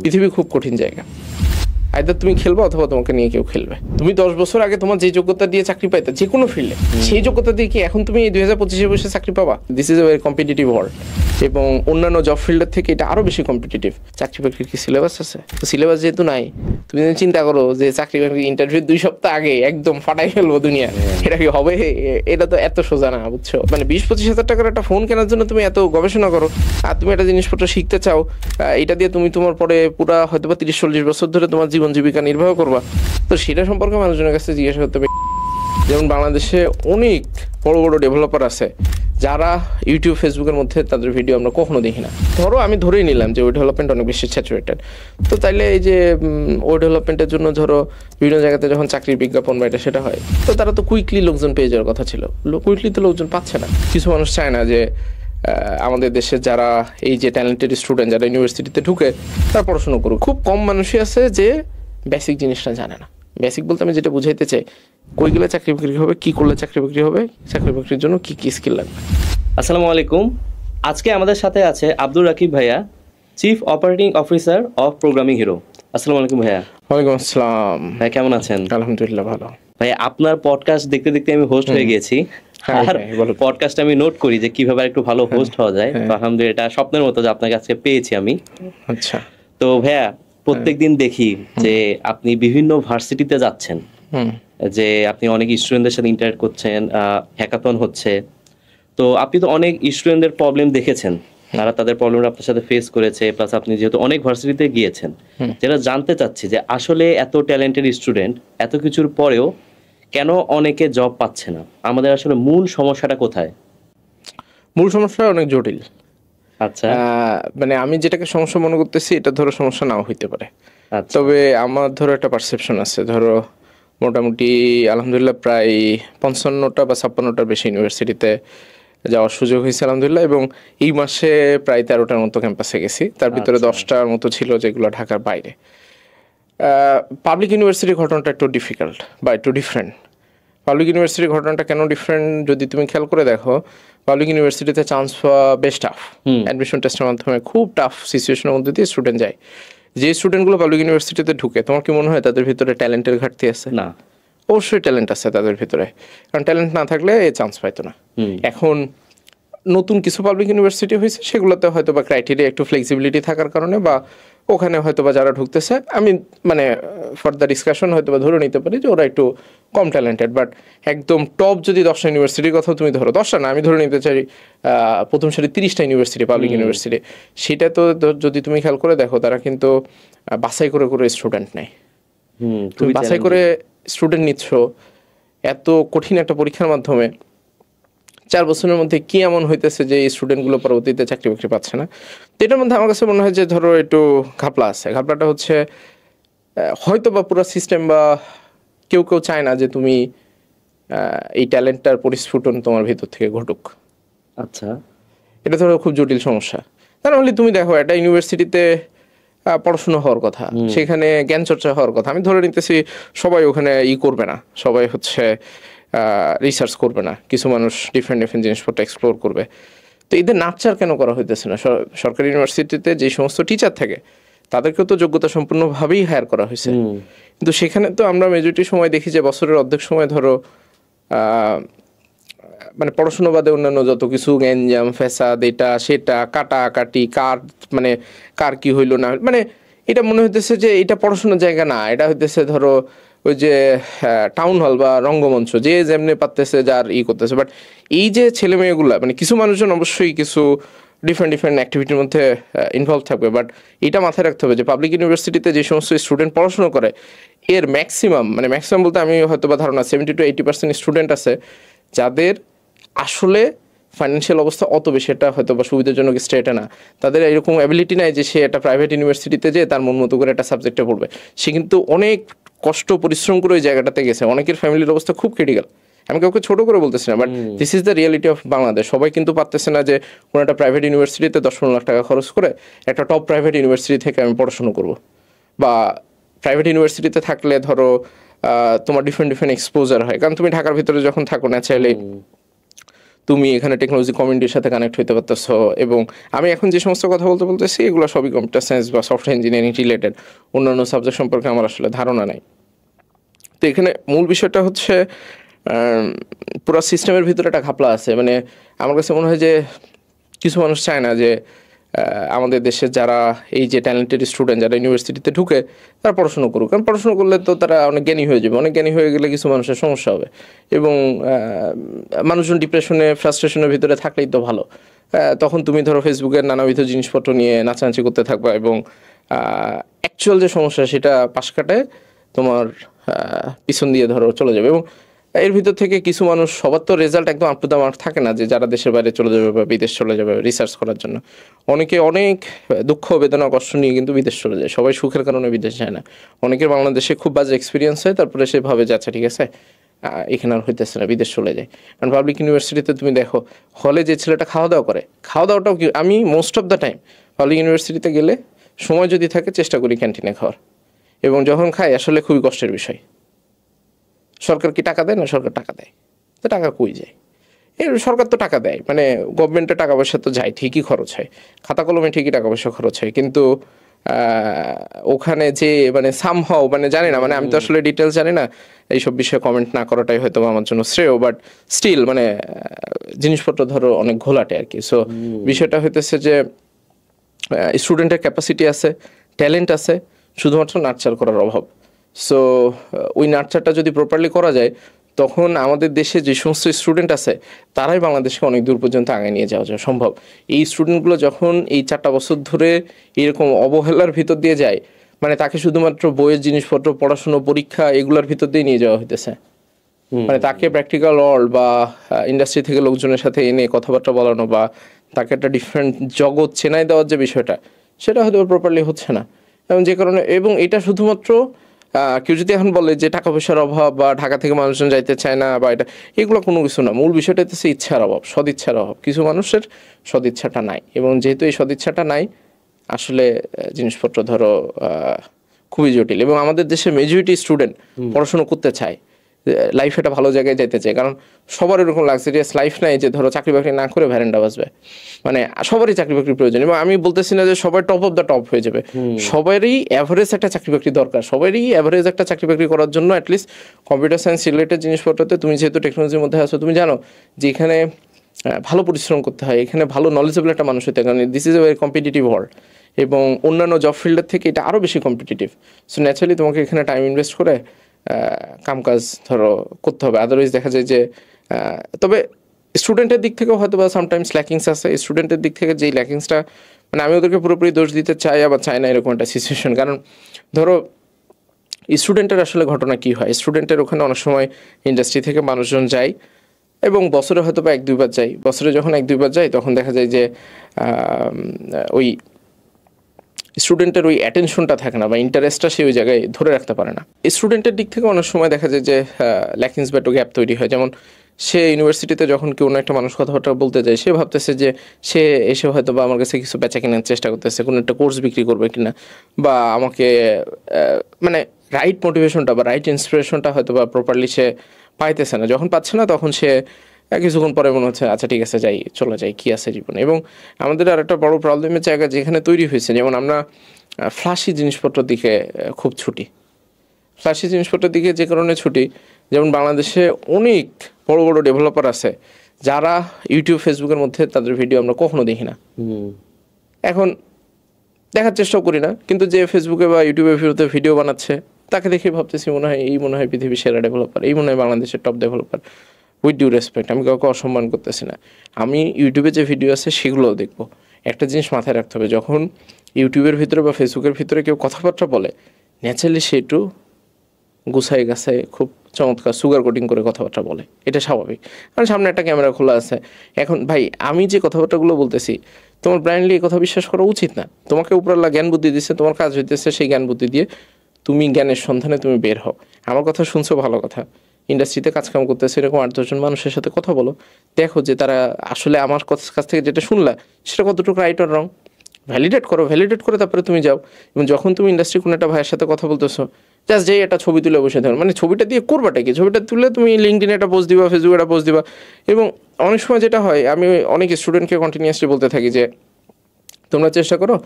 পৃথিবী খুব কঠিন জায়গা, আইদার তুমি খেলবে অথবা তোমাকে নিয়ে কেউ খেলবে। তুমি 10 বছর আগে তোমার যে যোগ্যতা দিয়ে চাকরি পাইতে যে কোনো ফিল্ডে, সেই যোগ্যতা দিয়ে কি এখন তুমি 2025-এ বসে চাকরি পাবা? This is a very competitive world, এবং অন্যান্য জব ফিল্ডের থেকে এটা আরো বেশি কম্পিটিটিভ। চাকরি বাকরির কি সিলেবাস আছে? তো সিলেবাস যেহেতু নাই, তুমি যদি চিন্তা করো যে চাকরি বাকরি ইন্টারভিউ 2 সপ্তাহ আগে একদম ফাটাই ফেলবো দুনিয়া, এটা কি হবে? এটা তো এত সোজা না, বুঝছো? মানে 20-25 হাজার টাকার একটা ফোন কেনার জন্য তুমি এত গবেষণা করো, আর তুমি একটা জিনিসপত্র শিখতে চাও, এটা দিয়ে তুমি তোমার পরে পুরা হয়তো বা 30-40 বছর ধরে তোমার জীবন জীবিকা নির্বাহ করবা। তো সেটা সম্পর্কে মানুষজনের কাছে জিজ্ঞাসা করতে হবে। যেমন বাংলাদেশে অনেক বড় বড় ডেভেলপার আছে যারা ইউটিউব ফেসবুকের মধ্যে তাদের ভিডিও আমরা কখনো দেখি না। ধরো আমি ধরেই নিলাম যে ওই ডেভেলপমেন্ট অনেক বেশি স্যাচুরেটেড, তো তাইলে এই যে ওই ডেভেলপমেন্টের জন্য ধরো বিভিন্ন জায়গাতে যখন চাকরির বিজ্ঞাপন বা এটা সেটা হয়, তো তারা তো কুইকলি লোকজন পেয়ে যাওয়ার কথা ছিল, কুইকলি তো লোকজন পাচ্ছে না। কিছু মানুষ চায় না যে আমাদের দেশে যারা এই যে ট্যালেন্টেড স্টুডেন্ট যারা ইউনিভার্সিটিতে ঢুকে তারা পড়াশোনা করুক। খুব কম মানুষই আছে যে বেসিক জিনিসটা জানে না। বেসিক বলতে আমি যেটা বুঝাইতে চাই, কই গেলে চাকরি বাকরি হবে, কি করলে চাকরি বাকরি হবে, চাকরি বাকরির জন্য কি কি স্কিল লাগবে। আসসালামু আলাইকুম। আজকে আমাদের সাথে আছে আব্দুর রাকিব ভাইয়া, chief operating officer of programming hero. আসসালামু আলাইকুম ভাইয়া। ওয়ালাইকুম আসসালাম। ভাই কেমন আছেন? আলহামদুলিল্লাহ ভালো। ভাই আপনার পডকাস্ট দেখতে দেখতে আমি হোস্ট হয়ে গিয়েছি, আর পডকাস্ট আমি নোট করি যে কিভাবে একটু ভালো হোস্ট হওয়া যায়। তো আলহামদুলিল্লাহ এটা স্বপ্নের মতো যে আপনার কাছে পেয়েছি আমি। আচ্ছা। তো ভাইয়া প্রত্যেকদিন দেখি যে আপনি বিভিন্ন ভার্সিটিতে যাচ্ছেন, যে আপনি অনেক স্টুডেন্টদের সাথে ইন্টারঅ্যাক্ট করছেন, হ্যাকাথন হচ্ছে। তো আপনি তো অনেক স্টুডেন্টদের প্রবলেম দেখেছেন, তারা তাদের প্রবলেমটা আপনার সাথে ফেস করেছে, প্লাস আপনি যেহেতু অনেক ভার্সিটিতে গিয়েছেন, যেটা জানতে চাচ্ছি যে আসলে এত ট্যালেন্টেড স্টুডেন্ট এত কিছুর পরেও কেন অনেকে জব পাচ্ছে না? আমাদের আসলে মূল সমস্যাটা কোথায়? মূল সমস্যা অনেক জটিল। আচ্ছা, মানে আমি যেটাকে সমস্যা মনে করতেছি এটা ধরো সমস্যা নাও হইতে পারে, তবে আমার ধরো একটা পারসেপশন আছে। ধরো মোটামুটি আলহামদুলিল্লাহ প্রায় 55টা বা 56টার বেশি ইউনিভার্সিটিতে যাওয়ার সুযোগ হয়েছে আলহামদুলিল্লাহ, এবং এই মাসে প্রায় 13টার মতো ক্যাম্পাসে গেছি। তার ভিতরে 10টার মতো ছিল যেগুলো ঢাকার বাইরে। পাবলিক ইউনিভার্সিটির ঘটনাটা একটু ডিফিকাল্ট বা একটু ডিফারেন্ট। পাবলিক ইউনিভার্সিটির ঘটনাটা কেন ডিফারেন্ট যদি তুমি খেয়াল করে দেখো, পাবলিক ইউনিভার্সিটিতে চান্স পাওয়া বেশ টাফ। অ্যাডমিশন টেস্টের মাধ্যমে খুব টাফ সিচুয়েশনের মধ্যে দিয়ে স্টুডেন্ট যায়। যে স্টুডেন্টগুলো পাবলিক ইউনিভার্সিটিতে ঢুকে, তোমার কি মনে হয় তাদের ভিতরে ট্যালেন্টের ঘাটতি আছে? না, অবশ্যই ট্যালেন্ট আছে তাদের ভিতরে, কারণ ট্যালেন্ট না থাকলে এ চান্স পাইতো না। এখন নতুন কিছু পাবলিক ইউনিভার্সিটি হয়েছে, সেগুলোতে হয়তো বা ক্রাইটেরিয়া একটু ফ্লেক্সিবিলিটি থাকার কারণে, বা ওখানে হয়তো বা যারা ঢুকতেছে, আমি মানে ফর দ্য ডিসকাশন হয়তো বা ধরে নিতে পারি যে ওরা একটু কম ট্যালেন্টেড। বাট একদম টপ যদি 10টা ইউনিভার্সিটির কথা তুমি ধরো, 10টা না, আমি ধরে নিতে চাই প্রথম সারি 30টা ইউনিভার্সিটি পাবলিক ইউনিভার্সিটি, সেটা তো যদি তুমি খেয়াল করে দেখো তারা কিন্তু বাছাই করে করে স্টুডেন্ট নেয়। তুমি বাছাই করে স্টুডেন্ট নিচ্ছ এত কঠিন একটা পরীক্ষার মাধ্যমে, 4 বছরের মধ্যে কি এমন হইতেছে যে এই স্টুডেন্টগুলো পরবর্তীতে চাকরি বাকরি পাচ্ছে না? তো এটার মধ্যে আমার কাছে মনে হয় যে ধরো একটু ঘাপলা আছে। ঘাপলাটা হচ্ছে হয়তো বা পুরো সিস্টেম বা কেউ কেউ চায় না যে তুমি এই ট্যালেন্টটার পরিস্ফুটন তোমার ভিতর থেকে ঘটুক। আচ্ছা, এটা ধরো খুব জটিল সমস্যা। তার মানে তুমি দেখো একটা ইউনিভার্সিটিতে পড়াশোনা হওয়ার কথা, সেখানে জ্ঞান চর্চা হওয়ার কথা। আমি ধরে নিতেছি সবাই ওখানে করবে না, সবাই হচ্ছে রিসার্চ করবে না, কিছু মানুষ ডিফারেন্ট ডিফারেন্ট জিনিসপত্র এক্সপ্লোর করবে। তো এদের নাচার কেন করা হইতেছে না? সরকারি ইউনিভার্সিটিতে যে সমস্ত টিচার থাকে তাদেরকেও তো যোগ্যতা সম্পূর্ণভাবেই হায়ার করা হয়েছে, কিন্তু সেখানে তো আমরা মেজরিটি সময় দেখি যে বছরের অর্ধেক সময় ধরো মানে পড়াশোনা বাদে অন্যান্য যত কিছু গ্যাঞ্জাম ফ্যাসাদ, এটা সেটা, কাটাকাটি, কার কি হইলো না, মানে এটা মনে হইতেছে যে এটা পড়াশোনার জায়গা না, এটা হইতেছে ধরো ওই যে টাউন হল বা রঙ্গমঞ্চ, যে যেমনি পারতেছে যার করতেছে। বাট এই যে ছেলে মেয়েগুলা, মানে কিছু মানুষজন অবশ্যই কিছু ডিফারেন্ট ডিফারেন্ট অ্যাক্টিভিটির মধ্যে ইনভলভ থাকবে, বাট এটা মাথায় রাখতে হবে যে পাবলিক ইউনিভার্সিটিতে যে সমস্ত স্টুডেন্ট পড়াশোনা করে এর ম্যাক্সিমাম বলতে আমি হয়তো বা ধারণা 70-80% স্টুডেন্ট আছে যাদের আসলে ফাইন্যান্সিয়াল অবস্থা অত বেশি এটা হয়তো বা সুবিধাজনক স্টেটে না, তাদের এরকম অ্যাবিলিটি নাই যে সে একটা প্রাইভেট ইউনিভার্সিটিতে যেয়ে তার মন মতো করে একটা সাবজেক্টে পড়বে। সে কিন্তু অনেক কষ্ট পরিশ্রম করে ওই জায়গাটাতে গেছে। অনেকের ফ্যামিলির অবস্থা খুব ক্রিটিক্যাল, আমি কাউকে ছোট করে বলতেছি না, but this is the reality of Bangladesh. সবাই কিন্তু পারতেছে না যে কোনো একটা প্রাইভেট ইউনিভার্সিটিতে 10-15 লাখ টাকা খরচ করে একটা টপ প্রাইভেট ইউনিভার্সিটি থেকে আমি পড়াশোনা করব, বা প্রাইভেট ইউনিভার্সিটিতে থাকলে ধরো তোমার ডিফারেন্ট ডিফারেন্ট এক্সপোজার হয়, কারণ তুমি ঢাকার ভিতরে যখন থাকো ন্যাচারালি তুমি এখানে টেকনোলজি কমিউনিটির সাথে কানেক্ট হতে পারতেছো। এবং আমি এখন যে সমস্ত কথা বলতেছি এগুলো সবই কম্পিউটার সায়েন্স বা সফটওয়্যার ইঞ্জিনিয়ারিং রিলেটেড, অন্যান্য সাবজেক্ট সম্পর্কে আমার আসলে ধারণা নাই। তো এখানে মূল বিষয়টা হচ্ছে পুরো সিস্টেমের ভিতরে একটা ঘাপলা আছে। মানে আমার কাছে মনে হয় যে কিছু মানুষ চায় না যে আমাদের দেশের যারা এই যে ট্যালেন্টেড স্টুডেন্ট যারা ইউনিভার্সিটিতে ঢুকে তারা পড়াশোনা করুক, কারণ পড়াশোনা করলে তো তারা অনেক জ্ঞানী হয়ে যাবে। অনেক জ্ঞানী হয়ে গেলে কিছু মানুষের সমস্যা হবে, এবং মানুষজন ডিপ্রেশনে ফ্রাস্ট্রেশনের ভিতরে থাকলেই তো ভালো। তখন তুমি ধরো ফেসবুকের নানাবিধ জিনিসপত্র নিয়ে নাচানাচি করতে থাকবা, এবং অ্যাকচুয়াল যে সমস্যা সেটা পাশ কাটায় তোমার পিছন দিয়ে ধরো চলে যাবে। এবং এর ভিতর থেকে কিছু মানুষ, সবার তো রেজাল্ট একদম আপ টু দ্য মার্ক থাকে না, যে যারা দেশের বাইরে চলে যাবে বা বিদেশ চলে যাবে রিসার্চ করার জন্য। অনেকে অনেক দুঃখ বেদনা কষ্ট নিয়ে কিন্তু বিদেশ চলে যায়, সবাই সুখের কারণে বিদেশ যায় না। অনেকের বাংলাদেশে খুব বাজে এক্সপিরিয়েন্স হয়, তারপরে সে ভাবে যে আচ্ছা ঠিক আছে এখানে আর হইতেছে না, বিদেশ চলে যায়। কারণ পাবলিক ইউনিভার্সিটিতে তুমি দেখো, হলে যে ছেলেটা খাওয়া দাওয়া করে, খাওয়া দাওয়াটাও কি, আমি most of the time public ইউনিভার্সিটিতে গেলে সময় যদি থাকে চেষ্টা করি ক্যান্টিনে খাওয়ার, এবং যখন খাই আসলে খুবই কষ্টের বিষয়। সরকার কি টাকা দেয় না? সরকার টাকা দেয়, তো টাকা কই যায়? সরকার তো টাকা দেয়, মানে গভর্নমেন্টের টাকা পয়সা তো যায়, ঠিকই খরচ হয়, খাতা কলমে ঠিকই টাকা পয়সা খরচ হয়, কিন্তু ওখানে যে মানে সামহাও মানে জানি না, মানে আমি তো আসলে ডিটেলস জানি না, এইসব বিষয়ে কমেন্ট না করাটাই হয়তো আমার জন্য শ্রেয়। বাট স্টিল মানে জিনিসপত্র ধরো অনেক ঘোলাটে আর কি। সো বিষয়টা হইতেছে যে স্টুডেন্টের ক্যাপাসিটি আছে, ট্যালেন্ট আছে, শুধুমাত্র নার্চার করার অভাব। সো ওই নার্চারটা যদি প্রপারলি করা যায়, তখন আমাদের দেশে যে সমস্ত স্টুডেন্ট আছে তারাই বাংলাদেশকে অনেক দূর পর্যন্ত আগে নিয়ে যাওয়া সম্ভব। এই স্টুডেন্টগুলো যখন এই 4টা বছর ধরে এরকম অবহেলার ভিতর দিয়ে যায়, মানে তাকে শুধুমাত্র বইয়ের জিনিসপত্র, পড়াশুনো, পরীক্ষা এগুলোর ভিতর দিয়ে নিয়ে যাওয়া হইতেছে, মানে তাকে প্র্যাকটিক্যাল ওয়ার্ল্ড বা ইন্ডাস্ট্রি থেকে লোকজনের সাথে এনে কথাবার্তা বলানো বা তাকে একটা ডিফারেন্ট জগৎ চেনাই দেওয়ার যে বিষয়টা, সেটা হয়তো প্রপারলি হচ্ছে না। এবং যে কারণে, এবং এটা শুধুমাত্র কেউ যদি এখন বলে যে টাকা পয়সার অভাব বা ঢাকা থেকে মানুষজন যাইতে চায় না বা এটা, এগুলো কোনো কিছু না। মূল বিষয়টা হচ্ছে ইচ্ছার অভাব, সদিচ্ছার অভাব। কিছু মানুষের সদিচ্ছাটা নাই, এবং যেহেতু এই সদিচ্ছাটা নাই, আসলে জিনিসপত্র ধরো খুবই জটিল। এবং আমাদের দেশে মেজরিটি স্টুডেন্ট পড়াশোনা করতে চায়, লাইফ একটা ভালো জায়গায় যেতে চায়, কারণ সবার এরকম লাক্সারিয়াস লাইফ নাই যে ধরো চাকরি বাকরি না করে ভ্যারেন্ডা বাসবে। মানে সবারই চাকরি বাকরির প্রয়োজন, এবং আমি বলতেছি না যে সবাই টপ অফ দ্য টপ হয়ে যাবে, সবারই অ্যাভারেজ একটা চাকরি বাকরি দরকার। সবারই অ্যাভারেজ একটা চাকরি বাকরি করার জন্য অ্যাটলিস্ট কম্পিউটার সায়েন্স রিলেটেড জিনিসপত্রতে, তুমি যেহেতু টেকনোলজির মধ্যে আছো, তুমি জানো যে এখানে ভালো পরিশ্রম করতে হয়, এখানে ভালো নলেজেবল একটা মানুষ হতে হয়, কারণ this is a very competitive world, এবং অন্যান্য জব ফিল্ডের থেকে এটা আরও বেশি কম্পিটিটিভ। সো ন্যাচারালি তোমাকে এখানে টাইম ইনভেস্ট করে কাম কাজ ধরো করতে হবে, আদারওয়াইজ দেখা যায় যে তবে স্টুডেন্টের দিক থেকেও হয়তো বা সামটাইমস ল্যাকিংস আছে। স্টুডেন্টের দিক থেকে যেই ল্যাকিংসটা, মানে আমি ওদেরকে পুরোপুরি দোষ দিতে চাই আবার চাই না, এরকম একটা সিচুয়েশন। কারণ ধরো স্টুডেন্টের আসলে ঘটনা কী হয়, স্টুডেন্টের ওখানে অনেক সময় ইন্ডাস্ট্রি থেকে মানুষজন যায়, এবং বছরে হয়তো বা 1-2 বার যায়। বছরে যখন 1-2 বার যায়, তখন দেখা যায় যে ওই স্টুডেন্টের ওই অ্যাটেনশনটা থাকে না বা ইন্টারেস্টটা সে ওই জায়গায় ধরে রাখতে পারে না। স্টুডেন্টের দিক থেকে অনেক সময় দেখা যায় যে ল্যাকিংস বা গ্যাপ তৈরি হয়। যেমন সে ইউনিভার্সিটিতে যখন কেউ একটা মানুষ কথাবার্তা বলতে যায়, সে ভাবতেছে যে সে এসে হয়তো বা আমার কাছে কিছু বেচা কেনার চেষ্টা করতেছে, কোনো একটা কোর্স বিক্রি করবে কিনা, বা আমাকে মানে রাইট মোটিভেশনটা বা রাইট ইন্সপিরেশনটা হয়তো বা প্রপারলি সে পাইতেছে না। যখন পাচ্ছে না, তখন সে কিছুক্ষণ পরে মনে হচ্ছে আচ্ছা ঠিক আছে যাই, চলে যাই, কী আছে জীবনে। এবং আমাদের আর একটা বড় প্রবলেমের জায়গা যেখানে তৈরি হয়েছে, যেমন আমরা ফ্লাশি জিনিসপত্রের দিকে খুব ছুটি। ফ্লাশি জিনিসপত্রের দিকে যে কারণে ছুটি, যেমন বাংলাদেশে অনেক বড় বড় ডেভেলপার আছে যারা ইউটিউব ফেসবুকের মধ্যে তাদের ভিডিও আমরা কখনো দেখি না, এখন দেখার চেষ্টাও করি না, কিন্তু যে ফেসবুকে বা ইউটিউবে ভিডিও বানাচ্ছে তাকে দেখে ভাবতেছি মনে হয় পৃথিবীর সেরা ডেভেলপার, এই মনে হয় বাংলাদেশের top developer. With due respect, আমি কাউকে অসম্মান করতেছি না, আমি ইউটিউবে যে ভিডিও আছে সেগুলোও দেখবো। একটা জিনিস মাথায় রাখতে হবে, যখন ইউটিউবের ভিতরে বা ফেসবুকের ভিতরে কেউ কথাবার্তা বলে, ন্যাচারালি সে একটু গুছাই গাছায় খুব চমৎকার সুগার কোটিং করে কথাবার্তা বলে, এটা স্বাভাবিক, কারণ সামনে একটা ক্যামেরা খোলা আছে। এখন ভাই আমি যে কথাবার্তাগুলো বলতেছি, তোমার ব্লাইন্ডলি এই কথা বিশ্বাস করা উচিত না। তোমাকে উপরাল্লা জ্ঞান বুদ্ধি দিচ্ছে, তোমার কাজ হইতেছে সেই জ্ঞান বুদ্ধি দিয়ে তুমি জ্ঞানের সন্ধানে তুমি বের হও। আমার কথা শুনছো, ভালো কথা, ইন্ডাস্ট্রিতে কাজকাম করতেছে এরকম 8-10 জন মানুষের সাথে কথা বলো, দেখো যে তারা আসলে আমার কাছ থেকে যেটা শুনলা সেটা কতটুকু রাইট আর রং, ভ্যালিডেট করে তারপরে তুমি যাও। এবং যখন তুমি ইন্ডাস্ট্রি কোনো একটা ভাইয়ের সাথে কথা বলতেছো, জাস্ট যেই একটা ছবি তুলে বসে থাকো, মানে ছবিটা দিয়ে করবাটা কি, ছবিটা তুলে তুমি লিঙ্কডইনে একটা পোস্ট দিবা, ফেসবুকে একটা পোস্ট দিবা। এবং অনেক সময় যেটা হয়, আমি অনেক স্টুডেন্টকে কন্টিনিউয়াসলি বলতে থাকি যে তোমরা চেষ্টা করো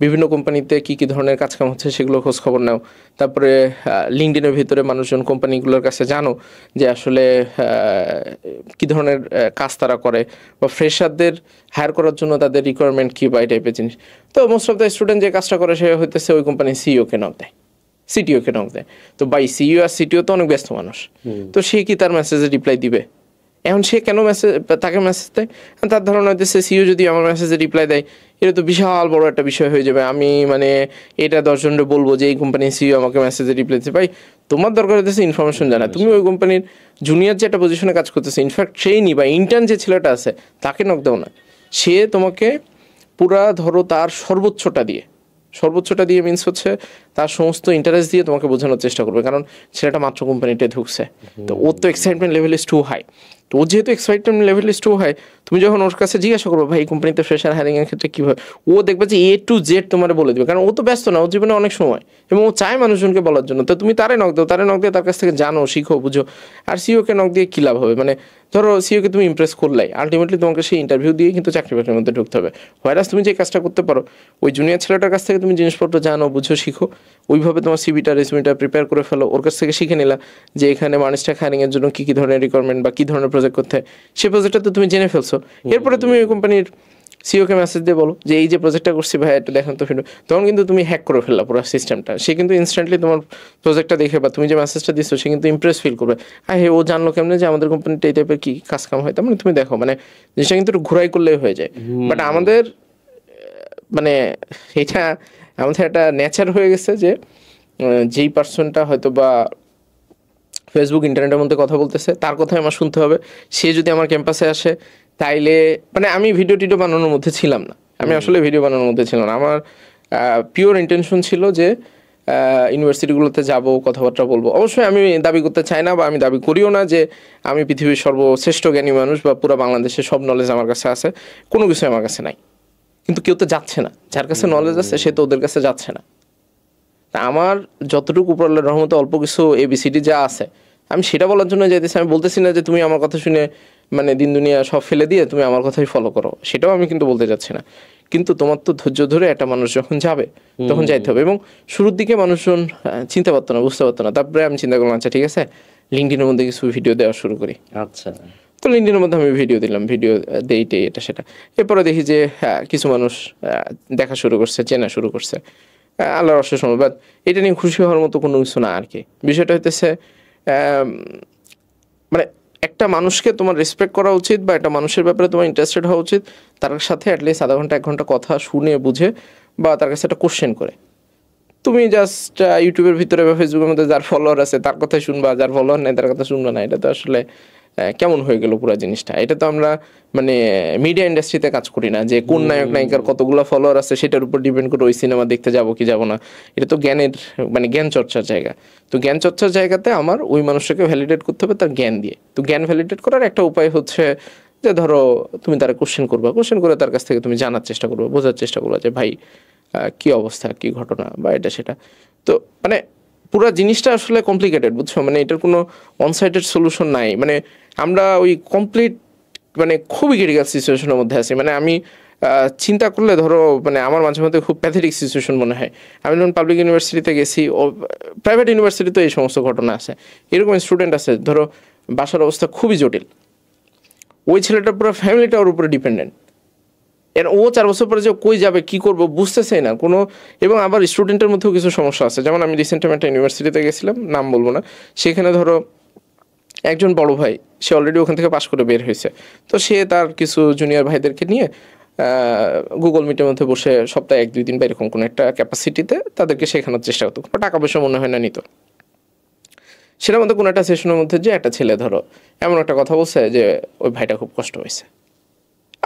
বিভিন্ন কোম্পানিতে কী কী ধরনের কাজকাম হচ্ছে সেগুলো খোঁজ খবর নাও। তারপরে লিঙ্কডইনের ভিতরে মানুষজন কোম্পানিগুলোর কাছে জানো যে আসলে কী ধরনের কাজ তারা করে, বা ফ্রেশারদের হায়ার করার জন্য তাদের রিকোয়ারমেন্ট কী বা এই টাইপের জিনিস। তো মোস্ট অফ দ্য স্টুডেন্ট যে কাজটা করে সে হইতেছে ওই কোম্পানির সিইওকে নক দেয়, সিটিওকে নক দেয়। তো বাই সিইও আর সিটিও তো অনেক ব্যস্ত মানুষ, তো সে কি তার মেসেজে রিপ্লাই দিবে? এখন সে কেন তাকে মেসেজ দেয়? তার ধারণা হইতেছে সিইও যদি আমার মেসেজে রিপ্লাই দেয় এটা তো বিশাল বড় একটা বিষয় হয়ে যাবে, আমি মানে এটা 10 জনকে বলবো যে এই কোম্পানির সিইও আমাকে মেসেজে রিপ্লাই দিতে। ভাই তোমার দরকার হইতেছে ইনফরমেশন জানা। তুমি ওই কোম্পানির জুনিয়র যে একটা পজিশনে কাজ করতেছে, ইনফ্যাক্ট ট্রেইনি বা ইন্টার্ন যে ছেলেটা আছে তাকে নক দাও না। সে তোমাকে পুরা ধরো তার সর্বোচ্চটা দিয়ে মিনস হচ্ছে তার সমস্ত ইন্টারেস্ট দিয়ে তোমাকে বোঝানোর চেষ্টা করবে, কারণ ছেলেটা মাত্র কোম্পানিতে ঢুকছে। তো ওর তো excitement level is too high. তো ও যেহেতু excitement level is too high, তুমি যখন ওর কাছে জিজ্ঞাসা করবো ভাই এই কোম্পানিতে ফ্রেশার হায়ারিং এর ক্ষেত্রে কীভাবে, ও দেখবে যে A to Z তোমার বলে দেবে, কারণ ও তো ব্যস্ত না, ওর জীবনে অনেক সময় এবং ও চায় মানুষজনকে বলার জন্য। তো তুমি তারে নক দাও, তার কাছ থেকে জানো, শিখো, বুঝো। আর সিইওকে নক দিয়ে কী লাভ হবে? মানে ধরো সিইওকে তুমি ইমপ্রেস করলাই, আলটিমেটলি তোমাকে সেই ইন্টারভিউ দিয়ে কিন্তু চাকরি বাকরির মধ্যে ঢুকতে হবে। হোয়ারাস তুমি যে কাজটা করতে পারো ওই জুনিয়র ছেলেটার কাছ থেকে তুমি জিনিসপত্র জানো, বুঝো, শিখো, ওইভাবে তোমার সিভিটা রেজুমিটা প্রিপেয়ার করে ফেলো, ওর কাছ থেকে শিখে নিলা যে এখানে মানিস্টাক হায়ারিং এর জন্য কী কী ধরনের রিকোয়ারমেন্ট বা কী ধরনের প্রজেক্ট করতে হয়, সেই প্রজেক্টটা তো তুমি জেনে ফেলছো। এরপরে তুমি ওই কোম্পানির সিইওকে মেসেজ দিয়ে বলো যে এই যে প্রজেক্টটা করছি ভাই একটু দেখেন তো ফিড, তখন কিন্তু তুমি হ্যাক করে ফেললা পুরো সিস্টেমটা। সে কিন্তু ইনস্ট্যান্টলি তোমার প্রজেক্টটা দেখে বা তুমি যে মেসেজটা দিচ্ছ সে কিন্তু ইমপ্রেস ফিল করবে, হ্যাঁ ও জানলো কেমনে যে আমাদের কোম্পানিটা এই টাইপের কী কাজ কাম হয়। তার মানে তুমি দেখো, মানে জিনিসটা কিন্তু একটু ঘুরাই করলেই হয়ে যায়। বাট আমাদের মানে এটা আমাদের একটা নেচার হয়ে গেছে যে যেই পার্সনটা হয়তো বা ফেসবুক ইন্টারনেটের মধ্যে কথা বলতেছে তার কথাই আমার শুনতে হবে। সে যদি আমার ক্যাম্পাসে আসে তাইলে মানে আমি ভিডিও টিডিও বানানোর মধ্যে ছিলাম না, আমি আসলে ভিডিও বানানোর মধ্যে ছিলাম না। আমার পিওর ইন্টেনশন ছিল যে ইউনিভার্সিটিগুলোতে যাব, কথাবার্তা বলবো। অবশ্যই আমি দাবি করতে চাই না বা আমি দাবি করিও না যে আমি পৃথিবীর সর্বশ্রেষ্ঠ জ্ঞানী মানুষ বা পুরো বাংলাদেশের সব নলেজ আমার কাছে আছে, কোনো কিছু আমার কাছে নাই। কিন্তু কেউ তো যাচ্ছে না, যার কাছে নলেজ আছে সে তো ওদের কাছে যাচ্ছে না। তা আমার যতটুকু উপরওয়ালার রহমতে অল্প কিছু ABCD যা আছে আমি সেটা বলার জন্য যাইতেছি। আমি বলতেছি না যে তুমি আমার কথা শুনে মানে দিন দুনিয়া সব ফেলে দিয়ে তুমি আমার কথাই ফলো করো, সেটাও আমি কিন্তু বলতে যাচ্ছি না। কিন্তু তোমার তো ধৈর্য ধরে একটা মানুষ যখন যাবে তখন যাইতে হবে। এবং শুরুর দিকে মানুষজন চিনতে পারতো না, বুঝতে পারতো না। তারপরে আমি চিন্তা করলাম আচ্ছা ঠিক আছে লিঙ্কডইনের মধ্যে কিছু ভিডিও দেওয়া শুরু করি। আচ্ছা, তো লিঙ্কডইনের মধ্যে আমি ভিডিও দিলাম, ভিডিও দেইটে এটা সেটা। এরপরে দেখি যে হ্যাঁ কিছু মানুষ দেখা শুরু করছে, চেনা শুরু করছে, আল্লাহর অশেষ সময়। বাট এটা নিয়ে খুশি হওয়ার মতো কোনো কিছু না আর কি। বিষয়টা হইতেছে মানে একটা মানুষকে তোমার রেসপেক্ট করা উচিত বা একটা মানুষের ব্যাপারে তোমার ইন্টারেস্টেড হওয়া উচিত তার সাথে অ্যাটলিস্ট আধা ঘন্টা 1 ঘন্টা কথা শুনে বুঝে বা তার কাছে একটা কোশ্চেন করে। তুমি জাস্ট ইউটিউবের ভিতরে বা ফেসবুকের মধ্যে যার ফলোয়ার আছে তার কথাই শুনবা, যার ফলোয়ার নেই তার কথা শুনবা না, এটা তো আসলে কেমন হয়ে গেল পুরো জিনিসটা। এটা তো আমরা মানে মিডিয়া ইন্ডাস্ট্রিতে কাজ করি না যে কোন নায়ক নায়িকার কতগুলো ফলোয়ার আছে সেটার উপর ডিপেন্ড করে ওই সিনেমা দেখতে যাবো কি যাবো না। এটা তো জ্ঞানের মানে জ্ঞান চর্চার জায়গা। তো জ্ঞান চর্চার জায়গাতে আমার ওই মানুষটাকে ভ্যালিডেট করতে হবে তার জ্ঞান দিয়ে। তো জ্ঞান ভ্যালিডেট করার একটা উপায় হচ্ছে যে ধরো তুমি তারা কোশ্চেন করবা, কোশ্চেন করে তার কাছ থেকে তুমি জানার চেষ্টা করবো, বোঝার চেষ্টা করবো যে ভাই কি অবস্থা, কি ঘটনা বা এটা সেটা। তো মানে পুরো জিনিসটা আসলে কমপ্লিকেটেড, বুঝছো, মানে এটার কোনো অনসাইটেড সলিউশন নাই। মানে আমরা ওই কমপ্লিট মানে খুবই ক্রিটিক্যাল সিচুয়েশনের মধ্যে আছি। মানে আমি চিন্তা করলে ধরো মানে আমার মাঝে মধ্যে খুব প্যাথেটিক সিচুয়েশন মনে হয়। আমি যখন পাবলিক ইউনিভার্সিটিতে গেছি, ও প্রাইভেট ইউনিভার্সিটিতে এই সমস্ত ঘটনা আছে। এরকম স্টুডেন্ট আছে ধরো বাসার অবস্থা খুবই জটিল, ওই ছেলেটা পুরো ফ্যামিলিটা ওর উপরে ডিপেন্ডেন্ট। এর ও 4 বছর পরে যে কই যাবে কি করবো বুঝতেছেই না কোনো। এবং আবার স্টুডেন্টের মধ্যেও কিছু সমস্যা আছে। যেমন আমি রিসেন্টলি একটা ইউনিভার্সিটিতে গেছিলাম, নাম বলবো না, সেখানে ধরো একজন বড় ভাই সে অলরেডি ওখান থেকে পাশ করে বের হয়েছে। তো সে তার কিছু জুনিয়র ভাইদেরকে নিয়ে গুগল মিটের মধ্যে বসে সপ্তাহে 1-2 দিন বা এরকম কোনো একটা ক্যাপাসিটিতে তাদেরকে শেখানোর চেষ্টা করতো। টাকা পয়সা মনে হয় না নিত। সেটার মধ্যে কোনো একটা সেশনের মধ্যে যে একটা ছেলে ধরো এমন একটা কথা বলছে যে ওই ভাইটা খুব কষ্ট হয়েছে।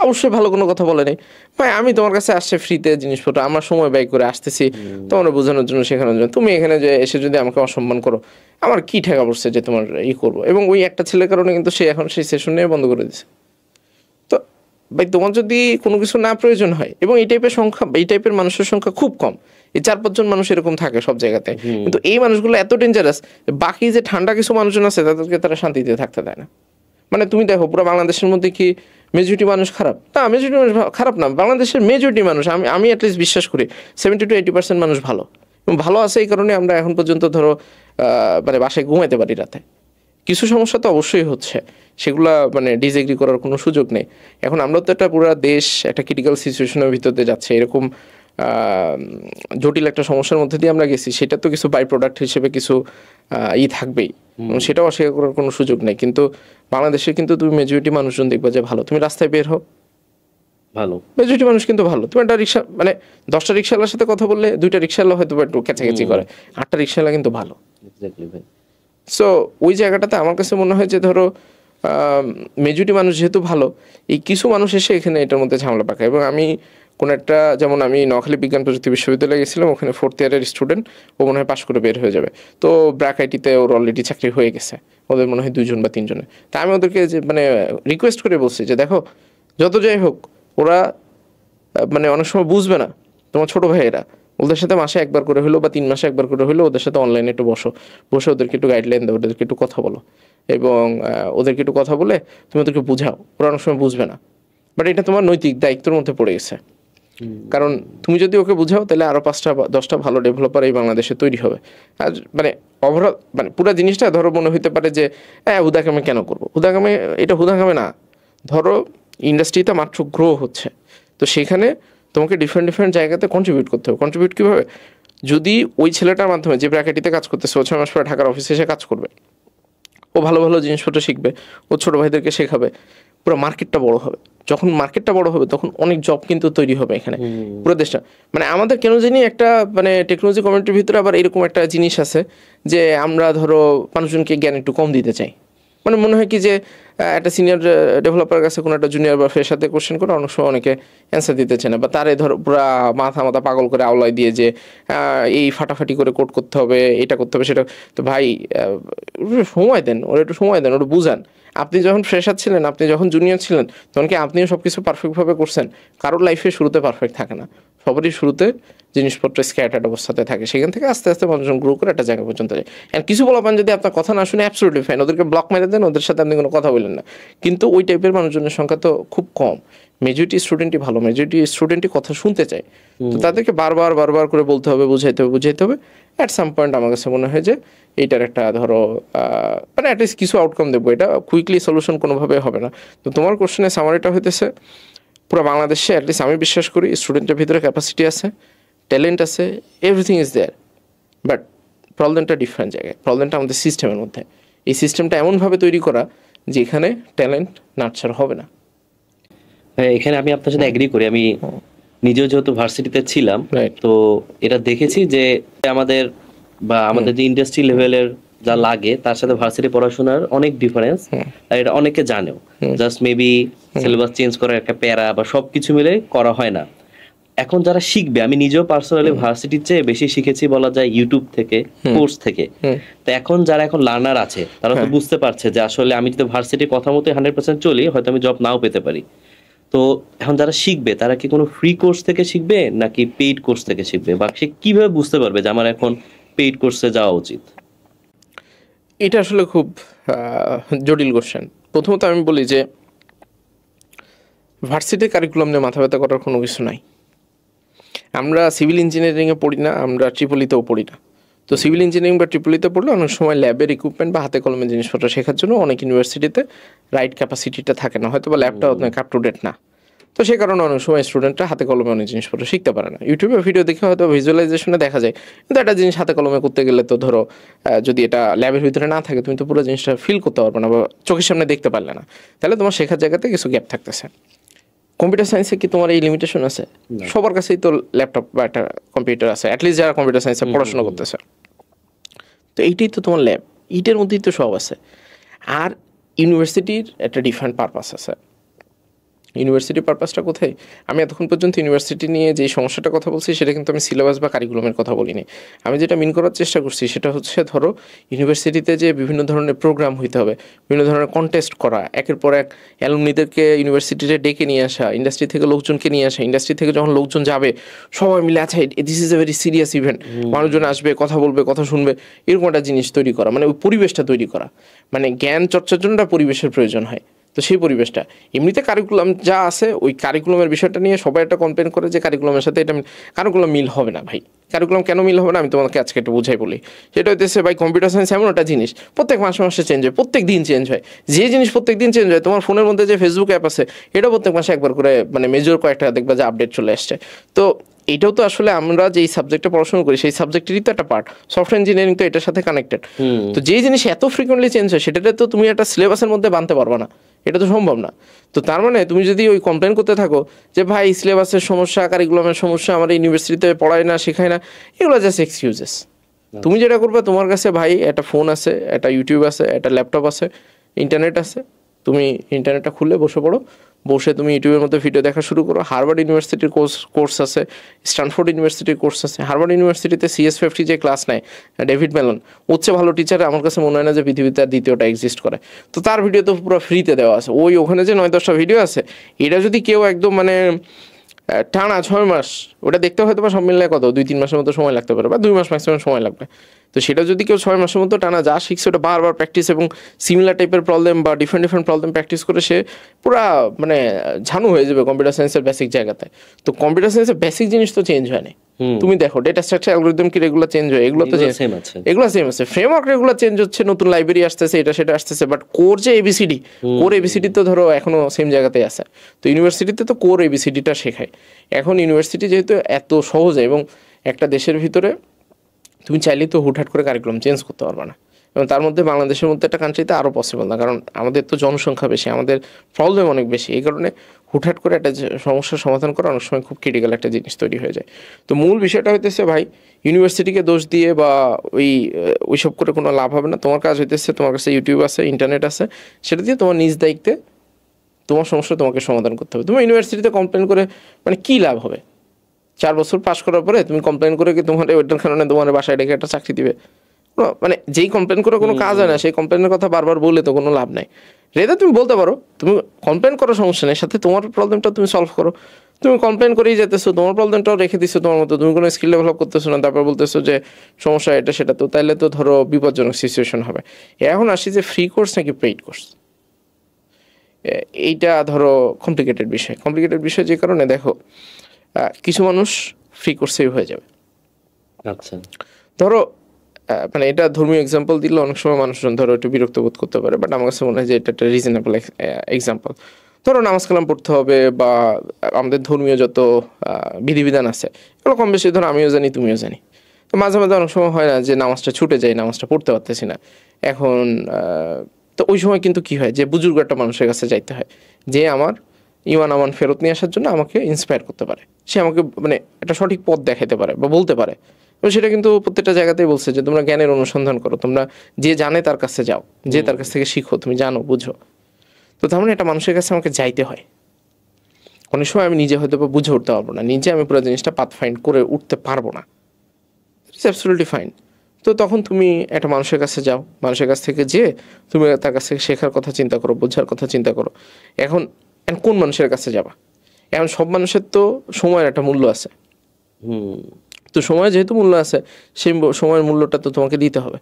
অবশ্যই ভালো কোনো কথা বলে নেই, ভাই আমি তোমার কাছে আসছে ফ্রিতে জিনিসপত্র, আমরা সময় ব্যয় করে আসতেছি তোমার বোঝানোর জন্য, শেখানোর জন্য, তুমি এখানে যে এসে যদি আমাকে অসম্মান করো আমার কি ঠেকা পড়ছে যে তোমার করবো। এবং ওই একটা ছেলের কারণে কিন্তু সে এখন সেই সেশন নিয়ে বন্ধ করে দিছে। তো ভাই তোমার যদি কোনো কিছু না প্রয়োজন হয়, এবং এই টাইপের সংখ্যা এই টাইপের মানুষের সংখ্যা খুব কম, এই 4-5 জন মানুষ এরকম থাকে সব জায়গাতে, কিন্তু এই মানুষগুলো এত ডেঞ্জারাস, বাকি যে ঠান্ডা কিছু মানুষজন আছে তাদেরকে তারা শান্তিতে থাকতে দেয় না। মানে তুমি দেখো পুরো বাংলাদেশের মধ্যে কি মেজরিটি মানুষ খারাপ? না, মেজরিটি মানুষ খারাপ না, বাংলাদেশের মেজরিটি মানুষ, আমি অ্যাটলিস্ট বিশ্বাস করি 70-80% মানুষ ভালো, এবং ভালো আছে এই কারণে আমরা এখন পর্যন্ত ধরো মানে বাসায় ঘুমাইতে পারি রাতে। কিছু সমস্যা তো অবশ্যই হচ্ছে, সেগুলা মানে ডিসএগ্রি করার কোনো সুযোগ নেই। এখন আমরা তো একটা পুরো দেশ একটা ক্রিটিক্যাল সিচুয়েশনের ভিতর দিয়ে যাচ্ছে, এরকম জটিল একটা সমস্যার মধ্যে দিয়ে আমরা গেছি, সেটা তো কিছু বাই প্রোডাক্ট হিসেবে কিছু থাকবেই, সেটাও অস্বীকার করার কোনো সুযোগ নেই। কিন্তু বাংলাদেশে কিন্তু তুমি মেজরিটি মানুষজন দেখবা যে ভালো, তুমি রাস্তায় বের হও ভালো, মেজরিটি মানুষ কিন্তু ভালো। তুমি একটা রিক্সা মানে 10টা রিক্সাওয়ালার সাথে কথা বললে 2টা রিক্সাওয়ালা হয়তো একটু ক্যাচাক্যাচি করে, 8টা রিক্সাওয়ালা কিন্তু ভালো। সো ওই জায়গাটাতে আমার কাছে মনে হয় যে ধরো মেজরিটি মানুষ যেহেতু ভালো, এই কিছু মানুষ এসে এখানে এটার মধ্যে ঝামেলা পাকায়। এবং আমি কোনো একটা, যেমন আমি নোয়াখালী বিজ্ঞান প্রযুক্তি বিশ্ববিদ্যালয়ে গেছিলাম, ওখানে 4th ইয়ারের স্টুডেন্ট, ও মনে হয় পাশ করে বের হয়ে যাবে, তো ব্র্যাক আইটিতে ওর অলরেডি চাকরি হয়ে গেছে, ওদের মনে হয় 2 জন বা 3 জনে। তা আমি ওদেরকে যে মানে রিকোয়েস্ট করে বলছি যে দেখো যত যাই হোক ওরা মানে অনেক সময় বুঝবে না, তোমার ছোটো ভাইয়েরা, ওদের সাথে মাসে একবার করে হলো বা 3 মাসে একবার করে হলো ওদের সাথে অনলাইনে একটু বসে ওদেরকে একটু গাইডলাইন দাও, ওদেরকে একটু কথা বলো, এবং ওদেরকে একটু কথা বলে তুমি ওদেরকে বুঝাও। ওরা অনেক সময় বুঝবে না, বাট এটা তোমার নৈতিক দায়িত্বের মধ্যে পড়ে গেছে। কারণ তুমি যদি ওকে বুঝাও তাহলে আরও 5টা বা 10টা ভালো ডেভেলপার এই বাংলাদেশে তৈরি হবে। আর মানে ওভারঅল মানে পুরো জিনিসটা ধরো মনে হইতে পারে যে হুদাকামে কেন করবো, হুদাকামে, এটা হুদাকামে না। ধরো ইন্ডাস্ট্রিটা মাত্র গ্রো হচ্ছে, তো সেখানে তোমাকে ডিফারেন্ট জায়গাতে কন্ট্রিবিউট করতে হবে। কন্ট্রিবিউট কীভাবে? যদি ওই ছেলেটার মাধ্যমে যে ব্র্যাকেটিতে কাজ করতেছে, ও 6 মাস পরে ঢাকার অফিসে এসে কাজ করবে, ও ভালো ভালো জিনিসপত্র শিখবে, ও ছোটো ভাইদেরকে শেখাবে, পুরো মার্কেটটা বড় হবে। যখন মার্কেটটা বড় হবে তখন অনেক জব কিন্তু তৈরি হবে এখানে পুরো দেশটা। মানে আমাদের কেন জানি একটা মানে টেকনোলজি কমিউনিটির ভিতরে আবার এরকম একটা জিনিস আছে যে আমরা ধরো মানুষজনকে জ্ঞান একটু কম দিতে চাই। মানে মনে হয় কি যে একটা সিনিয়র ডেভেলপারের কাছে কোনো একটা জুনিয়র বা ফ্রেশ সাথে কোশ্চেন করে অনেক সময় অনেকে অ্যান্সার দিতে চায় না, বা তারে ধরো পুরা মাথা পাগল করে আওলাই দিয়ে যে এই ফাটাফাটি করে কোড করতে হবে, এটা করতে হবে, সেটা। তো ভাই সময় দেন, ওরা একটু সময় দেন, ওটা বুঝান। আপনি যখন ফ্রেশার ছিলেন, আপনি যখন জুনিয়র ছিলেন, তখন কি আপনিও সব কিছু পারফেক্টভাবে করছেন? কারোর লাইফে শুরুতে পারফেক্ট থাকে না, সবারই শুরুতে জিনিসপত্র স্ক্যাটার্ড অবস্থাতে থাকে, সেখান থেকে আস্তে আস্তে মানুষজন গ্রো করে একটা জায়গা পর্যন্ত যায়। অ্যান্ড কিছু বলবেন যদি আপনার কথা না শুনে অ্যাবসলিউটলি ফাইন, ওদেরকে ব্লক মেরে দেন, ওদের সাথে আপনি কোনো কথা বললেন না। কিন্তু ওই টাইপের মানুষজনের সংখ্যা তো খুব কম। মেজরিটি স্টুডেন্টই ভালো, মেজরিটি স্টুডেন্টই কথা শুনতে চায়, তো তাদেরকে বারবার করে বলতে হবে, বুঝাইতে হবে। অ্যাট সাম পয়েন্ট আমার কাছে মনে হয় যে এইটার একটা ধরো মানে অ্যাটলিস্ট কিছু আউটকাম দেবো। এটা কুইকলি সলিউশন কোনোভাবে হবে না। তো তোমার কোশ্চেনের সামারিটা হইতেছে পুরো বাংলাদেশে অ্যাটলিস্ট আমি বিশ্বাস করি স্টুডেন্টের ভিতরে ক্যাপাসিটি আছে, ট্যালেন্ট আছে, এভরিথিং ইজ দেয়ার, বাট প্রবলেমটা ডিফারেন্ট জায়গায়। প্রবলেমটা আমাদের সিস্টেমের মধ্যে। এই সিস্টেমটা এমনভাবে তৈরি করা যেখানে ট্যালেন্ট নার্চার হবে না। এখানে আমি আপনার সাথে এগ্রি করি। আমি নিজেও যেহেতু ভার্সিটিতে ছিলাম, তো এটা দেখেছি যে আমাদের যে ইন্ডাস্ট্রি লেভেলের যা লাগে তার সাথে ভার্সিটি পড়াশোনার অনেক ডিফারেন্স, আর এটা অনেকে জানেও। জাস্ট মেবি সিলেবাস চেঞ্জ করার একটা প্যারা বা সবকিছু মিলে করা হয় না। এখন যারা শিখবে, আমি নিজেও পার্সোনালি ভার্সিটির চেয়ে বেশি শিখেছি বলা যায় ইউটিউব থেকে, কোর্স থেকে। তো এখন যারা লার্নার আছে তারা তো বুঝতে পারছে যে আসলে আমি যদি ভার্সিটির কথা মতো 100% চলি, হয়তো আমি জব নাও পেতে পারি। তো এখন যারা শিখবে তারা কি কোনো ফ্রি কোর্স থেকে শিখবে নাকি পেইড কোর্স থেকে শিখবে, বা সে কিভাবে বুঝতে পারবে যে আমার এখন পেইড কোর্সে যাওয়া উচিত? এটা আসলে খুব জটিল কোশ্চেন। প্রথমত আমি বলি যে ভার্সিটির কারিকুলাম নিয়ে মাথা ব্যথা করার কোনো কিছু নাই। আমরা সিভিল ইঞ্জিনিয়ারিংয়ে পড়ি না, আমরা ট্রিপলিতেও পড়ি না। তো সিভিল ইঞ্জিনিয়ারিং বা ট্রিপলিতে পড়লে অনেক সময় ল্যাবের ইকুইপমেন্ট বা হাতে কলমে জিনিসপত্র শেখার জন্য অনেক ইউনিভার্সিটিতে রাইট ক্যাপাসিটিটা থাকে না, হয়তো বা ল্যাবটা অনেক আপ টু ডেট না। তো সেই কারণে অনেক সময় স্টুডেন্টরা হাতে কলমে অনেক জিনিসপত্র শিখতে পারে না। ইউটিউবে ভিডিও দেখে হয়তো ভিজুয়ালাইজেশনে দেখা যায়, কিন্তু একটা জিনিস হাতে কলমে করতে গেলে তো ধরো যদি এটা ল্যাবের ভিতরে না থাকে, তুমি তো পুরো জিনিসটা ফিল করতে পারবে না বা চোখের সামনে দেখতে পারলে না, তাহলে তোমার শেখার জায়গাতে কিছু গ্যাপ থাকতেছে। কম্পিউটার সায়েন্সে কি তোমার এই লিমিটেশন আছে? সবার কাছেই তো ল্যাপটপ বা একটা কম্পিউটার আছে, অ্যাটলিস্ট যারা কম্পিউটার সায়েন্সে পড়াশোনা করতেছে। তো এইটাই তো তোমার ল্যাব, এইটার মধ্যেই তো সব আছে। আর ইউনিভার্সিটির একটা ডিফারেন্ট পারপাস আছে। ইউনিভার্সিটি পারপাসটা কোথায়? আমি এতক্ষণ পর্যন্ত ইউনিভার্সিটি নিয়ে যে সমস্যাটা কথা বলছি সেটা কিন্তু আমি সিলেবাস বা কারিকুলামের কথা বলিনি। আমি যেটা মিন করার চেষ্টা করছি সেটা হচ্ছে, ধরো ইউনিভার্সিটিতে যে বিভিন্ন ধরনের প্রোগ্রাম হইতে হবে, বিভিন্ন ধরনের কন্টেস্ট করা, একের পর এক অ্যালুমনিদেরকে ইউনিভার্সিটিতে ডেকে নিয়ে আসা, ইন্ডাস্ট্রি থেকে লোকজনকে নিয়ে আসা, ইন্ডাস্ট্রি থেকে যখন লোকজন যাবে সবাই মিলে, আচ্ছা this is a very serious event, মানুষজন আসবে, কথা বলবে, কথা শুনবে, এরকম একটা জিনিস তৈরি করা, মানে ওই পরিবেশটা তৈরি করা। মানে জ্ঞান চর্চার জন্য একটা পরিবেশের প্রয়োজন হয়। তো সেই পরিবেশটা, এমনিতে কারিকুলাম যা আছে ওই কারিকুলামের বিষয়টা নিয়ে সবাই একটা কমপ্লেন করে যে কারিকুলামের সাথে এটা কারিকুলাম মিল হবে না। ভাই কারিকুলাম কেন মিল হবে না আমি তোমাকে আজকে একটু বুঝাই বলি। সেটা হইতেছে ভাই, কম্পিউটার সায়েন্স এমন একটা জিনিস প্রত্যেক মাসে মাসে চেঞ্জ হয়, প্রত্যেক দিন চেঞ্জ হয়। যে জিনিস প্রত্যেক দিন চেঞ্জ হয়, তোমার ফোনের মধ্যে যে ফেসবুক অ্যাপ আছে এটা প্রত্যেক মাসে একবার করে মানে মেজর কয়েকটা দেখবা যে আপডেট চলে আসছে। তো এটাও তো আসলে আমরা যেই সাবজেক্টে পড়াশোনা করি সেই সাবজেক্টেরই তো একটা পার্ট। সফটওয়্যার ইঞ্জিনিয়ারিং তো এটার সাথে কানেক্টেড। তো যেই জিনিস এত ফ্রিকোয়েন্টলি চেঞ্জ হয় সেটাতে তো তুমি একটা সিলেবাসের মধ্যে বানতে পারবে না, এটা তো সম্ভব না। তো তার মানে তুমি যদি ওই কমপ্লেন করতে থাকো যে ভাই সিলেবাসের সমস্যা, কারিকুলামের সমস্যা, আমার ইউনিভার্সিটিতে পড়ায় না, শেখায় না, এগুলো জাস্ট এক্সকিউজেস। তুমি যেটা করবে, তোমার কাছে ভাই একটা ফোন আছে, একটা ইউটিউব আছে, একটা ল্যাপটপ আছে, ইন্টারনেট আছে, তুমি ইন্টারনেটটা খুলে বসে পড়ো, বসে তুমি ইউটিউবের মধ্যে ভিডিও দেখা শুরু করো। হার্ভার্ড ইউনিভার্সিটির কোর্স আছে, স্ট্যানফোর্ড ইউনিভার্সিটির কোর্স আছে। হার্ভার্ড ইউনিভার্সিটিতে CS50 যে ক্লাস নেয় ডেভিড মেলন, হচ্ছে ভালো টিচার, আমার কাছে মনে হয় না যে পৃথিবীতে আর দ্বিতীয়টা এক্সিস্ট করে। তো তার ভিডিও তো পুরো ফ্রিতে দেওয়া আছে। ওই ওখানে যে 9-10টা ভিডিও আছে, এটা যদি কেউ একদম মানে টানা 6 মাস ওটা দেখতে হয়তো বা সব মিললে কত 2-3 মাসের মতো সময় লাগতে পারে, বা 2 মাস ম্যাক্সিমাম সময় লাগবে। তো সেটা যদি কেউ 6 মাসের মতো টানা যা শিখছে ওটা বারবার প্র্যাকটিস এবং সিমিলার টাইপের প্রবলেম বা ডিফারেন্ট প্রবলেম প্র্যাকটিস করে, সে পুরা মানে ঝানু হয়ে যাবে কম্পিউটার সায়েন্সের বেসিক জায়গাতে। তো কম্পিউটার সায়েন্সের বেসিক জিনিস তো চেঞ্জ হয় না। তুমি দেখো ডেটা স্ট্রাকচার, অ্যালগরিদম কি রেগুলার চেঞ্জ হয়, এগুলো তো সেম আছে, এগুলো সেম আছে। ফ্রেমওয়ার্ক রেগুলার চেঞ্জ হচ্ছে, নতুন লাইব্রেরি আসতেছে, এটা সেটা আসতেছে, বাট কোর যে এবিসিডি, কোর এবিসিডি তো ধরো এখনো সেম জায়গাতেই আছে। তো ইউনিভার্সিটিতে তো কোর এবিসিডিটা শেখায়। এখন ইউনিভার্সিটি যেহেতু এত সহজে, এবং একটা দেশের ভিতরে তুমি চাইলেই তো হুটহাট করে কারিকুলাম চেঞ্জ করতে পারবে না। এবং তার মধ্যে বাংলাদেশের মধ্যে একটা কান্ট্রিতে আরও পসিবল না, কারণ আমাদের তো জনসংখ্যা বেশি, আমাদের প্রবলেম অনেক বেশি। এই কারণে হুটহাট করে একটা সমস্যার সমাধান করা অনেক সময় খুব ক্রিটিক্যাল একটা জিনিস তৈরি হয়ে যায়। তো মূল বিষয়টা হইতেছে ভাই, ইউনিভার্সিটিকে দোষ দিয়ে বা ওইসব করে কোনো লাভ হবে না। তোমার কাজ হইতেছে, তোমার কাছে ইউটিউব আছে, ইন্টারনেট আছে, সেটা দিয়ে তোমার নিজ দায়িত্বে তোমার সমস্যা তোমাকে সমাধান করতে হবে। তুমি ইউনিভার্সিটিতে কমপ্লেন করে মানে কী লাভ হবে? 4 বছর পাশ করার পরে তুমি কমপ্লেন করে কি তোমার ওইটার কারণে তোমার বাসায় ডেকে একটা চাকরি দিবে? মানে যেই কমপ্লেন করে কোনো কাজ হয় না, সেই কমপ্লেনের কথা বারবার বলে তো কোনো লাভ নাই। রেদা তুমি বলতে পারো, তুমি কমপ্লেন করার সমস্যা নেই, সাথে তোমার প্রবলেমটা তুমি সলভ করো। তুমি কমপ্লেন করেই যেতেছো, তোমার প্রবলেমটাও রেখে দিচ্ছ তোমার মতো, তুমি কোনো স্কিল ডেভেলপ করতেছো না, তারপর বলতেছো যে সমস্যা এটা সেটা, তো তাইলে তো ধরো বিপজ্জনক সিচুয়েশন হবে। এখন আসি যে ফ্রি কোর্স নাকি পেইড কোর্স, এইটা ধরো কমপ্লিকেটেড বিষয় যে কারণে দেখো কিছু মানুষ ফ্রি কোর্সেই হয়ে যাবে। আচ্ছা, ধরো মানে এটা ধর্মীয় এক্সাম্পল দিলে অনেক সময় মানুষজন ধরো একটু বিরক্ত বোধ করতে পারে, বাট আমার কাছে মনে হয় যে এটা একটা রিজনেবল এক্সাম্পল। ধরো নামাজ কালাম পড়তে হবে, বা আমাদের ধর্মীয় যত বিধিবিধান আছে এগুলো কম বেশি ধরো আমিও জানি, তুমিও জানি। তো মাঝে মাঝে অনেক সময় হয় না যে নামাজটা ছুটে যায়, নামাজটা পড়তে পারতেছি না। এখন তো ওই সময় কিন্তু কি হয়, যে বুজুর্গ একটা মানুষের কাছে যাইতে হয়, যে আমার ইমান আমান ফেরত নিয়ে আসার জন্য আমাকে ইন্সপায়ার করতে পারে, সে আমাকে মানে একটা সঠিক পথ দেখাতে পারে বা বলতে পারে। এবং সেটা কিন্তু প্রত্যেকটা জায়গাতেই বলছে যে তোমরা জ্ঞানের অনুসন্ধান করো, তোমরা যে জানে তার কাছে যাও, যে তার কাছ থেকে শিখো, তুমি জানো বুঝো। তো তার মানে একটা মানুষের কাছে আমাকে যাইতে হয়। অনেক সময় আমি নিজে হয়তো বা বুঝে উঠতে পারবো না, নিজে আমি পুরো জিনিসটা পাথ ফাইন্ড করে উঠতে পারবো না, ইটস অ্যাবসলিউটলি ফাইন। তো তখন তুমি একটা মানুষের কাছে যাও, মানুষের কাছ থেকে যে তুমি তার কাছ থেকে শেখার কথা চিন্তা করো, বোঝার কথা চিন্তা করো। এখন কোন মানুষের কাছে যাবা? এখন সব মানুষের তো সময়ের একটা মূল্য আছে। তো সময় যেহেতু মূল্য আছে, সেই সময়ের মূল্যটা তো তোমাকে দিতে হবে।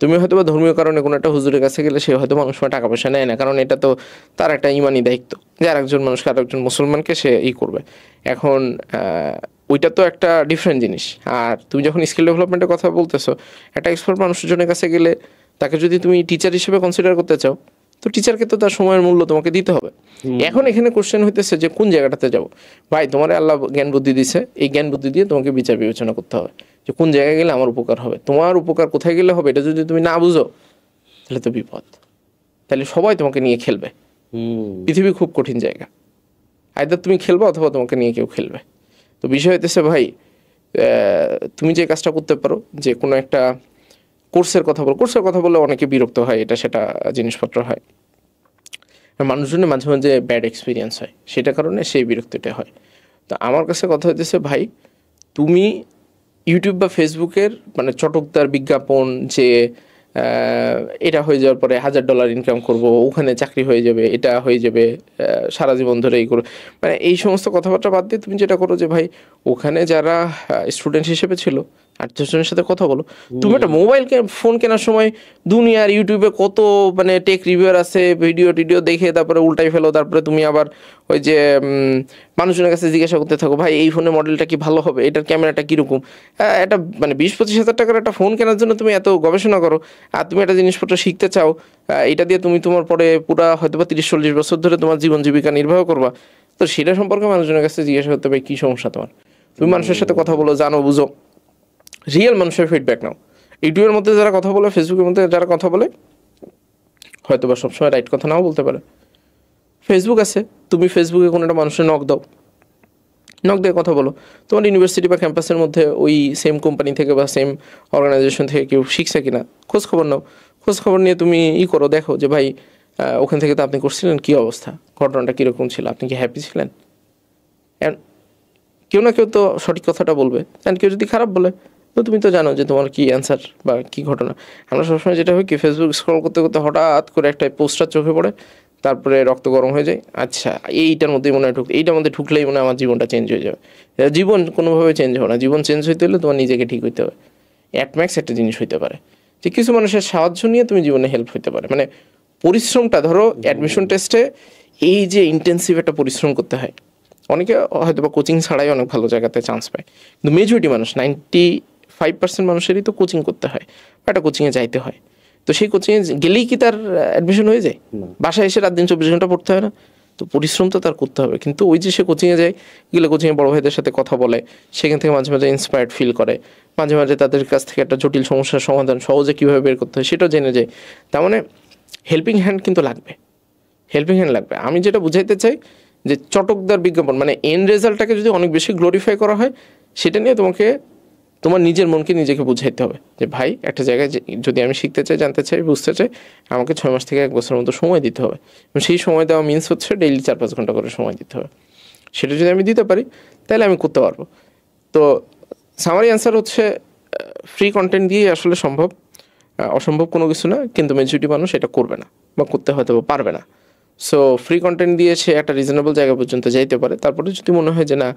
তুমি হয়তো বা ধর্মীয় কারণে কোনো একটা হুজুরের কাছে গেলে সে হয়তো মানুষ টাকা পয়সা নেয় না, কারণ এটা তো তার একটা ইমানি দায়িত্ব যে আরেকজন মানুষকে, আরেকজন মুসলমানকে সে করবে। এখন ওইটা তো একটা ডিফারেন্ট জিনিস। আর তুমি যখন স্কিল ডেভেলপমেন্টের কথা বলতেছো, একটা এক্সপার্ট মানুষজনের কাছে গেলে তাকে যদি তুমি টিচার হিসেবে কনসিডার করতে চাও, তো টিচারকে তো তার সময়ের মূল্য তোমাকে দিতে হবে। এখন এখানে কোশ্চেন হইতেছে যে কোন জায়গাটাতে যাবো। ভাই তোমার আল্লাহ জ্ঞান বুদ্ধি দিছে, এই জ্ঞান বুদ্ধি দিয়ে তোমাকে বিচার বিবেচনা করতে হবে যে কোন জায়গায় গেলে আমার উপকার হবে। তোমার উপকার কোথায় গেলে হবে এটা যদি তুমি না বুঝো, তাহলে তো বিপদ। তাহলে সবাই তোমাকে নিয়ে খেলবে। পৃথিবী খুব কঠিন জায়গা, আইদার তুমি খেলবে অথবা তোমাকে নিয়ে কেউ খেলবে। তো বিষয় হইতেছে ভাই, তুমি যে কাজটা করতে পারো, যে কোনো একটা কোর্সের কথা বললে অনেকে বিরক্ত হয়, এটা সেটা জিনিসপত্র হয়। মানুষজনের মাঝে মাঝে ব্যাড এক্সপিরিয়েন্স হয়, সেটার কারণে সেই বিরক্তিটা হয়। তো আমার কাছে কথা হইতেছে ভাই, তুমি ইউটিউব বা ফেসবুকের মানে চটকদার বিজ্ঞাপন যে এটা হয়ে যাওয়ার পরে $1000 ইনকাম করব, ওখানে চাকরি হয়ে যাবে, এটা হয়ে যাবে, সারা জীবন ধরে এই করো, মানে এই সমস্ত কথাবার্তা বাদ দিয়ে তুমি যেটা করো যে ভাই ওখানে যারা স্টুডেন্ট হিসেবে ছিল 8-10 জনের সাথে কথা বলো। তুমি একটা মোবাইল ফোন কেনার সময় দুনিয়ার ইউটিউবে কত মানে টেক রিভিউয়ার আছে, ভিডিও টিডিও দেখে তারপরে উল্টাই ফেলো, তারপরে তুমি আবার ওই যে মানুষজনের কাছে জিজ্ঞাসা করতে থাকো ভাই এই ফোনের মডেলটা কি ভালো হবে, এটার ক্যামেরাটা কীরকম। এটা মানে 20-25 হাজার টাকার একটা ফোন কেনার জন্য তুমি এত গবেষণা করো, আর তুমি একটা জিনিসপত্র শিখতে চাও, এটা দিয়ে তুমি তোমার পরে পুরা হয়তো বা 30-40 বছর ধরে তোমার জীবন জীবিকা নির্বাহ করবা। তো সেটা সম্পর্কে মানুষজনের কাছে জিজ্ঞাসা করতে হবে কী সমস্যা তোমার। তুমি মানুষের সাথে কথা বলো, জানো, বুঝো, রিয়েল মানুষের ফিডব্যাক নাও। ইউটিউবের মধ্যে যারা কথা বলে, ফেসবুকের মধ্যে যারা কথা বলে, হয়তো বা সবসময় রাইট কথা নাও বলতে পারে। ফেসবুক আছে, তুমি ফেসবুকে কোনো একটা মানুষের নক দাও, নক দিয়ে কথা বলো। তোমার ইউনিভার্সিটি বা ক্যাম্পাসের মধ্যে ওই সেম কোম্পানি থেকে বা সেম অর্গানাইজেশন থেকে কেউ শিখছে কিনা খোঁজ খবর নাও। খোঁজ খবর নিয়ে তুমি করো, দেখো যে ভাই ওখান থেকে তো আপনি করছিলেন, কী অবস্থা, ঘটনাটা কীরকম ছিল, আপনি কি হ্যাপি ছিলেন। কেউ না কেউ তো সঠিক কথাটা বলবে, অ্যান্ড কেউ যদি খারাপ বলে তো তুমি তো জানো যে তোমার কি অ্যান্সার বা কী ঘটনা। আমরা সবসময় যেটা হয় কি, ফেসবুক স্ক্রল করতে করতে হঠাৎ করে একটা পোস্টার চোখে পড়ে, তারপরে রক্ত গরম হয়ে যায়, আচ্ছা এইটার মধ্যেই মনে হয় এইটার মধ্যে ঢুকলেই মনে হয় আমার জীবনটা চেঞ্জ হয়ে যাবে। জীবন কোনোভাবে চেঞ্জ হবে না, জীবন চেঞ্জ হইতে হলে তোমার নিজেকে ঠিক হইতে হবে। অ্যাটম্যাক্স একটা জিনিস হইতে পারে যে কিছু মানুষের সাহায্য নিয়ে তুমি জীবনে হেল্প হইতে পারে, মানে পরিশ্রমটা ধরো অ্যাডমিশন টেস্টে এই যে ইন্টেন্সিভ একটা পরিশ্রম করতে হয়, অনেকে হয়তো বা কোচিং ছাড়াই অনেক ভালো জায়গাতে চান্স পায়, কিন্তু মেজরিটি মানুষ 95% মানুষেরই তো কোচিং করতে হয় বা একটা কোচিংয়ে যাইতে হয়। তো সেই কোচিংয়ে গেলেই কি তার অ্যাডমিশন হয়ে যায়? বাসায় এসে রাত দিন 24 ঘন্টা পড়তে হয় না? তো পরিশ্রম তো তার করতে হবে। কিন্তু ওই যে সে কোচিংয়ে যায়, গেলে কোচিংয়ে বড় ভাইদের সাথে কথা বলে, সেখান থেকে মাঝে মাঝে ইন্সপায়ার্ড ফিল করে, মাঝে মাঝে তাদের কাছ থেকে একটা জটিল সমস্যার সমাধান সহজে কীভাবে বের করতে হয় সেটাও জেনে যায়। তার মানে হেল্পিং হ্যান্ড কিন্তু লাগবে, হেল্পিং হ্যান্ড লাগবে। আমি যেটা বুঝাইতে চাই যে চটকদার বিজ্ঞাপন মানে এন্ড রেজাল্টটাকে যদি অনেক বেশি গ্লোরিফাই করা হয়, সেটা নিয়ে তোমাকে তোমার নিজের মনকে নিজেকে বুঝাইতে হবে যে ভাই একটা জায়গায় যদি আমি শিখতে চাই, জানতে চাই, বুঝতে চাই, আমাকে 6 মাস থেকে 1 বছরের মতো সময় দিতে হবে, এবং সেই সময় দেওয়া মিনস হচ্ছে ডেইলি 4-5 ঘন্টা করে সময় দিতে হবে। সেটা যদি আমি দিতে পারি তাহলে আমি করতে পারবো। তো সামারি অ্যান্সার হচ্ছে ফ্রি কন্টেন্ট দিয়েই আসলে সম্ভব, অসম্ভব কোনো কিছু না, কিন্তু মেজরিটি মানুষ এটা করবে না বা করতে হয়তো পারবে না। সো ফ্রি কন্টেন্ট দিয়ে সে একটা রিজনেবল জায়গা পর্যন্ত যাইতে পারে। তারপরে যদি মনে হয় যে না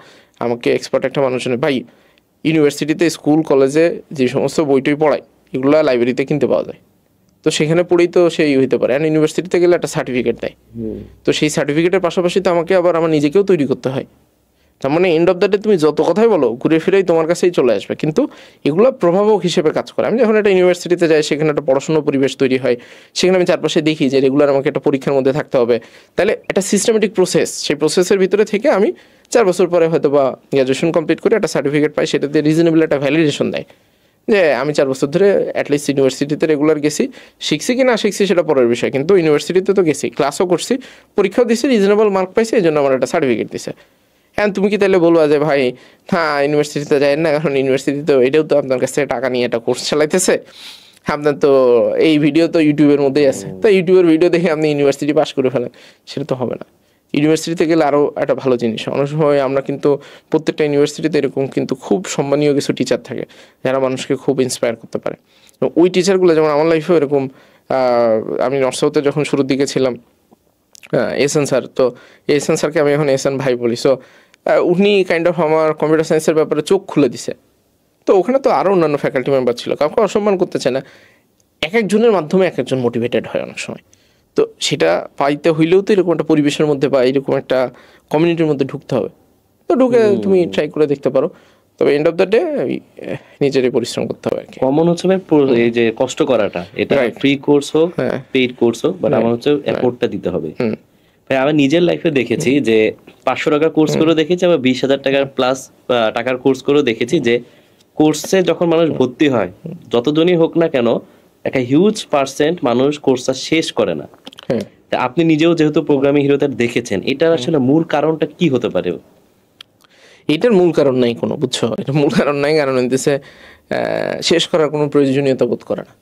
আমাকে এক্সপার্ট একটা মানুষজনের, ভাই ইউনিভার্সিটিতে স্কুল কলেজে যে সমস্ত বইটই পড়ায় এগুলো লাইব্রেরিতে কিনতে পাওয়া যায়, তো সেখানে পড়েই তো সেই হইতে পারে। আর ইউনিভার্সিটিতে গেলে একটা সার্টিফিকেট দেয়, তো সেই সার্টিফিকেটের পাশাপাশি তো আমাকে আবার আমার নিজেকেও তৈরি করতে হয়। তার মানে এন্ড অফ দ্য ডে তুমি যত কথাই বলো ঘুরে ফিরেই তোমার কাছেই চলে আসবে, কিন্তু এগুলো প্রভাবক হিসেবে কাজ করে। আমি যখন একটা ইউনিভার্সিটিতে যাই, সেখানে একটা পড়াশোনার পরিবেশ তৈরি হয়, সেখানে আমি চারপাশে দেখি যে রেগুলার আমাকে একটা পরীক্ষার মধ্যে থাকতে হবে, তাহলে একটা সিস্টেমেটিক প্রসেস, সেই প্রসেসের ভিতরে থেকে আমি 4 বছর পরে হয়তো বা গ্র্যাজুয়েশন কমপ্লিট করে একটা সার্টিফিকেট পাই, সেটাতে রিজনেবল একটা ভ্যালিডেশন দেয় যে আমি 4 বছর ধরে অ্যাটলিস্ট ইউনিভার্সিটিতে রেগুলার গেছি, শিখছি কি না শিখছি সেটা পরের বিষয়, কিন্তু ইউনিভার্সিটিতে তো গেছি, ক্লাসও করছি, পরীক্ষাও দিছি, রিজনেবল মার্ক পাইছি, এই জন্য আমার একটা সার্টিফিকেট দিছে। হ্যাঁ তুমি কি তাহলে বলবা যে ভাই হ্যাঁ ইউনিভার্সিটিতে যায় না, কারণ ইউনিভার্সিটি তো এটাও তো আপনার কাছ থেকে টাকা নিয়ে একটা কোর্স চালাইতেছে, আপনার তো এই ভিডিও তো ইউটিউবের মধ্যেই আছে, তো ইউটিউবের ভিডিও দেখে আপনি ইউনিভার্সিটি পাস করে ফেলেন, সেটা তো হবে না। ইউনিভার্সিটিতে গেলে আরও একটা ভালো জিনিস, অনেক সময় আমরা কিন্তু প্রত্যেকটা ইউনিভার্সিটিতে এরকম কিন্তু খুব সম্মানীয় কিছু টিচার থাকে যারা মানুষকে খুব ইন্সপায়ার করতে পারে। ওই টিচারগুলো যেমন আমার লাইফেও এরকম, আমি নর্থ সাউথে যখন শুরুর দিকে ছিলাম, এসএন স্যার, তো এসএন স্যারকে আমি এখন এসএন ভাই বলি, সো উনি কাইন্ড অফ আমার কম্পিউটার সায়েন্সের ব্যাপারে চোখ খুলে দিছে। তো ওখানে তো আরও অন্যান্য ফ্যাকাল্টি মেম্বার ছিল, কাউকে অসম্মান করতে চায় না, এক একজনের মাধ্যমে এক একজন মোটিভেটেড হয় অনেক সময়। তো সেটা পাইতে হইলেও তো এরকম একটা পরিবেশের মধ্যে বা এরকম একটা কমিউনিটির মধ্যে ঢুকতে হবে, তো ঢুকে তুমি ট্রাই করে দেখতে পারো। তবে এন্ড অফ দ্য ডে নিজেরই পরিশ্রম করতে হবে আর কি। কমন হচ্ছে ভাই এই যে কষ্ট করাটা, এটা ফ্রি কোর্স হোক পেইড কোর্স হোক, বাট আমার হচ্ছে এফোর্টটা দিতে হবে। ভাই আমি নিজের লাইফে দেখেছি যে 500 টাকা কোর্স করে দেখেছি, আবার 20,000 টাকার প্লাস টাকার কোর্স করেও দেখেছি যে কোর্সে যখন মানুষ ভর্তি হয়, যতজনই হোক না কেন, একটা হিউজ পার্সেন্ট মানুষ কোর্সটা শেষ করে না। আপনি নিজেও যেহেতু প্রোগ্রামিং হিরোতে দেখেছেন, এটার আসলে মূল কারণটা কি হতে পারে? এটার মূল কারণ নাই কোনো, বুঝছো, এটা মূল কারণ নাই, কারণ হইতেছে শেষ করার কোনো প্রয়োজনীয়তা বোধ করে না।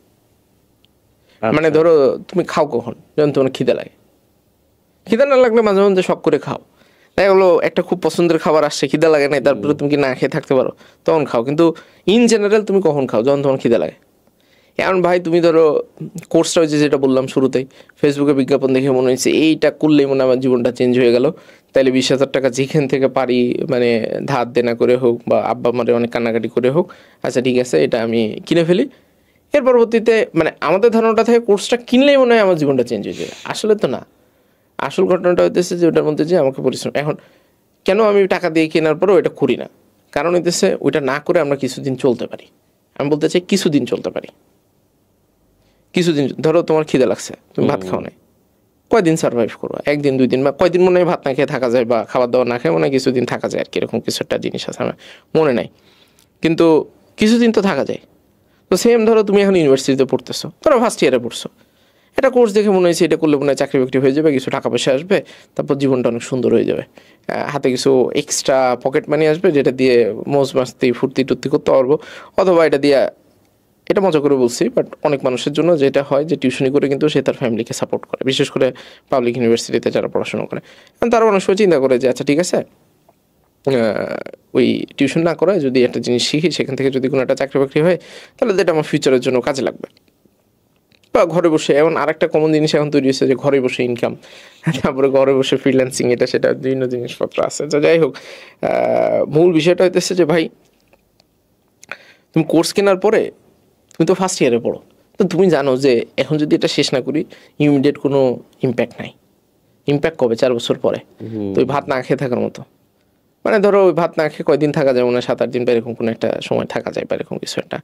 মানে ধরো তুমি খাও কখন, যখন তোমার খিদে লাগে, খিদা না লাগলে মাঝে মধ্যে শখ করে খাও। তাই হলো একটা খুব পছন্দের খাবার আসছে, খিদা লাগে নাই, তারপরে তুমি কি না খেয়ে থাকতে পারো, তখন খাও। কিন্তু ইন জেনারেল তুমি কখন খাও? যখন তোমার খিদা লাগে। এখন ভাই তুমি ধরো কোর্সটা হয়েছে যেটা বললাম শুরুতেই, ফেসবুকে বিজ্ঞাপন দেখে মনে হয়েছে এইটা করলেই মনে হয় আমার জীবনটা চেঞ্জ হয়ে গেল, তাহলে 20,000 টাকা যেখান থেকে পারি মানে ধার দেনা করে হোক বা আব্বা মারে অনেক কান্নাকাটি করে হোক, আচ্ছা ঠিক আছে এটা আমি কিনে ফেলি। এর পরবর্তীতে মানে আমাদের ধারণাটা থেকে কোর্সটা কিনলেই মনে হয় আমার জীবনটা চেঞ্জ হয়ে যাবে। আসলে তো না। আসল ঘটনাটা হইতেছে যে ওটার মধ্যে যে আমাকে পরিশ্রম। এখন কেন আমি টাকা দিয়ে কেনার পরেও এটা করি না? কারণ হইতেছে ওইটা না করে আমরা কিছুদিন চলতে পারি। আমি বলতে চাই কিছুদিন চলতে পারি। কিছুদিন ধরো তোমার খিদে লাগছে, তুমি ভাত খাও নাই, কয়দিন সার্ভাইভ করবা? 1 দিন 2 দিন বা কয়দিন মনে হয় ভাত না খেয়ে থাকা যায় বা খাবার দাবার না খেয়ে মনে হয় কিছুদিন থাকা যায় আর কি, এরকম কিছু একটা জিনিস আছে, আমার মনে নাই, কিন্তু কিছুদিন তো থাকা যায়। তো সেম ধরো তুমি এখন ইউনিভার্সিটিতে পড়তেছো, ধরো ফার্স্ট ইয়ারে পড়ছো, এটা কোর্স দেখে মনে হয়েছে এটা করলে মনে হয় চাকরি বাকরি হয়ে যাবে, কিছু টাকা পয়সা আসবে, তারপর জীবনটা অনেক সুন্দর হয়ে যাবে, হাতে কিছু এক্সট্রা পকেট মানি আসবে যেটা দিয়ে মৌজ মাস্তি ফুর্তি টুর্তি করতে পারবো, অথবা এটা দিয়ে, এটা মজা করে বলছি বাট অনেক মানুষের জন্য যেটা হয় যে টিউশনি করে কিন্তু সে তার ফ্যামিলিকে সাপোর্ট করে, বিশেষ করে পাবলিক ইউনিভার্সিটিতে যারা পড়াশোনা করে। তারা অনেক সময় চিন্তা করে যে আচ্ছা ঠিক আছে ওই টিউশন না করে যদি একটা জিনিস শিখি, সেখান থেকে যদি কোনো একটা চাকরি বাকরি হয় তাহলে এটা আমার ফিউচারের জন্য কাজে লাগবে। বা ঘরে বসে, এমন আরেকটা কমন জিনিস এখন তৈরি হয়েছে যে ঘরে বসে ইনকাম, তারপরে ঘরে বসে ফ্রিল্যান্সিং, এটা সেটা বিভিন্ন জিনিসপত্র আছে। তো যাই হোক, মূল বিষয়টা হইতেছে যে ভাই তুমি কোর্স কেনার পরে তুমি তো ফার্স্ট ইয়ারে পড়ো, তো তুমি জানো যে এখন যদি এটা শেষ না করি ইমিডিয়েট কোনো ইম্প্যাক্ট নাই। ইম্প্যাক্ট কবে? 4 বছর পরে। তো ওই ভাত না খেয়ে থাকার মতো, মানে ধরো ওই ভাত না খেয়ে কয়দিন থাকা যায়, মানে 7-8 দিন বা এরকম কোনো একটা সময় থাকা যায় বা এরকম কিছু একটা।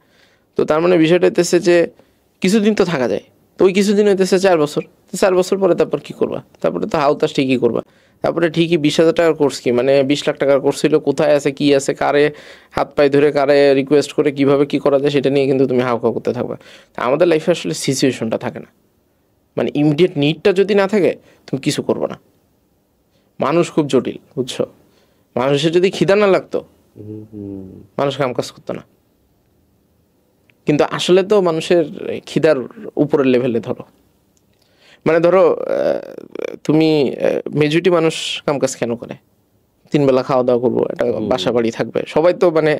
তো তার মানে বিষয়টা হইতেছে যে কিছুদিন তো থাকা যায়, তো ওই কিছুদিন হইতেছে 4 বছর। তো 4 বছর পরে তারপর কি করবা? তারপরে তো হাউতাস ঠিকই করবা। তারপরে ঠিকই 20,000 টাকার কোর্স, কি মানে 20 লাখ টাকার কোর্স ছিল, কোথায় আছে কি আছে, কারে হাত পায়ে ধরে কারে রিকোয়েস্ট করে কিভাবে কি করা যায় সেটা নিয়ে কিন্তু তুমি হাউকা করতে থাকবে। আমাদের লাইফে আসলে সিচুয়েশনটা থাকে না, মানে ইমিডিয়েট নিডটা যদি না থাকে তুমি কিছু করবে না। মানুষ খুব জটিল, বুঝছো? মানুষের যদি খিদা না লাগতো মানুষ কাম কাজ করতো না। কিন্তু আসলে তো মানুষের খিদার উপরের লেভেলে ধরো, মানে ধরো তুমি মেজরিটি মানুষ কাম কাজ কেন করে? 3 বেলা খাওয়া দাওয়া করবো, একটা বাসা বাড়ি থাকবে, সবাই তো মানে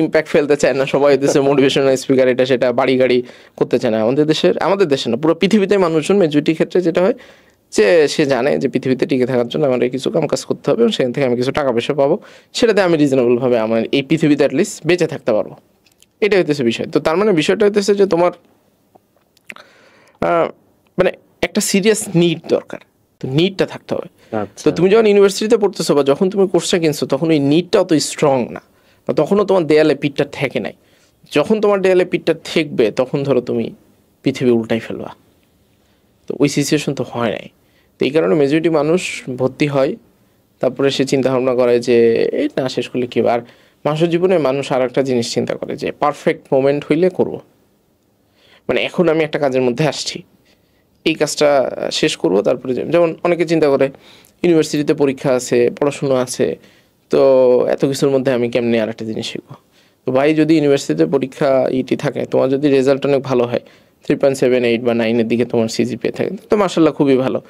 ইম্প্যাক্ট ফেলতে চায় না, সবাই দেশে মোটিভেশনাল স্পিকার এটা সেটা বাড়ি গাড়ি করতে চায় না। আমাদের দেশে না, পুরো পৃথিবীতে মানুষজন মেজরিটি ক্ষেত্রে যেটা হয় যে সে জানে যে পৃথিবীতে টিকে থাকার জন্য আমার কিছু কাম কাজ করতে হবে এবং সেখান থেকে আমি কিছু টাকা পয়সা পাবো, সেটাতে আমি রিজনেবলভাবে আমার এই পৃথিবীতে অ্যাটলিস্ট বেঁচে থাকতে পারবো। এটাই হইতেছে বিষয়। তো তার মানে বিষয়টা হইতেছে যে তোমার মানে একটা সিরিয়াস নিড দরকার, তো নিডটা থাকতে হবে। তো তুমি যখন ইউনিভার্সিটিতে পড়তেছো বা যখন তুমি কোর্সটা কিনছো তখন ওই নিডটা অত স্ট্রং না, বা তখনও তোমার দেয়ালে পিঠটা ঠেকে নাই। যখন তোমার দেয়ালে পিঠটা ঠেকবে তখন ধরো তুমি পৃথিবী উল্টাই ফেলবা। তো ওই সিচুয়েশন তো হয় নাই। তো এই কারণে মেজরিটি মানুষ ভর্তি হয়, তারপরে সে চিন্তা ভাবনা করে যে এই না শেষ করলে কী হবে। আর মানুষের জীবনে মানুষ আর একটা জিনিস চিন্তা করে যে পারফেক্ট মোমেন্ট হইলে করব, মানে এখন আমি একটা কাজের মধ্যে আসছি, এই কাজটা শেষ করব, তারপরে যেমন অনেকে চিন্তা করে ইউনিভার্সিটিতে পরীক্ষা আছে, পড়াশুনো আছে, তো এত কিছুর মধ্যে আমি কেমনে আর একটা জিনিস শিখবো। তো ভাই যদি ইউনিভার্সিটিতে পরীক্ষা ইটি থাকে, তোমার যদি রেজাল্ট অনেক ভালো হয়, 3.78 বা 9-এর দিকে তোমার সিজিপিএ থাকে, তো মার্শাল্লাহ খুবই ভালো।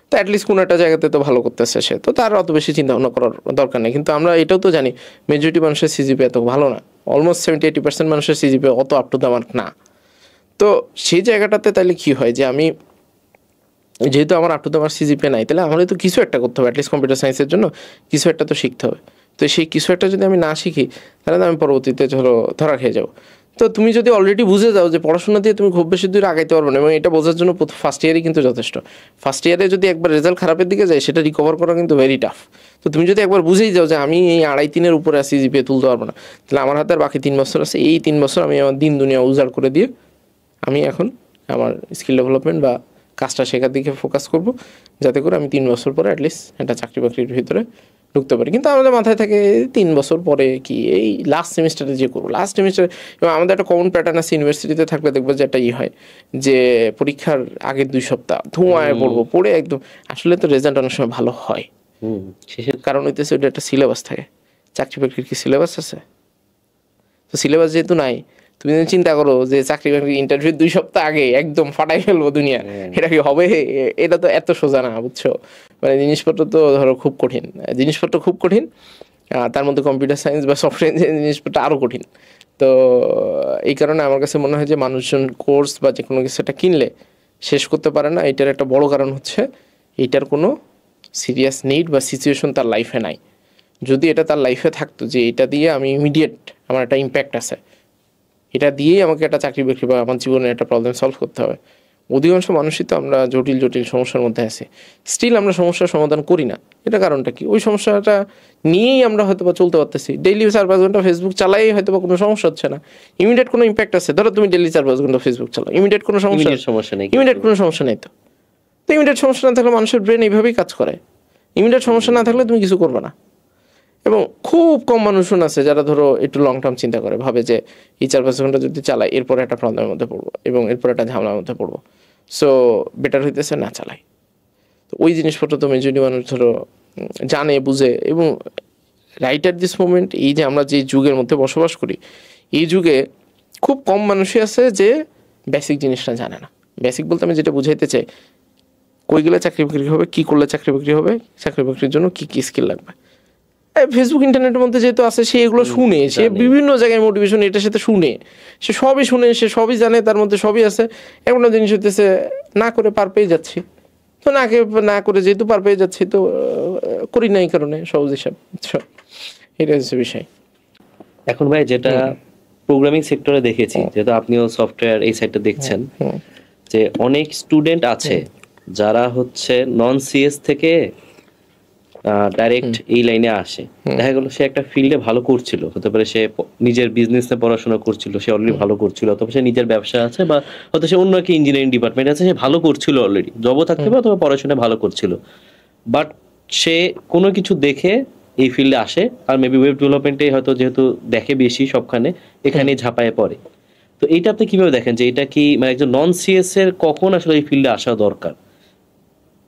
তো অ্যাটলিস্ট কোনো একটা জায়গাতে তো ভালো করতেছে সে, তো তার অত বেশি চিন্তা ভাবনা করার দরকার নেই। কিন্তু আমরা এটাও তো জানি মেজরিটি মানুষের সিজিপিএ এত ভালো না, অলমোস্ট 70-80% মানুষের সিজিপিএ অত আপ টু দ্য মার্ক না। তো সেই জায়গাটাতে তাহলে কি হয় যে আমি যেহেতু আমার up to the mark CGPA নাই, তাহলে আমার তো কিছু একটা করতে হবে, অ্যাটলিস্ট কম্পিউটার সায়েন্সের জন্য কিছু একটা তো শিখতে হবে। তো সেই কিছু একটা যদি আমি না শিখি তাহলে তো আমি পরবর্তীতে ধরা খেয়ে যাবো। তো তুমি যদি অলরেডি বুঝে যাও যে পড়াশোনা দিয়ে তুমি খুব বেশি দূর আগাইতে পারবে না, এবং এটা বোঝার জন্য ফার্স্ট ইয়ারই কিন্তু যথেষ্ট। ফার্স্ট ইয়ারে যদি একবার রেজাল্ট খারাপের দিকে যায় সেটা রিকভার করা কিন্তু ভেরি টাফ। তো তুমি যদি একবার বুঝেই যাও যে আমি এই 2.5-3-এর উপরে সিজিপিএ তুলতে পারবো না, তাহলে আমার হাতে আর বাকি 3 বছর আছে, এই 3 বছর আমি আমার দিন দুনিয়া উজাড় করে দিয়ে আমি এখন আমার স্কিল ডেভেলপমেন্ট বা কাজটা শেখার দিকে ফোকাস করব, যাতে করে আমি 3 বছর পরে অ্যাটলিস্ট একটা চাকরি বাকরির ভিতরে ঢুকতে পারি। কিন্তু আমাদের মাথায় থাকে 3 বছর পরে কি, এই লাস্ট সেমিস্টারে যে করবো, লাস্ট সেমিস্টারে। এবং আমাদের একটা কমন প্যাটার্ন আছে, ইউনিভার্সিটিতে থাকলে দেখবো যে একটা হয় যে পরীক্ষার আগের 2 সপ্তাহ ধোঁয়ায় পড়বো, পড়ে একদম। আসলে তো রেজাল্ট অনেক সময় ভালো হয়, কারণ হইতেছে ওটা একটা সিলেবাস থাকে। চাকরি বাকরির কি সিলেবাস আছে? তো সিলেবাস যেহেতু নাই, তুমি যদি চিন্তা করো যে চাকরি বাকরি ইন্টারভিউ 2 সপ্তাহ আগে একদম ফাটাই ফেলবো দুনিয়া, এটা কি হবে? এটা তো এত সোজা না, বুঝছো? মানে জিনিসপত্র তো ধরো খুব কঠিন, জিনিসপত্র খুব কঠিন, তার মধ্যে কম্পিউটার সায়েন্স বা সফটওয়্যার ইঞ্জিনিয়ারিং জিনিসপত্র আরও কঠিন। তো এই কারণে আমার কাছে মনে হয় যে মানুষজন কোর্স বা যে কোনো কিছু একটা কিনলে শেষ করতে পারে না। এটার একটা বড় কারণ হচ্ছে এটার কোনো সিরিয়াস নিড বা সিচুয়েশন তার লাইফে নাই। যদি এটা তার লাইফে থাকতো যে এটা দিয়ে আমি ইমিডিয়েট আমার একটা ইম্প্যাক্ট আছে, এটা দিয়েই আমাকে একটা চাকরি বাকরি বা আমার জীবনে একটা প্রবলেম সলভ করতে হবে। অধিকাংশ মানুষই তো আমরা জটিল জটিল সমস্যার মধ্যে আছি, স্টিল আমরা সমস্যার সমাধান করি না। এটা কারণটা কি? ওই সমস্যাটা নিয়েই আমরা হয়তো বা চলতে পারতেছি, ডেইলি 4-5 ঘন্টা ফেসবুক চালাই হয়তো বা কোনো সমস্যা হচ্ছে না, ইমিডিয়েট কোনো ইম্প্যাক্ট আছে। ধরো তুমি ডেইলি 4-5 ঘন্টা ফেসবুক চালাও, ইমিডিয়েট কোনো সমস্যা নেই, ইমিডিয়েট কোনো সমস্যা নেই। তো ইমিডিয়েট সমস্যা না থাকলে মানুষের ব্রেন এইভাবেই কাজ করে, ইমিডিয়েট সমস্যা না থাকলে তুমি কিছু করবে না। এবং খুব কম মানুষজন আছে যারা ধরো একটু লং টার্ম চিন্তা করে, ভাবে যে এই 4-5 ঘন্টা যদি চালাই এরপরে একটা প্রবলেমের মধ্যে পড়বো এবং এরপর একটা ঝামেলার মধ্যে পড়বো, সো বেটার হইতেছে না চালাই। তো ওই জিনিসপত্র তো মেজরিটি মানুষ ধরো জানে বুঝে। এবং রাইট অ্যাট দিস মোমেন্ট এই যে আমরা যে যুগের মধ্যে বসবাস করি, এই যুগে খুব কম মানুষই আছে যে বেসিক জিনিসটা জানে না। বেসিক বলতে আমি যেটা বুঝাইতে চাই, কই গেলে চাকরি বাকরি হবে, কী করলে চাকরি বাকরি হবে, চাকরি বাকরির জন্য কী কী স্কিল লাগবে। ফেসবুক ইন্টারনেটের মধ্যে যেহেতু আছে, সে এগুলো শুনে, সে বিভিন্ন জায়গায় মোটিভেশন এটার সাথে শুনে, সে সবই শুনে, সে সবই জানে, তার মধ্যে সবই আছে। এমন জিনিস হইতেছে না করে পার পেয়ে যাচ্ছি, তো না করে যেহেতু পার পেয়ে যাচ্ছি তো করি না, এই কারণে সহজ হিসাব। এটা হচ্ছে বিষয়। এখন ভাই যেটা প্রোগ্রামিং সেক্টরে দেখেছি, যেহেতু আপনিও সফটওয়্যার এই সাইডটা দেখছেন, যে অনেক স্টুডেন্ট আছে যারা হচ্ছে নন সিএস থেকে ডাইরেক্ট এই লাইনে আসে। দেখা গেল সে একটা ফিল্ডে ভালো করছিল, হতে পারে সে নিজের বিজনেসে পড়াশোনা করছিল, সে অলরেডি ভালো করছিল, অথবা সে নিজের ব্যবসা আছে, বা হয়তো সে অন্য একটা ইঞ্জিনিয়ারিং ডিপার্টমেন্ট আছে, সে ভালো করছিল অলরেডি, জবও থাকতে পারে অথবা পড়াশোনায় ভালো করছিল, বাট সে কোনো কিছু দেখে এই ফিল্ডে আসে, আর মেবি ওয়েব ডেভেলপমেন্টে হয়তো যেহেতু দেখে বেশি সবখানে, এখানেই ঝাঁপায় পড়ে। তো এইটা আপনি কিভাবে দেখেন যে এটা কি মানে একজন নন সিএস এর কখন আসলে এই ফিল্ডে আসা দরকার?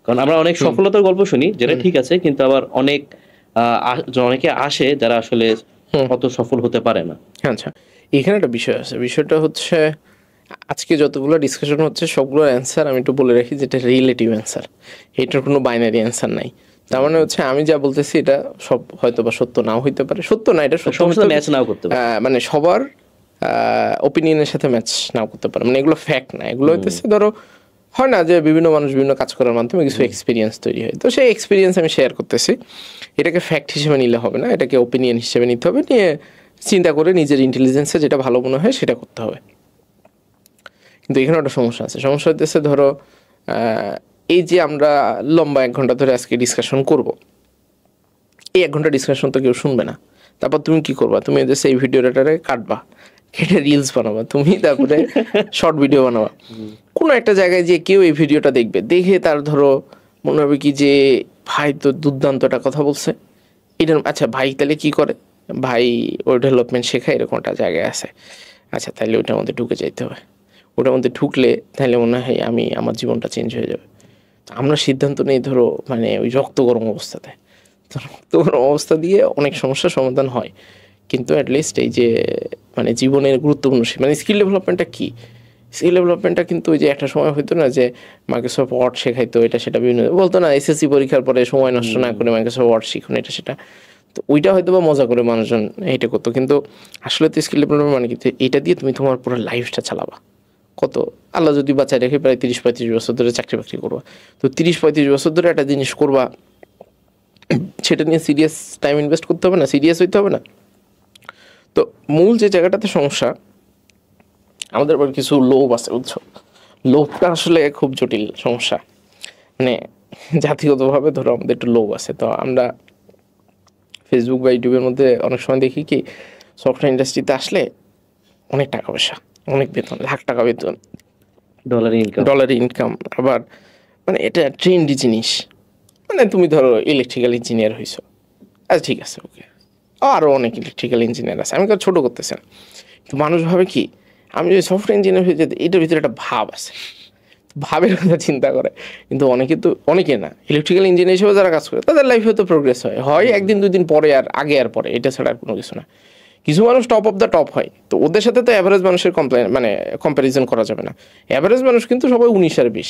কারণ আমরা অনেক সফলতার গল্প শুনি, যেটা ঠিক আছে, কিন্তু আবার অনেকে আসে যারা আসলে অত সফল হতে পারে না। আচ্ছা, এখানে একটা বিষয় আছে। বিষয়টা হচ্ছে আজকে যতগুলো ডিসকাশন হচ্ছে সবগুলোর অ্যান্সার আমি একটু বলে রাখি, যেটা রিলেটিভ অ্যান্সার, এটার কোনো বাইনারি অ্যান্সার নাই। তার মানে হচ্ছে আমি যা বলতেছি এটা সব হয়তো বা সত্য নাও হইতে পারে, সত্য না এটা সত্য ম্যাচ নাও করতে পারে, মানে সবার ওপিনিয়নের সাথে ম্যাচ নাও করতে পারে, মানে এগুলো ফ্যাক্ট না। এগুলো হইতেছে ধরো হয় না যে বিভিন্ন মানুষ বিভিন্ন কাজ করার মাধ্যমে কিছু এক্সপিরিয়েন্স তৈরি হয়, তো সেই এক্সপিরিয়েন্স আমি শেয়ার করতেছি। এটাকে ফ্যাক্ট হিসেবে নিলে হবে না, এটাকে ওপিনিয়ন হিসেবে নিতে হবে, নিয়ে চিন্তা করে নিজের ইন্টেলিজেন্সে যেটা ভালো মনে হয় সেটা করতে হবে। কিন্তু এখানে একটা সমস্যা আছে। সমস্যা হচ্ছে ধরো এই যে আমরা লম্বা 1 ঘন্টা ধরে আজকে ডিসকাশন করব, এই 1 ঘন্টা ডিসকাশন তো কেউ শুনবে না। তারপর তুমি কি করবা? তুমি হচ্ছে এই ভিডিওটারে কাটবা, কেটে রিলস বানাবা তুমি, তারপরে শর্ট ভিডিও বানাবা। কোনো একটা জায়গায় যে কেউ এই ভিডিওটা দেখবে, দেখে তার ধরো মনে হবে কি যে ভাই তো দুর্দান্ত একটা কথা বলছে এটার, আচ্ছা ভাই তাহলে কি করে, ভাই ওই ডেভেলপমেন্ট শেখায় এরকম একটা জায়গায় আছে, আচ্ছা তাহলে ওইটার মধ্যে ঢুকে যাইতে হবে। ওটার মধ্যে ঢুকলে তাহলে মনে হয় আমার জীবনটা চেঞ্জ হয়ে যাবে। আমরা সিদ্ধান্ত নেই ধরো মানে ওই রক্ত গরম অবস্থাতে, তো রক্ত গরম অবস্থা দিয়ে অনেক সমস্যার সমাধান হয়। কিন্তু অ্যাটলিস্ট এই যে মানে জীবনের গুরুত্বপূর্ণ মানে স্কিল ডেভেলপমেন্টটা কী, স্কিল ডেভেলপমেন্টটা কিন্তু ওই যে একটা সময় হতো না যে মাইক্রোসফট ওয়ার্ড শেখাইতো, এটা সেটা বিভিন্ন বলতো না, এসএসসি পরীক্ষার পরে সময় নষ্ট না করে মাইক্রোসফট ওয়ার্ড শিখুন এটা সেটা, তো ওইটা হয়তো বা মজা করে মানুষজন এইটা করতো। কিন্তু আসলে তো স্কিল ডেভেলপমেন্ট মানে কি, এটা দিয়ে তুমি তোমার পুরো লাইফটা চালাবা। কত আল্লাহ যদি বাচ্চা রেখে প্রায় 30-35 বছর ধরে চাকরি বাকরি করবা, তো 30-35 বছর ধরে একটা জিনিস করবা, সেটা নিয়ে সিরিয়াস টাইম ইনভেস্ট করতে হবে না, সিরিয়াস হইতে হবে না। তো মূল যে জায়গাটাতে সমস্যা, আমাদের আবার কিছু লোভ আছে, বুঝছো, লোভটা আসলে খুব জটিল সমস্যা। মানে জাতিগতভাবে ধরো আমাদের একটু লোভ আছে। তো আমরা ফেসবুক বা ইউটিউবের মধ্যে অনেক সময় দেখি কি সফটওয়্যার ইন্ডাস্ট্রিতে আসলে অনেক টাকা পয়সা, অনেক বেতন, লাখ টাকা বেতন, ডলার ইনকাম, আবার মানে এটা ট্রেন্ডি জিনিস। মানে তুমি ধরো ইলেকট্রিক্যাল ইঞ্জিনিয়ার হয়েছো, আচ্ছা ঠিক আছে ওকে, আরও অনেক ইলেকট্রিক্যাল ইঞ্জিনিয়ার আছে, আমি কারো ছোটো করতেছি না। কিন্তু মানুষ ভাবে কি আমি যদি সফটওয়্যার ইঞ্জিনিয়ার হয়ে যেতে, এটার ভিতরে একটা ভাব আছে, ভাবের কথা চিন্তা করে। কিন্তু অনেকে না, ইলেকট্রিক্যাল ইঞ্জিনিয়ার হিসেবে যারা কাজ করে তাদের লাইফে তো প্রোগ্রেস হয় 1-2 দিন পরে, আর আগে আর পরে, এটা ছাড়া আর কোনো কিছু না। কিছু মানুষ টপ অফ দ্য টপ হয়, তো ওদের সাথে তো অ্যাভারেজ মানুষের কম্পারিজন করা যাবে না। অ্যাভারেজ মানুষ কিন্তু সবাই 19 আর 20,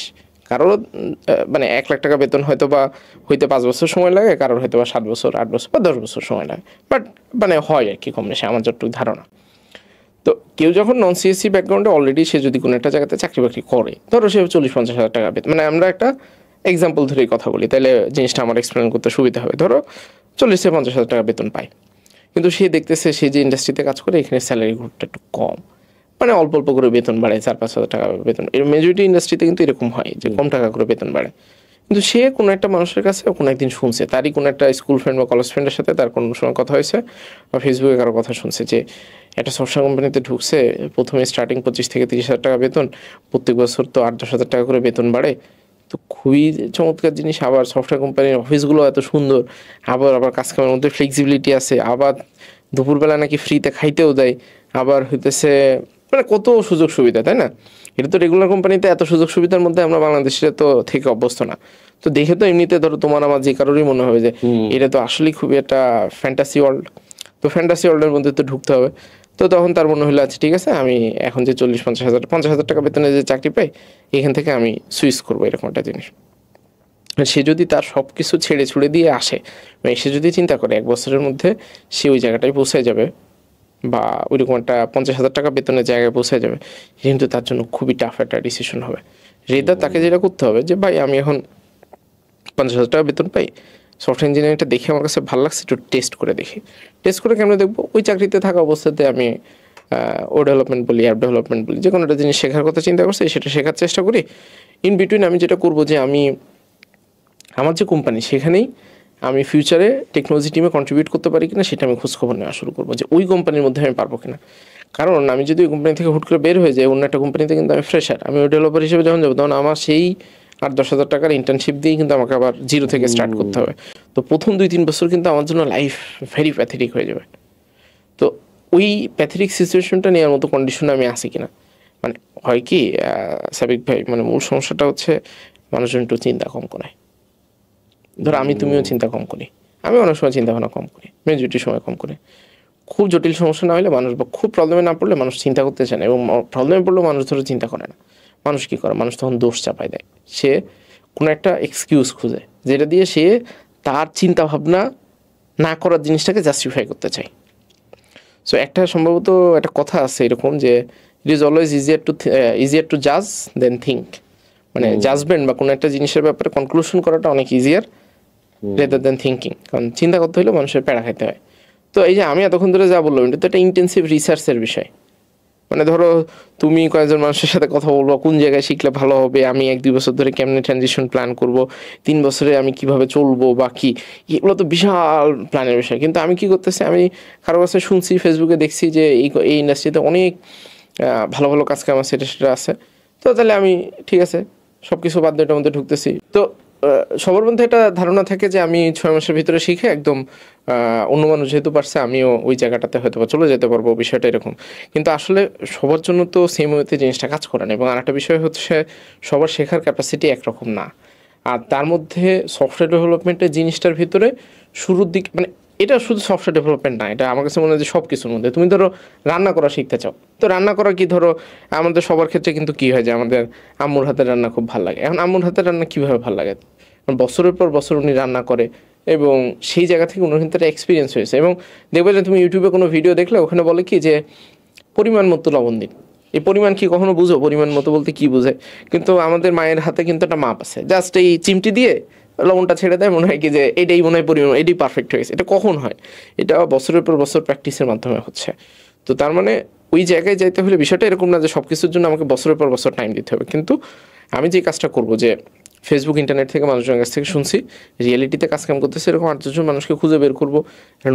কারোর মানে 1 লাখ টাকা বেতন হয়তো বা হইতে 5 বছর সময় লাগে, কারোর হয়তো বা 7 বছর, 8 বছর বা 10 বছর সময় লাগে, বাট মানে হয় আর কি কম বেশি আমার যতটুকু ধারণা। তো কেউ যখন নন সিএসসি ব্যাকগ্রাউন্ডে অলরেডি সে যদি কোনো একটা জায়গাতে চাকরি বাকরি করে, ধরো সে 40-50 হাজার টাকা বেতন, মানে আমরা একটা এক্সাম্পল ধরেই কথা বলি, তাহলে জিনিসটা আমার এক্সপ্লেন করতে সুবিধা হবে। ধরো 40-50 হাজার টাকা বেতন পায়, কিন্তু সে দেখতেছে সে যে ইন্ডাস্ট্রিতে কাজ করে এখানে স্যালারি গ্রুপটা একটু কম, মানে অল্প অল্প করে বেতন বাড়ে, 4-5 হাজার টাকা বেতন। এর মেজরিটি ইন্ডাস্ট্রিতে কিন্তু এরকম হয় যে কম টাকা করে বেতন বাড়ে। কিন্তু সে কোনো একটা মানুষের কাছে কোনো একদিন শুনছে, তারই কোনো একটা স্কুল ফ্রেন্ড বা কলেজ ফ্রেন্ডের সাথে তার কোনো সময় কথা হয়েছে বা ফেসবুকে কারো কথা শুনছে যে একটা সফটওয়্যার কোম্পানিতে ঢুকছে, প্রথমে স্টার্টিং 25-30 হাজার টাকা বেতন, প্রত্যেক বছর তো 8-10 হাজার টাকা করে বেতন বাড়ে। তো খুবই চমৎকার জিনিস। আবার সফটওয়্যার কোম্পানির অফিসগুলো এত সুন্দর, আবার কাজ কামের মধ্যে ফ্লেক্সিবিলিটি আছে, আবার দুপুরবেলা নাকি ফ্রিতে খাইতেও দেয়, আবার হইতেছে মানে কত সুযোগ সুবিধা, তাই না? এটা তো রেগুলার কোম্পানিতে এত সুযোগ সুবিধার মধ্যে আমরা বাংলাদেশে তো থেকে অভ্যস্ত না। তো দেখে তো এমনিতে ধরো তোমার আমার যে কারোরই মনে হবে যে এটা তো আসলেই খুবই একটা ফ্যান্টাসি ওয়ার্ল্ড। তো ফ্যান্টাসি ওয়ার্ল্ডের মধ্যে তো ঢুকতে হবে। তো তখন তার মনে হলো আচ্ছা ঠিক আছে, আমি এখন যে 40-50 হাজার টাকা বেতনে যে চাকরি পাই, এখান থেকে আমি সুইচ করবো, এরকম একটা জিনিস। সে যদি তার সব কিছু ছেড়ে ছুড়ে দিয়ে আসে, সে যদি চিন্তা করে 1 বছরের মধ্যে সে ওই জায়গাটায় পৌঁছে যাবে বা ওইরকম একটা 50 হাজার টাকা বেতনের জায়গায় পৌঁছে যাবে, কিন্তু তার জন্য খুবই টাফ একটা ডিসিশন হবে। রেদার তাকে যেটা করতে হবে যে ভাই আমি এখন 50 হাজার টাকা বেতন পাই, সফটওয়্যার ইঞ্জিনিয়ারিংটা দেখে আমার কাছে ভালো লাগছে, একটু টেস্ট করে দেখি। টেস্ট করে কেমন দেখবো, ওই চাকরিতে থাকা অবস্থাতে আমি ও ডেভেলপমেন্ট বলি, অ্যাপ ডেভেলপমেন্ট বলি, যে কোনো একটা জিনিস শেখার কথা চিন্তা করছি, সেটা শেখার চেষ্টা করি। ইন বিটুইন আমি যেটা করবো যে আমি আমার যে কোম্পানি সেখানেই আমি ফিউচারে টেকনোলজি টিমে কন্ট্রিবিউট করতে পারি কিনা সেটা আমি খোঁজখবর নেওয়া শুরু করবো, যে ওই কোম্পানির মধ্যে আমি পারবো কিনা। কারণ আমি যদি ওই কোম্পানি থেকে হুট করে বের হয়ে যাই অন্য একটা কোম্পানিতে, কিন্তু আমি ফ্রেশার, আমি ওই ডেভেলপার হিসেবে যখন যাবো তখন আমার সেই 8-10 হাজার টাকার ইন্টার্নশিপ দিয়েই কিন্তু আমাকে আবার জিরো থেকে স্টার্ট করতে হবে। তো প্রথম 2-3 বছর কিন্তু আমার জন্য লাইফ ভেরি প্যাথেটিক হয়ে যাবে। তো ওই প্যাথেটিক সিচুয়েশনটা নেওয়ার মতো কন্ডিশনে আমি আসি কিনা, মানে হয় কি সাবিক ভাই, মানে মূল সমস্যাটা হচ্ছে মানুষজন একটু চিন্তা কম করে। ধরো আমি তুমিও চিন্তা কম করি, আমি অনেক সময় চিন্তা ভাবনা কম করি, মেজরিটির সময় কম করি। খুব জটিল সমস্যা না হলে মানুষ, বা খুব প্রবলেমে না পড়লে মানুষ চিন্তা করতে চায় না, এবং প্রবলেমে পড়লেও মানুষ ধরো চিন্তা করে না। মানুষ কী করে, মানুষ তখন দোষ চাপায় দেয়, সে কোনো একটা এক্সকিউজ খুঁজে যেটা দিয়ে সে তার চিন্তা ভাবনা না করার জিনিসটাকে জাস্টিফাই করতে চায়। সো একটা সম্ভবত একটা কথা আছে এরকম যে it is always easier two জাজ দেন থিঙ্ক, মানে জাজমেন্ট বা কোনো একটা জিনিসের ব্যাপারে কনক্লুশন করাটা অনেক ইজিয়ার রেদার দেন থিঙ্কিং, কারণ চিন্তা করতে হলে মানুষের প্যারা খাইতে হয়। তো এই যে আমি এতক্ষণ ধরে যা বললাম, এটা তো একটা ইন্টেন্সিভ রিসার্চের বিষয়। মানে ধরো তুমি কয়েকজন মানুষের সাথে কথা বলবো, কোন জায়গায় শিখলে ভালো হবে, আমি 1-2 বছর ধরে কেমনে ট্রানজিশন প্ল্যান করব, 3 বছরে আমি কিভাবে চলবো বা কি, এগুলো তো বিশাল প্ল্যানের বিষয়। কিন্তু আমি কি করতেছি, আমি কারো কাছে শুনছি, ফেসবুকে দেখছি যে এই ইন্ডাস্ট্রিতে অনেক ভালো ভালো কাজ কাম আছে, সেটা আছে, তো তাহলে আমি ঠিক আছে সব কিছু বাদ দিয়ে এটার মধ্যে ঢুকতেছি। তো সবার মধ্যে একটা ধারণা থাকে যে আমি 6 মাসের ভিতরে শিখে একদম অন্য মানুষ যেহেতু পারছে আমিও ওই জায়গাটাতে হয়তো বা চলে যেতে পারবো, বিষয়টা এরকম। কিন্তু আসলে সবার জন্য তো সেম ওয়েতে জিনিসটা কাজ করে না, এবং আরেকটা বিষয় হচ্ছে সবার শেখার ক্যাপাসিটি একরকম না। আর তার মধ্যে সফটওয়্যার ডেভেলপমেন্টের জিনিসটার ভিতরে শুরুর দিক, মানে এটা শুধু সফটওয়্যার ডেভেলপমেন্ট না, এটা আমার কাছে মনে হয় যে সব কিছুর মধ্যে। তুমি ধরো রান্না করা শিখতে চাও, তো রান্না করা কি, ধরো আমাদের সবার ক্ষেত্রে কিন্তু কি হয় যে আমাদের আম্মুর হাতের রান্না খুব ভালো লাগে। এখন আম্মুর হাতের রান্না কীভাবে ভালো লাগে, বছরের পর বছর উনি রান্না করে, এবং সেই জায়গা থেকে উনার কিন্তু একটা এক্সপিরিয়েন্স হয়েছে। এবং দেখবে যে তুমি ইউটিউবে কোনো ভিডিও দেখলে ওখানে বলে কি যে পরিমাণ মতো লবণ দিন। এই পরিমাণ কি কখনো বুঝো, পরিমাণ মতো বলতে কি বোঝে? কিন্তু আমাদের মায়ের হাতে কিন্তু একটা মাপ আছে, জাস্ট এই চিমটি দিয়ে লবণটা ছেড়ে দেয়, মনে হয় কি যে এটাই মনে হয় পরিমাণ, এটাই পারফেক্ট হয়ে গেছে। এটা কখন হয়? এটা বছরের পর বছর প্র্যাকটিসের মাধ্যমে হচ্ছে। তো তার মানে ওই জায়গায় যাইতে হলে বিষয়টা এরকম না যে সব কিছুর জন্য আমাকে বছরের পর বছর টাইম দিতে হবে। কিন্তু আমি যে কাজটা করবো, যে ফেসবুক ইন্টারনেট থেকে মানুষজনের কাছ থেকে শুনছি রিয়েলিটিতে কাজ কাম করতেছে এরকম 8-10 মানুষকে খুঁজে বের করবো,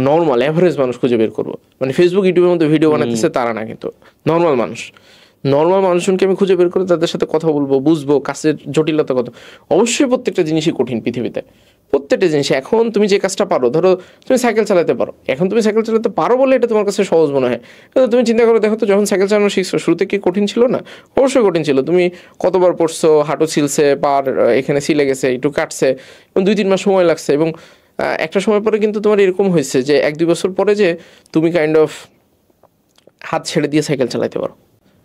নর্মাল অ্যাভারেজ মানুষ খুঁজে বের করবো। মানে ফেসবুক ইউটিউবের মধ্যে ভিডিও বানাতেছে তারা না, কিন্তু নর্মাল মানুষজনকে আমি খুঁজে বের করে তাদের সাথে কথা বলবো, বুঝবো কাজের জটিলতা কত। অবশ্যই প্রত্যেকটা জিনিসই কঠিন পৃথিবীতে, প্রত্যেকটা জিনিস। এখন তুমি যে কাজটা পারো, ধরো তুমি সাইকেল চালাতে পারো, এখন তুমি সাইকেল চালাতে পারো বলে এটা তোমার কাছে সহজ মনে হয়, কিন্তু তুমি চিন্তা করে দেখো তো, যখন সাইকেল চালানো শিখছো শুরুতে কি কঠিন ছিল না? অবশ্যই কঠিন ছিল। তুমি কতবার পড়ছো, হাঁটু ছিলছে, পার এখানে ছিলে গেছে, একটু কাটছে, এবং 2-3 মাস সময় লাগছে। এবং একটা সময় পরে কিন্তু তোমার এরকম হয়েছে যে 1-2 বছর পরে যে তুমি কাইন্ড অফ হাত ছেড়ে দিয়ে সাইকেল চালাতে পারো।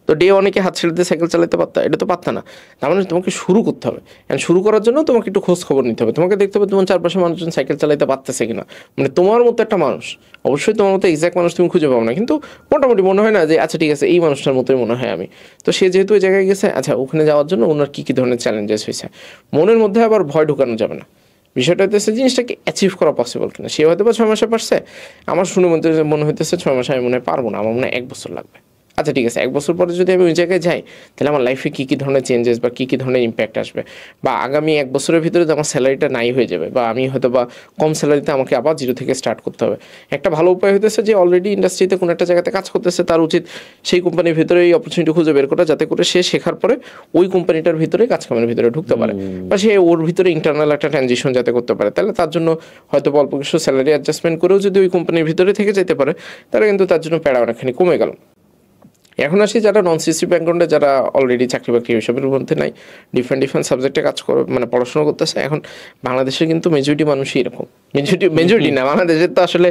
তো ডে অনেকে হাত ছেড়ে দিয়ে সাইকেল চালাতে পারতা, এটা তো পারতা না। তার মানে তোমাকে শুরু করতে হবে, অ্যান্ড শুরু করার জন্য তোমাকে একটু খোঁজ খবর নিতে হবে, তোমাকে দেখতে হবে তোমার চারপাশে মানুষজন সাইকেল চালাতে পারতেছে কিনা, মানে তোমার মতো একটা মানুষ। অবশ্যই তোমার মতো এক্সাক্ট মানুষ তুমি খুঁজে পাবো না, কিন্তু মোটামুটি মনে হয় না যে আচ্ছা ঠিক আছে এই মানুষটার মতোই মনে হয় আমি। তো সে যেহেতু ওই জায়গায় গেছে, আচ্ছা ওখানে যাওয়ার জন্য ওনার কী কী ধরনের চ্যালেঞ্জেস হয়েছে, মনের মধ্যে আবার ভয় ঢুকানো যাবে না। বিষয়টা হইতেছে জিনিসটাকে অ্যাচিভ করা পসিবল কিনা। সে হয়তো বা 6 মাসে পারছে, আমার শুনে মনে হইতেছে 6 মাসে আমি মনে হয় পারবো না, আমার মনে হয় 1 বছর লাগবে। আচ্ছা ঠিক আছে, 1 বছর পরে যদি আমি ওই জায়গায় যাই, তাহলে আমার লাইফে কী কী ধরনের চেঞ্জেস বা কী কী ধরনের ইম্প্যাক্ট আসবে, বা আগামী 1 বছরের ভিতরে যে আমার স্যালারিটা নাই হয়ে যাবে, বা আমি হয়তো বা কম স্যালারিতে আমাকে আবার জিরো থেকে স্টার্ট করতে হবে। একটা ভালো উপায় হইতেছে যে অলরেডি ইন্ডাস্ট্রিতে কোনো একটা জায়গাতে কাজ করতেছে, তার উচিত সেই কোম্পানির ভিতরে এই অপরচুনিটি খুঁজে বের করা, যাতে করে সে শেখার পরে ওই কোম্পানিটার ভিতরে কাজ কামের ভিতরে ঢুকতে পারে, বা সে ওর ভিতরে ইন্টারনাল একটা ট্রানজিশন যাতে করতে পারে। তাহলে তার জন্য হয়তো অল্প কিছু স্যালারি অ্যাডজাস্টমেন্ট করেও যদি ওই কোম্পানির ভিতরে থেকে যেতে পারে, তাহলে কিন্তু তার জন্য প্যারা অনেকখানি কমে গেল। এখন আসি যারা নন সিসি ব্যাকগ্রাউন্ডে, যারা অলরেডি চাকরি বাকরি এসবের মধ্যে নাই, ডিফারেন্ট সাবজেক্টে কাজ করে মানে পড়াশোনা করতেছে। এখন বাংলাদেশে কিন্তু মেজরিটি মানুষই এরকম, মেজরিটি না, বাংলাদেশের তো আসলে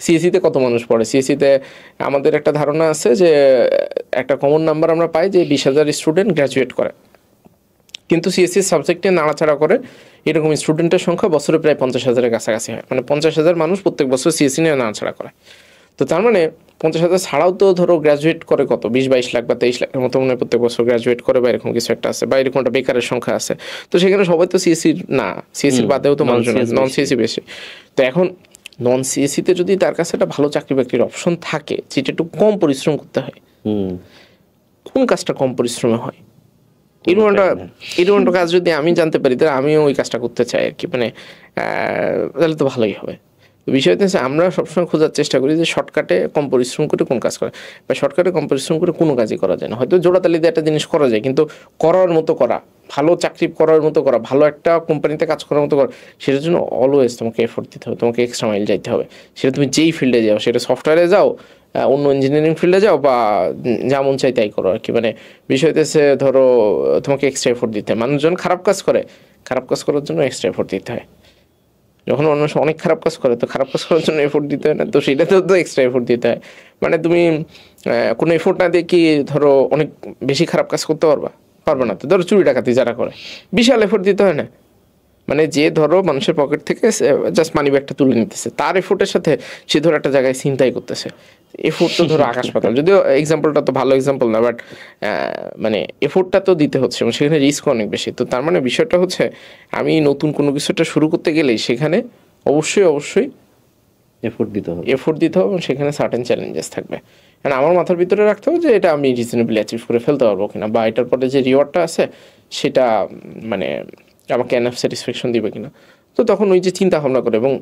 সিএসিতে কত মানুষ পড়ে। সিএসিতে আমাদের একটা ধারণা আছে যে একটা কমন নাম্বার আমরা পাই যে 20,000 স্টুডেন্ট গ্র্যাজুয়েট করে, কিন্তু সিএসসি সাবজেক্টে নাড়াচাড়া করে এরকম স্টুডেন্টের সংখ্যা বছরে প্রায় 50,000-এর কাছাকাছি হয়। মানে 50,000 মানুষ প্রত্যেক বছর সিএসসি নিয়ে নাড়াচাড়া করে। তো তার মানে 50,000 ছাড়াও তো ধরো গ্র্যাজুয়েট করে কত 20-22 লাখ বা 23 লাখের মতো মনে হয় প্রত্যেক বছর গ্র্যাজুয়েট করে, বা এরকম কিছু একটা আছে, বা এরকম একটা বেকারের সংখ্যা আছে। তো সেখানে সবাই তো সিএসসির না, সিএসসির বাদেও তো মানুষজন নন সিএসসি বেশি। তো এখন নন সিএসসিতে যদি তার কাছে একটা ভালো চাকরি বাকরির অপশন থাকে, যেটা একটু কম পরিশ্রম করতে হয়, কোন কাজটা কম পরিশ্রমে হয়, এরকম কাজ যদি আমি জানতে পারি, তাহলে আমিও ওই কাজটা করতে চাই আর কি। মানে তাহলে তো ভালোই হবে। বিষয় হচ্ছে আমরা সবসময় খোঁজার চেষ্টা করি যে শর্টকাটে কম পরিশ্রম করে কোন কাজ করে, বা শর্টকাটে কম পরিশ্রম করে কোনো কাজই করা যায় না। হয়তো জোড়াতালি দিয়ে একটা জিনিস করা যায়, কিন্তু করার মতো করা, ভালো চাকরি করার মতো করা, ভালো একটা কোম্পানিতে কাজ করার মতো করা, সেটার জন্য অলওয়েজ তোমাকে এফোর্ট দিতে হবে, তোমাকে এক্সট্রা মাইল যাইতে হবে। সেটা তুমি যেই ফিল্ডে যাও, সেটা সফটওয়্যারে যাও, অন্য ইঞ্জিনিয়ারিং ফিল্ডে যাও, বা যেমন চাই তাই করো আর কি। মানে বিষয় হচ্ছে ধরো তোমাকে এক্সট্রা এফোর্ট দিতে হয়। মানুষজন খারাপ কাজ করে, খারাপ কাজ করার জন্য এক্সট্রা এফোর্ট দিতে হয়। যখন অন্য অনেক খারাপ কাজ করে, তো খারাপ কাজ করার জন্য এফোর্ট দিতে হয় না, তো সেটাতেও তো এক্সট্রা এফোর্ট দিতে হয়। মানে তুমি কোনো এফোর্ট না দিয়ে কি ধরো অনেক বেশি খারাপ কাজ করতে পারবে না। তো ধরো চুরি ডাকাতি যারা করে, বিশাল এফোর্ট দিতে হয় না। মানে যে ধরো মানুষের পকেট থেকে জাস্ট মানি ব্যাগটা তুলে নিতেছে, তার এফোর্টের সাথে সে ধরো একটা জায়গায় ছিনতাই করতেছে, এফোর্ট তো ধরো আকাশ পাতাল। যদিও এক্সাম্পলটা তো ভালো এক্সাম্পল না, বাট মানে এফোর্টটা তো দিতে হচ্ছে এবং সেখানে রিস্ক অনেক বেশি। তো তার মানে বিষয়টা হচ্ছে আমি নতুন কোনো কিছুটা শুরু করতে গেলেই সেখানে অবশ্যই এফোর্ট দিতে হবে এবং সেখানে সার্টেন চ্যালেঞ্জেস থাকবে। কারণ আমার মাথার ভিতরে রাখতে হবে যে এটা আমি রিজনেবলি অ্যাচিভ করে ফেলতে পারবো কিনা, বা এটার পরে যে রিওয়ার্ডটা আছে সেটা মানে আমাকে এনাফ স্যাটিসফ্যাকশন দিবে কিনা। তো তখন ওই যে চিন্তা ভাবনা করে এবং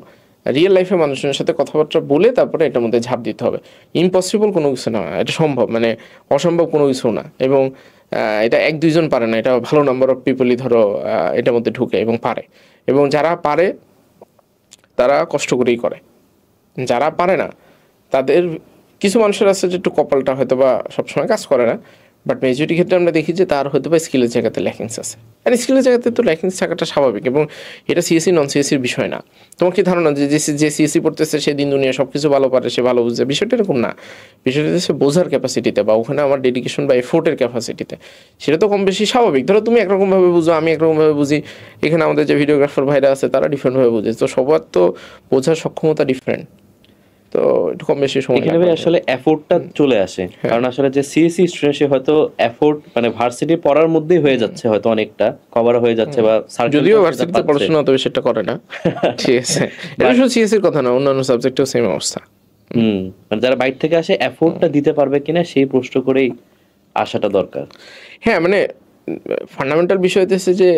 রিয়েল লাইফে মানুষজনের সাথে কথাবার্তা বলে তারপরে এটার মধ্যে ঝাঁপ দিতে হবে। ইম্পসিবল কোনো কিছু না, এটা সম্ভব, মানে অসম্ভব কোনো কিছু না। এবং এটা 1-2 জন পারে না, এটা ভালো নাম্বার অফ পিপলই ধরো এটার মধ্যে ঢুকে এবং পারে। এবং যারা পারে তারা কষ্ট করেই করে, যারা পারে না তাদের কিছু মানুষের আছে যে একটু কপালটা হয়তো বা সবসময় কাজ করে না, বাট মেজরিটি ক্ষেত্রে আমরা দেখি যে তার হয়তো বা স্কিলের জায়গাতে ল্যাকিংস আছে। আর স্কিলের জায়গাতে তো ল্যাকিংস থাকাটা স্বাভাবিক, এবং এটা সিএসসি নন সিএসসির বিষয় না। তোমার কি ধারণা যে সিএসসি পড়তেছে সে দিন দুনিয়া সব কিছু ভালো পারে, সে ভালো বুঝে? বিষয়টা এরকম না। বিষয়টা হচ্ছে বোঝার ক্যাপাসিটিতে, বা ওখানে আমার ডেডিকেশন বা এফোর্টের ক্যাপাসিটিতে। সেটা তো কম বেশি স্বাভাবিক। ধরো তুমি একরকমভাবে বুঝো, আমি একরকমভাবে বুঝি, এখানে আমাদের যে ভিডিওগ্রাফার ভাইরা আছে তারা ডিফারেন্টভাবে বুঝে। তো সবার তো বোঝার সক্ষমতা ডিফারেন্ট, তো একটু কম বেশি সময় এখানে আসলে এফোর্টটা চলে আসে। কারণ আসলে যে সিএসসি স্টুডেন্ট সে হয়তো এফোর্ট মানে ভার্সিটি পড়ার মধ্যেই হয়ে যাচ্ছে, হয়তো অনেকটা কভার হয়ে যাচ্ছে, বা যদিও ভার্সিটিতে পড়াশোনা তবে সেটা করে না, ঠিক আছে। এটা শুধু সিএসসির কথা না, অন্যান্য সাবজেক্টেও সেম অবস্থা। মানে যারা বাইরে থেকে আসে এফোর্টটা দিতে পারবে কিনা সেই প্রশ্ন করেই আসাটা দরকার। হ্যাঁ, মানে ফান্ডামেন্টাল বিষয় হচ্ছে যে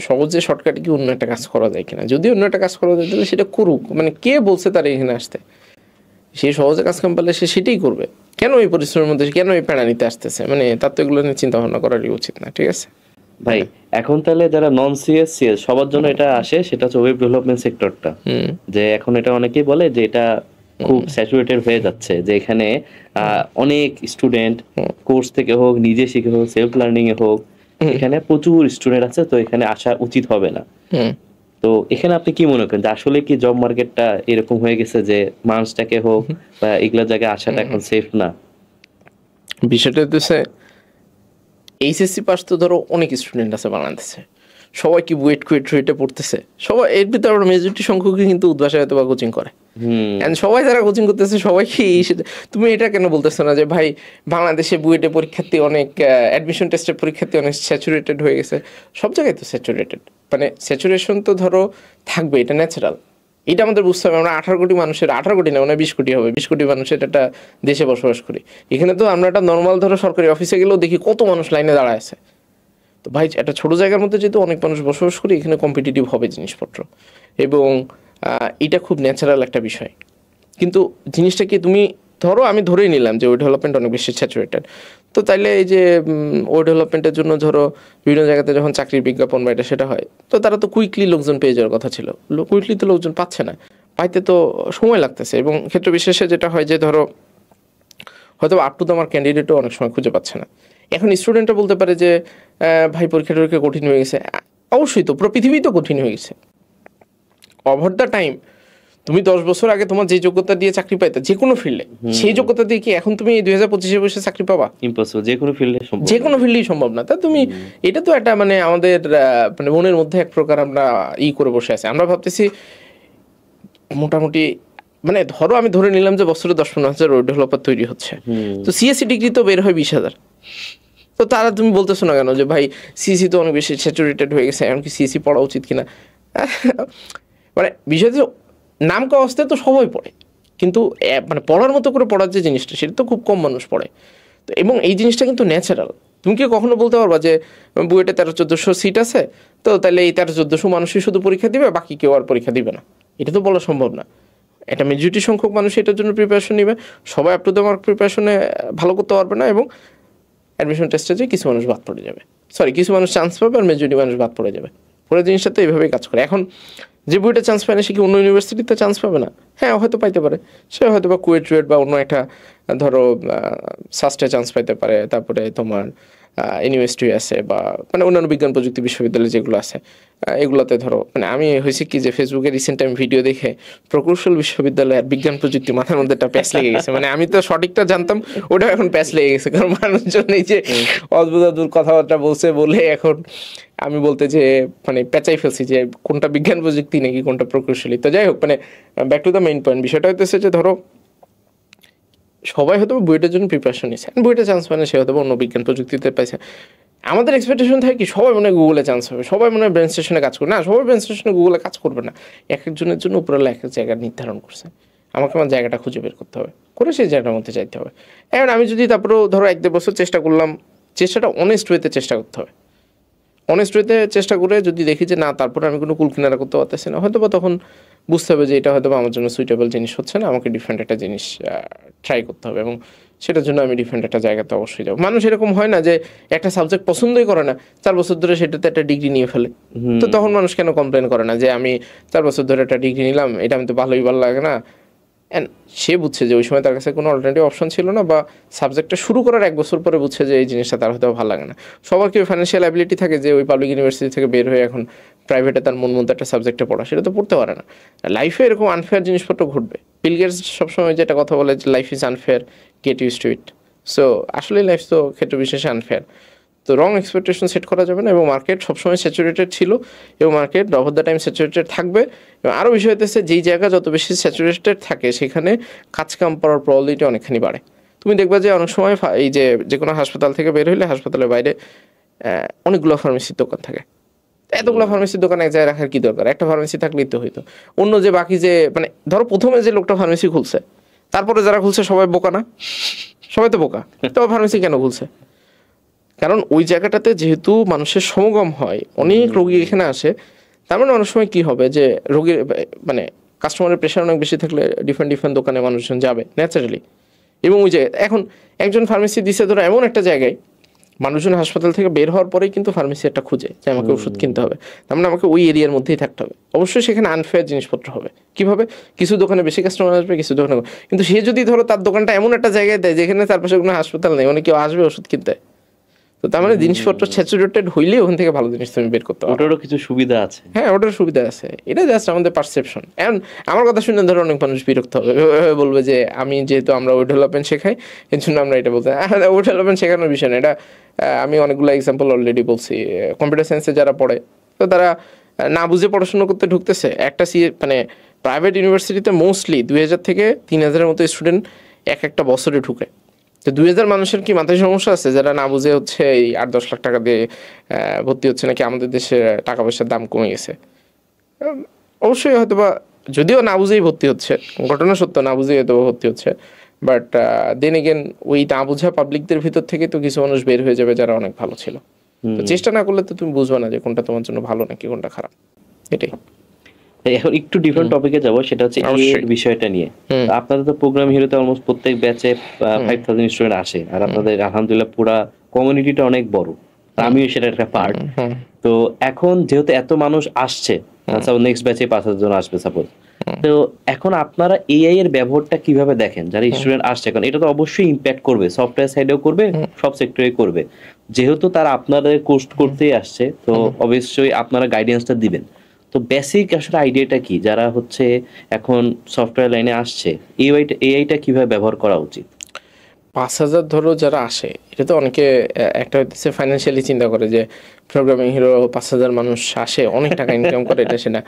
সহজে শর্টকাটে কি অন্য একটা কাজ করা যায় কিনা। যদি অন্য একটা কাজ করা যায় তাহলে সেটা করুক। মানে কে বলছে তার এখানে আসতে? সে সহজে কাজ কাম পারলে সে সেটাই করবে। কেন এই পরিশ্রমের মধ্যে, কেন এই প্যারা নিতে আসতেছে? মানে তার তো এগুলো নিয়ে চিন্তা ভাবনা করারই উচিত না, ঠিক আছে ভাই? এখন তাহলে যারা নন সিএস সিএস সবার জন্য এটা আসে, সেটা হচ্ছে ওয়েব ডেভেলপমেন্ট সেক্টরটা। যে এখন এটা অনেকেই বলে যে এটা খুব স্যাচুরেটেড হয়ে যাচ্ছে, যে এখানে অনেক স্টুডেন্ট কোর্স থেকে হোক, নিজে শিখে হোক, সেলফ লার্নিং এ হোক, এখানে প্রচুর স্টুডেন্ট আছে, তো এখানে আসা উচিত হবে না। তো এখানে আপনি কি মনে করেন যে আসলে কি জব মার্কেটটা এরকম হয়ে গেছে যে মানুষটাকে হোক বা এগুলা জায়গায় আসাটা এখন সেফ না? বিষয়টা হচ্ছে এইচএসসি পাস তো ধরো অনেক স্টুডেন্ট আছে বাংলাদেশে, সবাই কি বুয়েট কুয়েটে পড়তেছে, সবাই এর ভিতরে মেজরিটি সংখ্যকই কিন্তু উদ্ভাসে হয়তো বা কোচিং করে। এন্ড সবাই যারা কোচিং করতেছে সবাই কি তুমি এটা কেন বলতেছো না যে ভাই বাংলাদেশে বুয়েটে পরীক্ষার্থী অনেক, অ্যাডমিশন টেস্টের পরীক্ষার্থী অনেক স্যাচুরেটেড হয়ে গেছে? সব জায়গায় তো স্যাচুরেটেড, মানে স্যাচুরেশন তো ধরো থাকবে, এটা ন্যাচারাল। এটা আমাদের বুঝতে হবে। আমরা 18 কোটি মানুষের, 18 কোটি না, মানে 20 কোটি হবে, 20 কোটি মানুষের একটা দেশে বসবাস করি। এখানে তো আমরা একটা নর্মাল ধরো সরকারি অফিসে গেলেও দেখি কত মানুষ লাইনে দাঁড়ায় আছে। তো ভাই একটা ছোট জায়গার মধ্যে যেহেতু অনেক মানুষ বসবাস করি, এখানে কম্পিটিটিভ হবে জিনিসপত্র, এবং এটা খুব ন্যাচারাল একটা বিষয়। কিন্তু জিনিসটা কি, তুমি ধরো আমি ধরেই নিলাম যে ওই ডেভেলপমেন্ট অনেক বেশি স্যাচুরেটেড, তো তাইলে এই যে ওই ডেভেলপমেন্টের জন্য ধরো বিভিন্ন জায়গাতে যখন চাকরির বিজ্ঞাপন বা এটা সেটা হয়, তো তারা তো কুইকলি লোকজন পেয়ে যাওয়ার কথা ছিল, কুইকলি তো লোকজন পাচ্ছে না, পাইতে তো সময় লাগতেছে। এবং ক্ষেত্র বিশেষে যেটা হয় যে ধরো হয়তো আপ টু আমার ক্যান্ডিডেটও অনেক সময় খুঁজে পাচ্ছে না। এখন স্টুডেন্টরা বলতে পারে যে ভাই পরীক্ষা টরীক্ষা কঠিন হয়ে গেছে। অবশ্যই তো, পুরো পৃথিবী তো কঠিন হয়ে গেছে। ওভার দ্য টাইম তুমি 10 বছর আগে তোমার যে যোগ্যতা দিয়ে চাকরি পাইতে যে কোনো ফিল্ডে, সেই যোগ্যতা দিয়ে কি এখন তুমি 2025-এ বসে চাকরি পাবা? ইম্পসিবল, যে কোনো ফিল্ডে সম্ভব, যে কোনো ফিল্ডেই সম্ভব না। তা তুমি এটা তো একটা মানে আমাদের মানে মনের মধ্যে এক প্রকার আমরা করে বসে আছি। আমরা ভাবতেছি মোটামুটি মানে ধরো আমি ধরে নিলাম যে বছরে 10-15 হাজার ওয়েব ডেভেলপার তৈরি হচ্ছে, তো সিএসসি ডিগ্রি তো বের হয় 20,000। তো তারা তুমি বলতেছো না কেন যে ভাই সিএসসি তো অনেক বেশি স্যাচুরেটেড হয়ে গেছে, এমনকি সিএসসি পড়া উচিত কিনা? মানে বিষয় যে নাম অবস্থায় তো সবাই পড়ে, কিন্তু মানে পড়ার মতো করে পড়ার যে জিনিসটা সেটা তো খুব কম মানুষ পড়ে। তো এবং এই জিনিসটা কিন্তু ন্যাচারাল। তুমি কি কখনো বলতে পারবা যে বুয়েটে 1300-1400 সিট আছে, তো তাহলে এই 1300-1400 মানুষই শুধু পরীক্ষা দিবে, বাকি কেউ আর পরীক্ষা দিবে না? এটা তো বলা সম্ভব না। একটা মেজরিটি সংখ্যক মানুষ এটার জন্য প্রিপারেশন নেবে, সবাই আপ টু দ্য মার্ক প্রিপারেশনে ভালো করতে পারবে না, এবং অ্যাডমিশন টেস্টে যে কিছু মানুষ বাদ পড়ে যাবে, কিছু মানুষ চান্স পাবে আর মেজরিটি মানুষ বাদ পড়ে যাবে। পুরো জিনিসটা তো এইভাবেই কাজ করে। এখন যে বুয়েটে চান্স পায় না সে কি অন্য ইউনিভার্সিটিতে চান্স পাবে না? হ্যাঁ, হয়তো পাইতে পারে, সে হয়তো বা কুয়েট বা অন্য একটা ধরো সাস্টে চান্স পাইতে পারে, তারপরে তোমার ইউনিভার্সিটি আছে বা মানে অন্যান্য বিজ্ঞান প্রযুক্তি বিশ্ববিদ্যালয় যেগুলো আছে এগুলোতে ধরো মানে আমি হয়েছে কি যে ফেসবুকে রিসেন্ট টাইম ভিডিও দেখে প্রকৌশল বিশ্ববিদ্যালয় আর বিজ্ঞান প্রযুক্তি মাথার মধ্যে একটা প্যাচ লেগে গেছে। মানে আমি তো সঠিকটা জানতাম, ওটা এখন প্যাচ লেগে গেছে, কারণ মানুষজন এই যে অদ্ভুত অদ্ভুত কথাবার্তা বলে এখন আমি বলতে যে মানে পেঁচাই ফেলছি যে কোনটা বিজ্ঞান প্রযুক্তি নাকি কোনটা প্রকৌশলী। তো যাই হোক, মানে back to the main point, বিষয়টা হইতেছে যে ধরো সবাই হয়তো বুয়েটের জন্য প্রিপারেশন নিচ্ছে, বুয়েটে চান্স পায় না, সে হয়তো অন্য বিজ্ঞান প্রযুক্তিতে পাইছে। আমাদের এক্সপেকটেশন থাকে কি সবাই মনে হয় গুগলে চান্স হবে, সবাই মনে হয় ব্রেন স্টেশনে কাজ করবে। না, সবাই ব্রেন স্টেশনে গুগলে কাজ করবে না। এক একজনের জন্য উপরওয়ালা এক এক জায়গা নির্ধারণ করছে, আমাকে আমার জায়গাটা খুঁজে বের করতে হবে, করে সেই জায়গাটার মধ্যে যাইতে হবে। এখন আমি যদি তারপরেও ধরো 1-2 বছর চেষ্টা করলাম, চেষ্টাটা অনেস্ট ওয়েতে চেষ্টা করতে হবে। অনেস্ট ওয়েতে চেষ্টা করে যদি দেখি যে না, তারপরে আমি কোনো কুল কিনারা করতে পারতেছি না, হয়তো বা তখন বুঝতে হবে যে এটা হয়তো আমার জন্য সুইটেবল জিনিস হচ্ছে না, আমাকে ডিফারেন্ট একটা জিনিস ট্রাই করতে হবে, এবং সেটার জন্য আমি ডিফারেন্ট একটা জায়গাতে অবশ্যই যাবো। মানুষ এরকম হয় না যে একটা সাবজেক্ট পছন্দই করে না, 4 বছর ধরে সেটাতে একটা ডিগ্রি নিয়ে ফেলে, তো তখন মানুষ কেন কমপ্লেন করে না যে আমি 4 বছর ধরে একটা ডিগ্রি নিলাম, এটা আমি তো ভালো লাগে না। অ্যান্ড সে বুঝছে যে ওই সময় তার কাছে কোনো অল্টারনেটিভ অপশন ছিল না, বা সাবজেক্টটা শুরু করার 1 বছর পরে বুঝছে যে এই জিনিসটা তার হয়তো ভালো লাগে না। সবার কি ফাইন্যান্সিয়াল অ্যাবিলিটি থাকে যে ওই পাবলিক ইউনিভার্সিটি থেকে বের হয়ে এখন প্রাইভেটে তার মন মতো একটা সাবজেক্টে পড়া, সেটা তো পড়তে পারে না। লাইফে এরকম আনফেয়ার জিনিসপত্র ঘটবে। বিল গেটস সবসময় যেটা কথা বলে যে life is unfair, get used to it. So আসলে লাইফ তো ক্ষেত্র বিশেষে আনফেয়ার। তো রং এক্সপেকটেশন সেট করা যাবে না, এবং মার্কেট সবসময় স্যাচুরেটেড ছিল এবং market over the time saturated থাকবে। এবং আরও বিষয় হতেছে যেই জায়গা যত বেশি স্যাচুরেটেড থাকে সেখানে কাজ কাম পাওয়ার প্রবাবিলিটি অনেকখানি বাড়ে। তুমি দেখবা যে অনেক সময় এই যে কোনো হাসপাতাল থেকে বের হইলে হাসপাতালের বাইরে অনেকগুলো ফার্মেসির দোকান থাকে। এতগুলো ফার্মেসির দোকান এক জায়গায় রাখার কি দরকার? একটা ফার্মেসি থাকলেই তো হইতো। অন্য যে বাকি যে মানে ধরো প্রথমে যে লোকটা ফার্মেসি খুলছে, তারপরে যারা খুলছে সবাই বোকা না? সবাই তো বোকা। তো ফার্মেসি কেন খুলছে? কারণ ওই জায়গাটাতে যেহেতু মানুষের সমাগম হয়, অনেক রোগী এখানে আসে, তার মানে অনেক সময় কি হবে যে রোগীর মানে কাস্টমারের প্রেশার অনেক বেশি থাকলে ডিফারেন্ট দোকানে মানুষজন যাবে ন্যাচারালি। এবং ওই জায়গায় এখন একজন ফার্মেসি দিছে ধরো এমন একটা জায়গায়, মানুষজন হাসপাতাল থেকে বের হওয়ার পরেই কিন্তু ফার্মেসি একটা খুঁজে যে আমাকে ওষুধ কিনতে হবে, তার মানে আমাকে ওই এরিয়ার মধ্যেই থাকতে হবে। অবশ্যই সেখানে আনফেয়ার জিনিসপত্র হবে। কিভাবে? কিছু দোকানে বেশি কাস্টমার আসবে, কিছু দোকানে, কিন্তু সে যদি ধরো তার দোকানটা এমন একটা জায়গায় দেয় যেখানে তার পাশে কোনো হাসপাতাল নেই, মানে কেউ আসবে ওষুধ কিনতে, তো তার মানে জিনিসপত্র স্যাচুরেটেড হইলে ওখান থেকে ভালো জিনিস তুমি বের করতে পারো। ওটারও কিছু সুবিধা আছে। হ্যাঁ, ওটার সুবিধা আছে, এটা জাস্ট আমাদের পারসেপশন। এখন আমার কথা শুনে ধরো অনেক মানুষ বিরক্ত হবে, বলবে যে আমি যেহেতু আমরা ওয়েব ডেভেলপমেন্ট শেখাই এর জন্য আমরা এটা বলতে। ওয়েব ডেভেলপমেন্ট শেখানোর বিষয় না এটা। আমি অনেকগুলো এক্সাম্পল অলরেডি বলছি। কম্পিউটার সায়েন্সে যারা পড়ে তো তারা না বুঝে পড়াশোনা করতে ঢুকতেছে। একটা মানে প্রাইভেট ইউনিভার্সিটিতে মোস্টলি 2000 থেকে 3000-এর মতো স্টুডেন্ট একটা বছরে ঢুকে। তো 2000 মানুষের কি মাথায় সমস্যা আছে যারা না বুঝে হচ্ছে এই 8-10 লাখ টাকা দিয়ে ভর্তি হচ্ছে, নাকি আমাদের দেশে টাকা পয়সার দাম কমে গেছে? অবশ্যই হয়তো বা, যদিও না বুঝেই ভর্তি হচ্ছে, ঘটনা সত্য, না বুঝেই হয়তো ভর্তি হচ্ছে, বাট দেন এগেন ওই না বুঝা পাবলিকদের ভিতর থেকে তো কিছু মানুষ বের হয়ে যাবে যারা অনেক ভালো ছিল। তো চেষ্টা না করলে তো তুমি বুঝবে না যে কোনটা তোমার জন্য ভালো নাকি কোনটা খারাপ। এটাই। এখন একটু ডিফারেন্ট টপিকে যাব, সেটা হচ্ছে এর বিষয়টা নিয়ে। আপনাদের তো প্রোগ্রাম হিরোতে অলমোস্ট প্রত্যেক ব্যাচে 5000 স্টুডেন্ট আসে, আর আপনাদের আলহামদুলিল্লাহ পুরা কমিউনিটিটা অনেক বড়, আমিও সেটা একটা পার্ট। তো এখন যেহেতু এত মানুষ আসছে, নেক্সট ব্যাচে 5000 জন আসবে সাপোজ, তো এখন আপনারা এআই এর ব্যবহারটা কিভাবে দেখেন? যারা স্টুডেন্ট আসছে, কারণ এটা তো অবশ্যই ইম্প্যাক্ট করবে, সফটওয়্যার সাইডেও করবে, সব সেক্টরে করবে। যেহেতু তারা আপনাদের কোর্স করতেই আসছে, তো অবশ্যই আপনারা গাইডেন্সটা দিবেন। তো বেসিক আসলে আইডিয়াটা কি, যারা হচ্ছে এখন সফটওয়্যার লাইনে আসছে, এআইটা কিভাবে ব্যবহার করা উচিত? 5000 ধরো যারা আসে, এটা তো অনেকে একটা হচ্ছে ফাইন্যান্সিয়ালি চিন্তা করে যে প্রোগ্রামিং হিরো 5000 মানুষ আসে অনেক টাকা ইনকাম করে, এটা সেটা।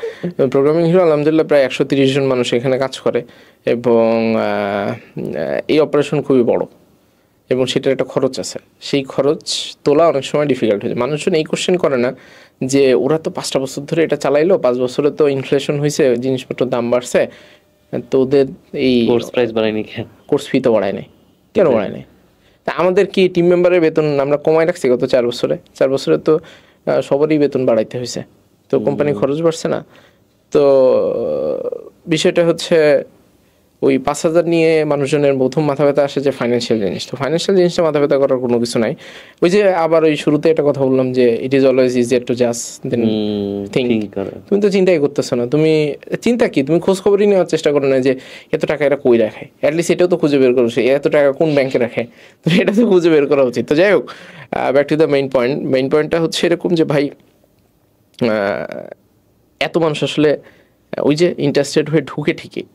প্রোগ্রামিং হিরো আলহামদুলিল্লাহ প্রায় 130 জন মানুষ এখানে কাজ করে, এবং এই অপারেশন খুবই বড়, এবং সেটার একটা খরচ আছে। সেই খরচ তোলা অনেক সময় ডিফিকাল্ট হয়ে যায়। মানুষজন এই কোশ্চেন করে না যে ওরা তো 5টা বছর ধরে এটা চালাইলো, 5 বছরে তো ইনফ্লেশন হয়েছে, জিনিসপত্রের দাম বাড়ছে, তো ওদের এই কোর্স প্রাইস বাড়ায়নি কেন? কোর্স ফি তো বাড়ায় নাই, কেন বাড়ায় নাই? তা আমাদের কি টিম মেম্বারের বেতন আমরা কমাই রাখছি গত 4 বছরে? 4 বছরে তো সবারই বেতন বাড়াইতে হয়েছে, তো কোম্পানি খরচ বাড়ছে না। তো বিষয়টা হচ্ছে ওই 5000 নিয়ে মানুষজনের প্রথম মাথা ব্যথা আসে যে ফাইন্যান্সিয়াল জিনিস। তো ফাইন্যান্সিয়াল জিনিসটা মাথা ব্যথা করার কোনো কিছু নাই। ওই যে আবার ওই শুরুতে একটা কথা বললাম যে it is always easier to just then think. তুমি তো চিন্তাই করতেছো না, তুমি চিন্তা কি, তুমি খোঁজ খবরই নেওয়ার চেষ্টা করো না যে এত টাকা এরা কই রাখে, অ্যাটলিস্ট এটাও তো খুঁজে বের করো সে এত টাকা কোন ব্যাংকে রাখে, তো এটা তো খুঁজে বের করা উচিত। তো যাই হোক, ব্যাক টু দ্য মেইন পয়েন্টটা হচ্ছে এরকম যে ভাই এত মানুষ আসলে ওই যে ইন্টারেস্টেড হয়ে ঢুকে ঠিকই,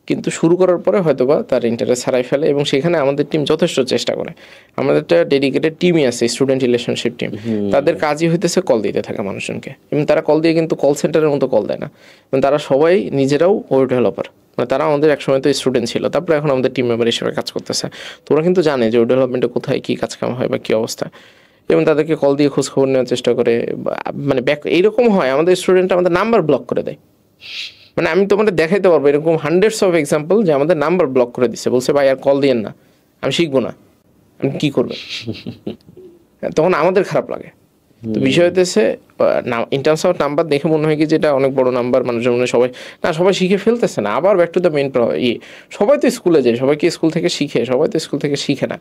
কিন্তু শুরু করার পরে হয়তোবা তার ইন্টারেস্ট হারাই ফেলে, এবং সেখানে আমাদের টিম যথেষ্ট চেষ্টা করে। আমাদের একটা ডেডিকেটেড টিমই আছে, স্টুডেন্ট রিলেশনশিপ টিম। তাদের কাজই হইতেছে কল দিতে থাকা মানুষজনকে, এবং তারা কল দিয়ে কিন্তু কল সেন্টারের মতো কল দেয় না, এবং তারা সবাই নিজেরাও ওয়েব ডেভেলপার। মানে তারা আমাদের একসময় তো স্টুডেন্ট ছিল, তারপরে এখন আমাদের টিম মেম্বার হিসেবে কাজ করতেছে। তো ওরা কিন্তু জানে যে ওয়েব ডেভেলপমেন্টে কোথায় কী কাজকাম হয় বা কী অবস্থা, এবং তাদেরকে কল দিয়ে খোঁজ খবর নেওয়ার চেষ্টা করে। মানে এইরকম হয় আমাদের স্টুডেন্ট আমাদের নাম্বার ব্লক করে দেয়। মানে আমি তোমাদের দেখাইতে পারবো এরকম হান্ড্রেডস অফ এক্সাম্পল যে আমাদের নাম্বার ব্লক করে দিচ্ছে, বলছে ভাই আর কল দিয়েন না, আমি শিখবো না। আমি কী করবে? তখন আমাদের খারাপ লাগে। তো বিষয় হতেছে ইন টার্মস অফ নাম্বার দেখে মনে হয় কি যেটা অনেক বড় নাম্বার, মানুষের মনে সবাই না, সবাই শিখে ফেলতেছে না। আবার ব্যাক টু দ্য মেইন সবাই তো স্কুলে যায়, সবাই কি স্কুল থেকে শিখে? সবাই তো স্কুল থেকে শিখে না।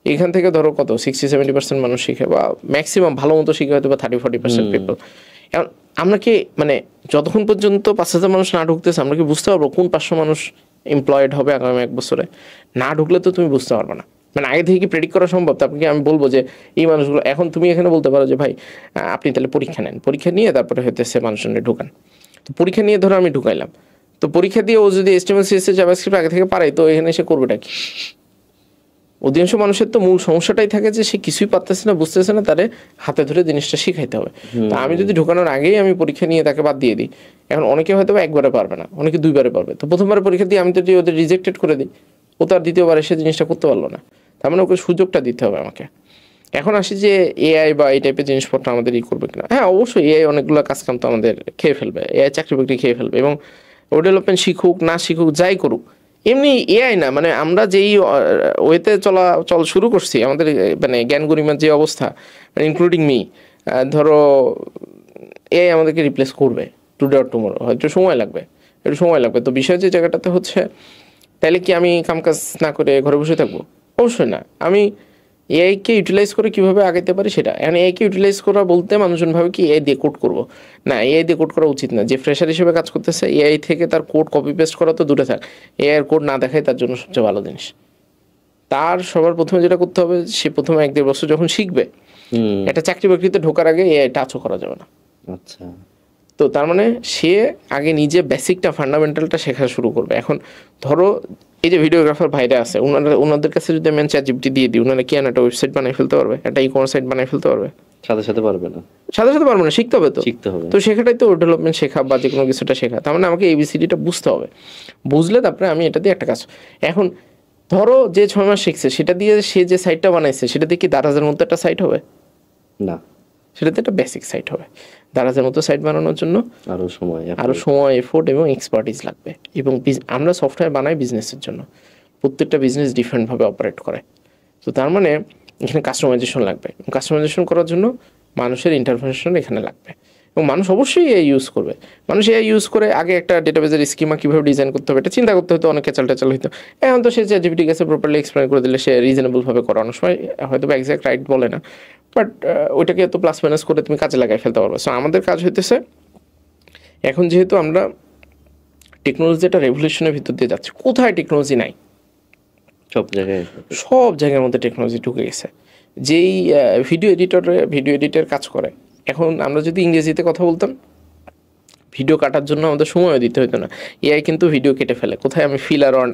এখান থেকে ধরো কত 60-70% মানুষ শিখে, বা ম্যাক্সিমাম ভালো মতো শিখে হয়তো বা 30-40% পিপল। এখন আমরা কি মানে যতক্ষণ পর্যন্ত 5000 মানুষ না ঢুকতেছে আমরা কি বুঝতে পারবো কোন 500 মানুষ এমপ্লয়েড হবে আগামী 1 বছরে? না ঢুকলে তো তুমি বুঝতে পারবে না। মানে আগে থেকে কি প্রেডিক্ট করা সম্ভব? তারপরে কি আমি বলবো যে এই মানুষগুলো, এখন তুমি এখানে বলতে পারো যে ভাই আপনি তাহলে পরীক্ষা নেন, পরীক্ষা নিয়ে তারপরে হইতেছে মানুষজনের ঢুকান। তো পরীক্ষা নিয়ে ধরো আমি ঢুকাইলাম, তো পরীক্ষা দিয়ে ও যদি HTML CSS জাভাস্ক্রিপ্ট আগে থেকে পারে, তো এখানে এসে করবেটা কি? অধিকাংশ মানুষের তো মূল সমস্যাটাই থাকে যে সে কিছুই পারতেছে না, বুঝতেছে না, তারে হাতে ধরে জিনিসটা শিখাইতে হবে। তা আমি যদি ঢোকানোর আগেই আমি পরীক্ষা নিয়ে তাকে বাদ দিয়ে দিই, এখন অনেকে হয়তো একবারে পারবে না, অনেকে 2বারে পারবে। তো প্রথমবার পরীক্ষা দিয়ে আমি যদি ওদের রিজেক্টেড করে দিই, ও তো আর দ্বিতীয়বারে সে জিনিসটা করতে পারলো না। তার মানে ওকে সুযোগটা দিতে হবে আমাকে। এখন আসি যে এআই বা এই টাইপের জিনিসপত্র আমাদের করবে কিনা। হ্যাঁ, অবশ্যই এআই অনেকগুলো কাজকাম তো আমাদের খেয়ে ফেলবে, এআই চাকরি বাকরি খেয়ে ফেলবে, এবং ওয়েব ডেভেলপমেন্ট শিখুক না শিখুক যাই করুক, এমনি এআই না, মানে আমরা যেই ওয়েতে চল শুরু করছি, আমাদের মানে জ্ঞান গরিমার যে অবস্থা, মানে ইনক্লুডিং মি, ধরো এআই আমাদেরকে রিপ্লেস করবে টুডে অর টুমরো, হয়তো সময় লাগবে, একটু সময় লাগবে। তো বিষয় যে জায়গাটাতে হচ্ছে, তাহলে কি আমি কামকাজ না করে ঘরে বসে থাকবো? অবশ্যই না। আমি এআইকে ইউটিলাইজ করে কীভাবে আগাইতে পারি সেটা। এখন এআইকে ইউটিলাইজ করা বলতে মানুষজন ভাবে কি এআই দিয়ে কোড করবো, না, এআই দিয়ে কোড করা উচিত না। যে ফ্রেশার হিসেবে কাজ করতেছে, এআই থেকে তার কোড কপি পেস্ট করা তো দূরে থাক, এআইয়ের কোড না দেখায় তার জন্য সবচেয়ে ভালো জিনিস। তার সবার প্রথমে যেটা করতে হবে, সে প্রথমে 1-1.5 বছর যখন শিখবে, একটা চাকরি বাকরিতে ঢোকার আগে এআই টাচও করা যাবে না। আচ্ছা, তো তার মানে সে আগে নিজে বেসিকটা ফান্ডামেন্টালটা শেখা শুরু করবে। এখন ধরো এই যে ভিডিওগ্রাফার ভাইরা আছে, ওনাদের কাছে যদি আমি চ্যাটজিপিটি দিয়ে দিই, ওনারা কি একটা ওয়েবসাইট বানিয়ে ফেলতে পারবে, একটা ই-কমার্স সাইট বানিয়ে ফেলতে পারবে? সাথে সাথে পারবে না, সাথে সাথে পারবে না, শিখতে হবে। শিখতে হবে। তো শেখাটাই তো ডেভেলপমেন্ট শেখা বা যে কোনো কিছুটা শেখা। তার মানে আমাকে এবিসিডিটা বুঝতে হবে, বুঝলে তারপরে আমি এটা দিয়ে একটা কাজ। এখন ধরো যে 6 মাস শিখছে, সেটা দিয়ে সে যে সাইটটা বানাইছে সেটা দিয়ে কি দারাজের মতো একটা সাইট হবে? না, সেটাতে একটা বেসিক সাইট হবে। দারাজের মতো সাইট বানানোর জন্য আরো সময় এফোর্ট এবং এক্সপার্টিস লাগবে। এবং আমরা সফটওয়্যার বানাই বিজনেসের জন্য, প্রত্যেকটা বিজনেস ডিফারেন্টভাবে অপারেট করে। তো তার মানে এখানে কাস্টমাইজেশন লাগবে, এবং কাস্টমাইজেশন করার জন্য মানুষের ইন্টারভেনশন এখানে লাগবে। এবং মানুষ অবশ্যই এআই ইউজ করবে। মানুষ এআই ইউজ করে আগে একটা ডেটাবেজের স্কিমা কীভাবে ডিজাইন করতে হবে এটা চিন্তা করতে হতো, অনেক ক্যাচাল হতো। এখন তো সে চ্যাটজিপিটি কাছে প্রপারলি এক্সপ্লেন করে দিলে সে রিজনেবলভাবে করে। অনেক সময় হয়তো বা এক্সাক্ট রাইট বলে না, বাট ওইটাকে এত প্লাস মাইনাস করে তুমি কাজে লাগাই ফেলতে পারবে। সো আমাদের কাজ হইতেছে এখন, যেহেতু আমরা টেকনোলজিটা রেভলিউশনের ভিতর দিয়ে যাচ্ছি, কোথায় টেকনোলজি নাই? সব জায়গার মধ্যে টেকনোলজি ঢুকে গেছে। যেই ভিডিও এডিটর কাজ করে, এখন আমরা যদি ইংরেজিতে কথা বলতাম, ভিডিও কাটার জন্য আমাদের সময়ও দিতে হতো না। এআই কিন্তু ভিডিও কেটে ফেলে। কোথায় আমি ফিলার অন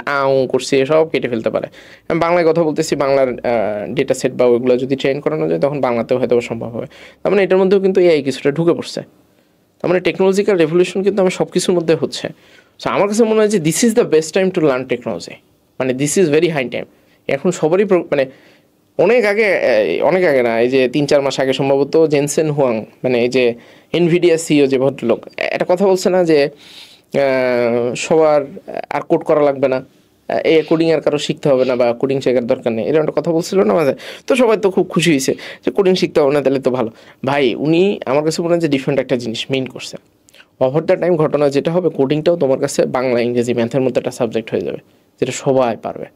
করছি সব কেটে ফেলতে পারে। আমি বাংলায় কথা বলতেছি, বাংলার ডেটা সেট বা ওইগুলো যদি ট্রেন করানো যায় তখন বাংলাতেও হয়তো সম্ভব হবে। তার মানে এটার মধ্যেও কিন্তু এআই কিছুটা ঢুকে পড়ছে। তার মানে টেকনোলজিক্যাল রেভলিউশন কিন্তু আমার সব কিছুর মধ্যে হচ্ছে। সো আমার কাছে মনে হয় যে this is the best time to learn technology, মানে this is very high time. এখন সবারই মানে অনেক আগে না, এই যে 3-4 মাস আগে সম্ভবত জেনসেন হুয়াং, মানে এই যে এনভিডিয়া সিইও যে ভদ্রলোক, একটা কথা বলছে না যে সবার আর কোড করা লাগবে না, এই কোডিং আর কারো শিখতে হবে না বা কোডিং শেখার দরকার নেই, এরকম একটা কথা বলছিল না মাঝে। তো সবাই তো খুব খুশি হয়েছে যে কোডিং শিখতে হবে না, তাহলে তো ভালো। ভাই উনি আমার কাছে মনে হয় যে ডিফারেন্ট একটা জিনিস মেইন করছে। ওভার দ্য টাইম ঘটনা যেটা হবে, কোডিংটাও তোমার কাছে বাংলা, ইংরেজি, ম্যাথের মতো একটা সাবজেক্ট হয়ে যাবে, যেটা সবাই পারবে,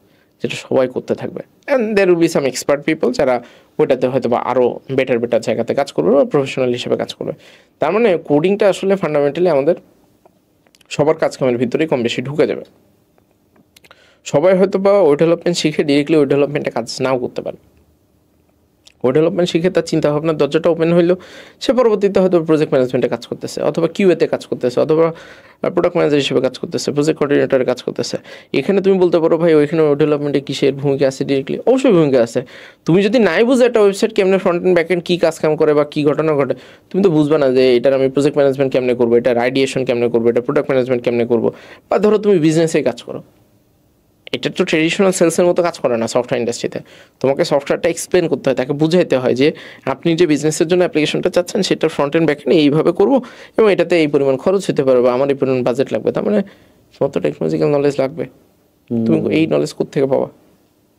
যেটা সবাই করতে থাকবে। And there will be some expert people যারা ওইটাতে হয়তো বা আরও বেটার জায়গাতে কাজ করবে বা প্রফেশনাল হিসেবে কাজ করবে। তার মানে কোডিংটা আসলে ফান্ডামেন্টালি আমাদের সবার কাজকামের ভিতরেই কম বেশি ঢুকে যাবে। সবাই হয়তো বা ওই ডেভেলপমেন্ট শিখে ডিরেক্টলি ওই ডেভেলপমেন্টে কাজ নাও করতে পারে। ওই ডেভেলপমেন্ট শিখে তার চিন্তাভাবনার দরজাটা ওপেন হইলো, সে পরবর্তীতে হয়তো প্রজেক্ট ম্যানেজমেন্টে কাজ করতেছে, অথবা কিউএতে কাজ করতেছে, অথবা প্রোডাক্ট ম্যানেজার হিসেবে কাজ করতেছে, প্রজেক্ট কোঅর্ডিনেটরে কাজ করতেছে। এখানে তুমি বলতে পারো ভাই ওইখানে ওই ডেভেলপমেন্টে কিসের ভূমিকা আছে? ডিরেক্টলি অবশ্যই ভূমিকা আছে। তুমি যদি নাই বুঝো একটা ওয়েবসাইট কেমনে ফ্রন্ট এন্ড ব্যাক এন্ড কী কাজ কাম করে বা কী ঘটনা ঘটে, তুমি তো বুঝবে না যে এটার আমি প্রজেক্ট ম্যানেজমেন্ট কেমনে করবো, এটার আইডিয়েশন কেমনে করবো, এটা প্রোডাক্ট ম্যানেজমেন্ট কেমনে করবো। বা ধরো তুমি বিজনেসে কাজ করো, এটা তো ট্রেডিশনাল সেলসের মতো কাজ করে না সফটওয়্যার ইন্ডাস্ট্রিতে। তোমাকে সফটওয়্যারটা এক্সপ্লেন করতে হয়, তাকে বুঝাইতে হয় যে আপনি যে বিজনেসের জন্য অ্যাপ্লিকেশনটা চাচ্ছেন সেটার ফ্রন্ট এন্ড ব্যাক এন্ড এইভাবে করবো, এবং এটাতে এই পরিমাণ খরচ হতে পারে বা আমার এই পরিমাণ বাজেট লাগবে। তার মানে সমস্ত টেকনোলজিক্যাল নলেজ লাগবে। তুমি এই নলেজ কোত্থেকে পাবা?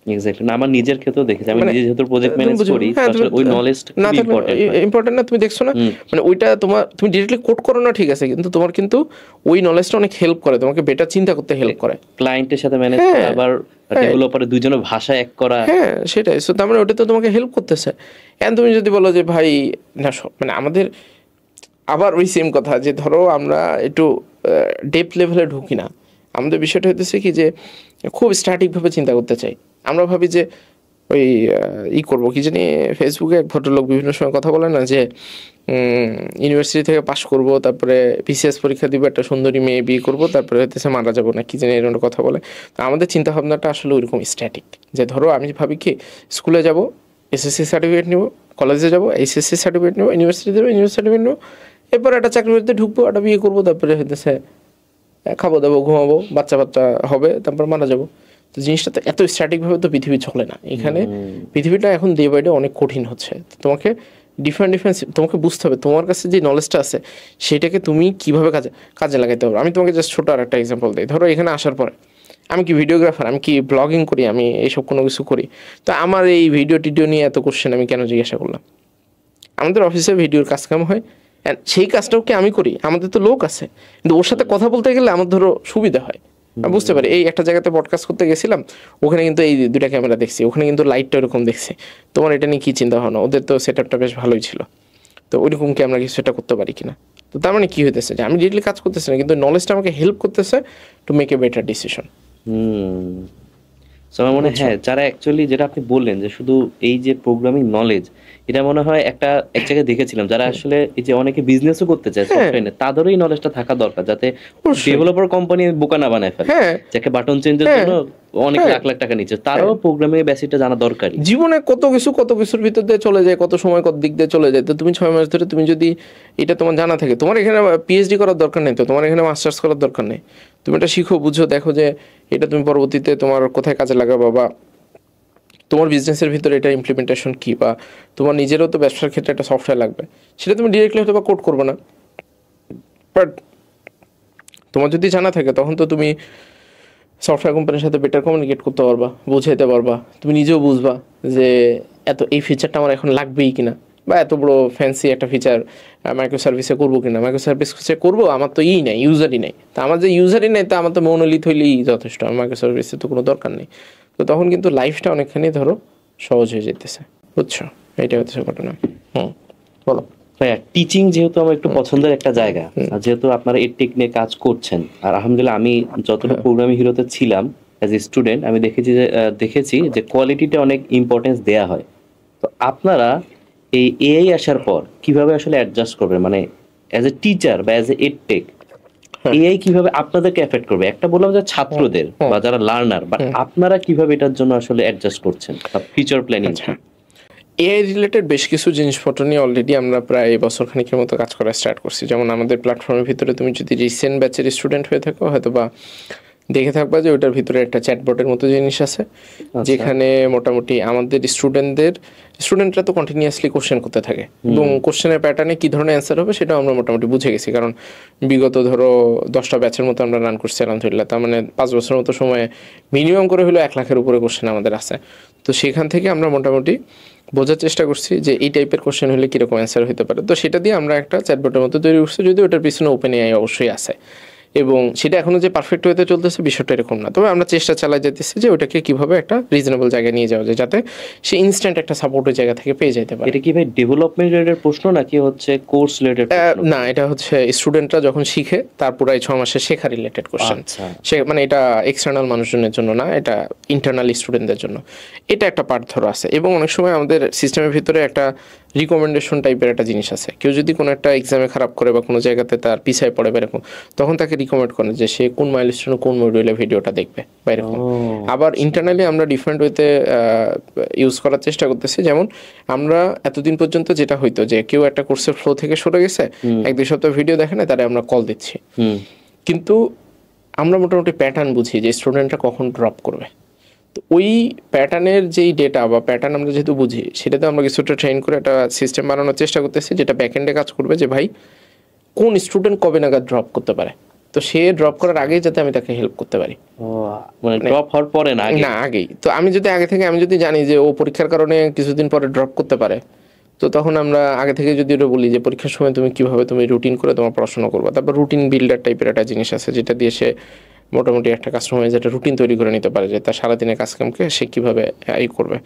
এক্স্যাক্টলি না, আমার নিজের ক্ষেত্রেও দেখেছি, আমি নিজে যেহেতু প্রজেক্ট ম্যানেজ করি, আসলে ওই নলেজটা খুব ইম্পর্টেন্ট না। তুমি দেখছো না, মানে ওইটা তুমি ডিরেক্টলি কোড করো না ঠিক আছে, কিন্তু তোমার কিন্তু ওই নলেজটা অনেক হেল্প করে, তোমাকে বেটার চিন্তা করতে হেল্প করে, ক্লায়েন্টের সাথে ম্যানেজ করা, আবার ডেভেলপারের দুইজনের ভাষা এক করা। হ্যাঁ সেটাই। সো তার মানে ওটা তো তোমাকে হেল্প করতেছে। এন্ড তুমি যদি বলো যে ভাই না, মানে আমাদের আবার ওই সেম কথা যে ধরো আমরা একটু ডেপথ লেভেলে ঢুকি না। আমাদের বিষয়টা হইতেছে কি যে খুব স্ট্যাটিকভাবে চিন্তা করতে চাই। আমরা ভাবি যে ওই করবো কি জানি, ফেসবুকে এক ভদ্রলোক বিভিন্ন সময় কথা বলে না যে ইউনিভার্সিটি থেকে পাশ করব, তারপরে বিসিএস পরীক্ষা দিব, একটা সুন্দরী মেয়ে বিয়ে করব, তারপরে হইতেছে মারা যাবো না কি জানি এরকম কথা বলে। তো আমাদের চিন্তাভাবনাটা আসলে ওইরকম স্ট্যাটিক, যে ধরো আমি ভাবি কি স্কুলে যাব, এসএসসি সার্টিফিকেট নেবো, কলেজে যাবো, এইচএসসি সার্টিফিকেট নেবো, ইউনিভার্সিটি যাবো, ইউনিভার্সিটি সার্টিফিকেট নেবো, এরপর একটা চাকরি বাকরিতে ঢুকবো, একটা বিয়ে করবো, তারপরে হইতেছে খাবো দাবো ঘুমাবো, বাচ্চা হবে, তারপর মারা যাবো। তো জিনিসটা তো এত স্ট্যাটিকভাবে তো পৃথিবী চলে না। এখানে পৃথিবীটা এখন ডে বাই ডে অনেক কঠিন হচ্ছে। তোমাকে ডিফারেন্ট তোমাকে বুঝতে হবে তোমার কাছে যে নলেজটা আছে সেটাকে তুমি কীভাবে কাজে লাগাইতে হবে। আমি তোমাকে জাস্ট ছোটো আর একটা এক্সাম্পল দিই। ধরো এখানে আসার পরে আমি কি ভিডিওগ্রাফার, আমি কি ব্লগিং করি, আমি এইসব কোনো কিছু করি, তো আমার এই ভিডিও টিডিও নিয়ে এত কোশ্চেন আমি কেন জিজ্ঞাসা করলাম? আমাদের অফিসে ভিডিওর কাজকাম হয়, সেই কাজটাও কি আমি করি? আমাদের তো লোক আছে, কিন্তু ওর সাথে কথা বলতে গেলে আমার ধরো সুবিধা হয়, আমি বুঝতে পারি। এই একটা জায়গাতে পডকাস্ট করতে গেছিলাম, ওখানে কিন্তু এই 2টা ক্যামেরা দেখছি, ওখানে কিন্তু লাইটটা ওরকম দেখছি, তোমার এটা নিয়ে কী চিন্তা ভাবনা? ওদের তো সেট আপটা বেশ ভালোই ছিল, তো ওইরকম কি আমরা কিছু এটা করতে পারি কিনা? তো তার মানে কী হইতেছে যে আমি ডিরেক্টলি কাজ করতেছি না, কিন্তু নলেজটা আমাকে হেল্প করতেছে to make a better decision. So আমার মনে হয় হ্যাঁ, যারা অ্যাকচুয়ালি যেটা আপনি বললেন যে শুধু এই যে প্রোগ্রামিং নলেজ, এটা মনে হয় এক জায়গায় দেখেছিলাম যারা আসলে এই যে অনেকে বিজনেসও করতে চায় সফটওয়্যার নিয়ে, তাদেরও এই নলেজটা থাকা দরকার যাতে ডেভেলপার কোম্পানি বোকা না বানায় ফেলে, যাকে বাটন চেঞ্জের জন্য অনেক লাখ লাখ টাকা নিচ্ছে, তারাও প্রোগ্রামিং এর বেসিকটা জানা দরকারি। জীবনে কত কিছুর ভিতর দিয়ে চলে যায়, কত সময় কত দিক দিয়ে চলে যায়। তো তুমি 6 মাস ধরে তুমি যদি এটা তোমার জানা থাকে, তোমার এখানে পিএইচডি করার দরকার নেই, তো তোমার এখানে মাস্টার্স করার দরকার নেই। তুমি এটা শিখো, বুঝো, দেখো যে এটা তুমি পরবর্তীতে তোমার কোথায় কাজে লাগাবো, বা তোমার বিজনেসের ভিতরে এটা ইমপ্লিমেন্টেশন কি, বা তোমার নিজেরও তো ব্যবসার ক্ষেত্রে একটা সফটওয়্যার লাগবে, সেটা তুমি ডিরেক্টলি হয়তো বা কোড করবে না, বাট তোমার যদি জানা থাকে তখন তো তুমি সফটওয়্যার কোম্পানির সাথে বেটার কমিউনিকেট করতে পারবা, বুঝাইতে পারবা, তুমি নিজেও বুঝবা যে এই ফিচারটা আমার এখন লাগবেই কিনা, বা এত বড় ফ্যান্সি একটা ফিচার মাইক্রো সার্ভিসে করবো কিনা। মাইক্রো সার্ভিসে করবো, আমার তো নাই, ইউজারই নাই। তা আমার যে ইউজারই নাই, তা আমার তো মনোলিথ হইলেই যথেষ্ট, আমার মাইক্রো সার্ভিসে তো কোনো দরকার নেই। তো তখন কিন্তু লাইফটা অনেকখানি ধরো সহজ হয়ে যেতেছে, বুঝছো? এইটা হচ্ছে ঘটনা। বলো ভাইয়া, টিচিং যেহেতু আমার একটু পছন্দের একটা জায়গা, আর যেহেতু আপনারা এই টেকনিক কাজ করছেন, আর আলহামদুলিল্লাহ আমি যতটা প্রোগ্রামিং হিরোতে ছিলাম অ্যাজ এ স্টুডেন্ট, আমি দেখেছি যে কোয়ালিটিটা অনেক ইম্পর্টেন্স দেয়া হয়। তো আপনারা এই এআই আসার পর কিভাবে আসলে অ্যাডজাস্ট করবেন, মানে অ্যাজ এ টিচার বা অ্যাজ এ এডটেক এআই কিভাবে আপনাদেরকে এফেক্ট করবে? একটা বললাম যে ছাত্রদের বা যারা লার্নার, বাট আপনারা কিভাবে এটার জন্য আসলে অ্যাডজাস্ট করছেন বা ফিউচার প্ল্যানিং? এআই রিলেটেড বেশ কিছু জিনিসপত্র নিয়ে অলরেডি আমরা প্রায় বছর খানিকের মতো কাজ করা স্টার্ট করছি। যেমন আমাদের প্ল্যাটফর্মের ভিতরে তুমি যদি রিসেন্ট ব্যাচের স্টুডেন্ট হয়ে থাকো, হয়তো বা দেখে থাকবা যে ওটার ভিতরে একটা চ্যাটবটের মতো জিনিস আছে, যেখানে মোটামুটি আমাদের স্টুডেন্টরা তো কন্টিনিউয়াসলি কোশ্চেন করতে থাকে, এবং কোশ্চেনের প্যাটার্নে কী ধরনের অ্যান্সার হবে সেটাও আমরা মোটামুটি বুঝে গেছি, কারণ বিগত ধরো 10টা ব্যাচের মতো আমরা রান করছি আলহামদুলিল্লাহ। তার মানে 5 বছরের মতো সময়ে মিনিমাম করে হলো 1 লাখের উপরে কোশ্চেন আমাদের আছে। তো সেখান থেকে আমরা মোটামুটি বোঝার চেষ্টা করছি যে এই টাইপের কোশ্চেন হলে কীরকম অ্যান্সার হতে পারে। তো সেটা দিয়ে আমরা একটা চ্যাটবটের মতো তৈরি করছি, যদি ওটার পিছনে ওপেন এআই অবশ্যই আছে, এবং সেটা এখনো যে পারফেক্ট ওয়েতে চলতেছে বিষয়টা এরকম না। তবে আমরা চেষ্টা চালাই যেতেছি যে ওটাকে কিভাবে একটা রিজনেবল জায়গায় নিয়ে যাওয়া যায়, যাতে সে ইনস্ট্যান্ট একটা সাপোর্টের জায়গা থেকে পেয়ে যেতে পারে। এটা কি ভাই ডেভেলপমেন্ট রিলেটেড প্রশ্ন নাকি হচ্ছে কোর্স রিলেটেড প্রশ্ন? না, এটা হচ্ছে স্টুডেন্টরা যখন শিখে তারপর এই 6 মাসে শেখা রিলেটেড কোশ্চেন। সে মানে এটা এক্সটার্নাল মানুষজনের জন্য না, এটা ইন্টারনাল স্টুডেন্টদের জন্য। এটা একটা পার্ট ধরো আছে, এবং অনেক সময় আমাদের সিস্টেমের ভিতরে একটা রিকমেন্ডেশন টাইপের একটা জিনিস আছে। কেউ যদি কোনো একটা এক্সামে খারাপ করে বা কোনো জায়গাতে তার পিছায় পড়ে বা এরকম, তখন তাকে রিকমেন্ড করে যে সে কোন মাইলস্টোনে কোন মডিউলে ভিডিওটা দেখবে বা এরকম। আবার ইন্টারনালি আমরা ডিফারেন্ট ওয়েতে ইউজ করার চেষ্টা করতেছি। যেমন আমরা এতদিন পর্যন্ত যেটা হইতো যে কেউ একটা কোর্সের ফ্লো থেকে সরে গেছে, 1-2 সপ্তাহ ভিডিও দেখে না, তারা আমরা কল দিচ্ছি, কিন্তু আমরা মোটামুটি প্যাটার্ন বুঝি যে স্টুডেন্টরা কখন ড্রপ করবে। তো ওই প্যাটার্নের যেই ডেটা বা প্যাটার্ন আমরা যেহেতু বুঝি, সেটাতে আমরা কিছুটা ট্রেন করে একটা সিস্টেম বানানোর চেষ্টা করতেছি, যেটা ব্যাকএন্ডে কাজ করবে যে ভাই কোন স্টুডেন্ট কবে নাগাদ ড্রপ করতে পারে, তো সে ড্রপ করার আগেই যাতে আমি তাকে হেল্প করতে পারি। মানে ড্রপ হওয়ার পরে না, আগেই। তো আমি যদি জানি যে ও পরীক্ষার কারণে কিছুদিন পরে ড্রপ করতে পারে, তো তখন আমরা আগে থেকে যদি ওটা বলি যে পরীক্ষার সময় তুমি কিভাবে তুমি রুটিন করে তোমার পড়াশোনা করবা, তারপর রুটিন বিল্ডার টাইপের একটা জিনিস আছে, যেটা দিয়ে সে মোটামুটি একটা কাস্টমার যেটা রুটিন তৈরি করে নিতে পারে, যে তার সারাদিনের কাজকামকে সে কীভাবে করবে।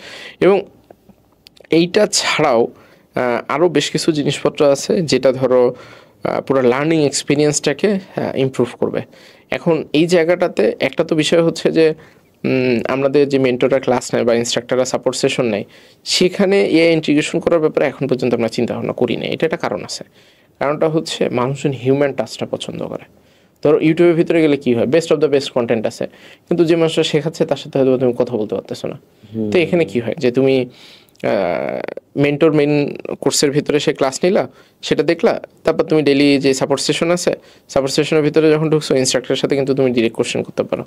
এবং এইটা ছাড়াও আরও বেশ কিছু জিনিসপত্র আছে যেটা ধরো পুরো লার্নিং এক্সপিরিয়েন্সটাকে ইমপ্রুভ করবে। এখন এই জায়গাটাতে একটা তো বিষয় হচ্ছে যে আমাদের যে মেন্টররা ক্লাস নেয় বা ইনস্ট্রাক্টররা সাপোর্ট সেশন নেয়, সেখানে এআই ইন্টিগ্রেশন করার ব্যাপারে এখন পর্যন্ত আমরা চিন্তা ভাবনা করি না। এটা একটা কারণ আছে, কারণটা হচ্ছে মানুষজন হিউম্যান টাচটা পছন্দ করে। ধরো ইউটিউবের ভিতরে গেলে কি হয়, best of the best content আছে, কিন্তু যে মানুষটা শেখাচ্ছে তার সাথে হয়তো তুমি কথা বলতে পারতেছো না। তো এখানে কি হয় যে তুমি মেন্টর মেন কোর্সের ভিতরে সে ক্লাস নিলা, সেটা দেখলা, তারপর তুমি ডেইলি যে সাপোর্ট সেশন আছে, সাপোর্ট সেশনের ভিতরে যখন ঢুকছো ইনস্ট্রাক্টরের সাথে কিন্তু তুমি ডিরেক্ট কোশ্চেন করতে পারো।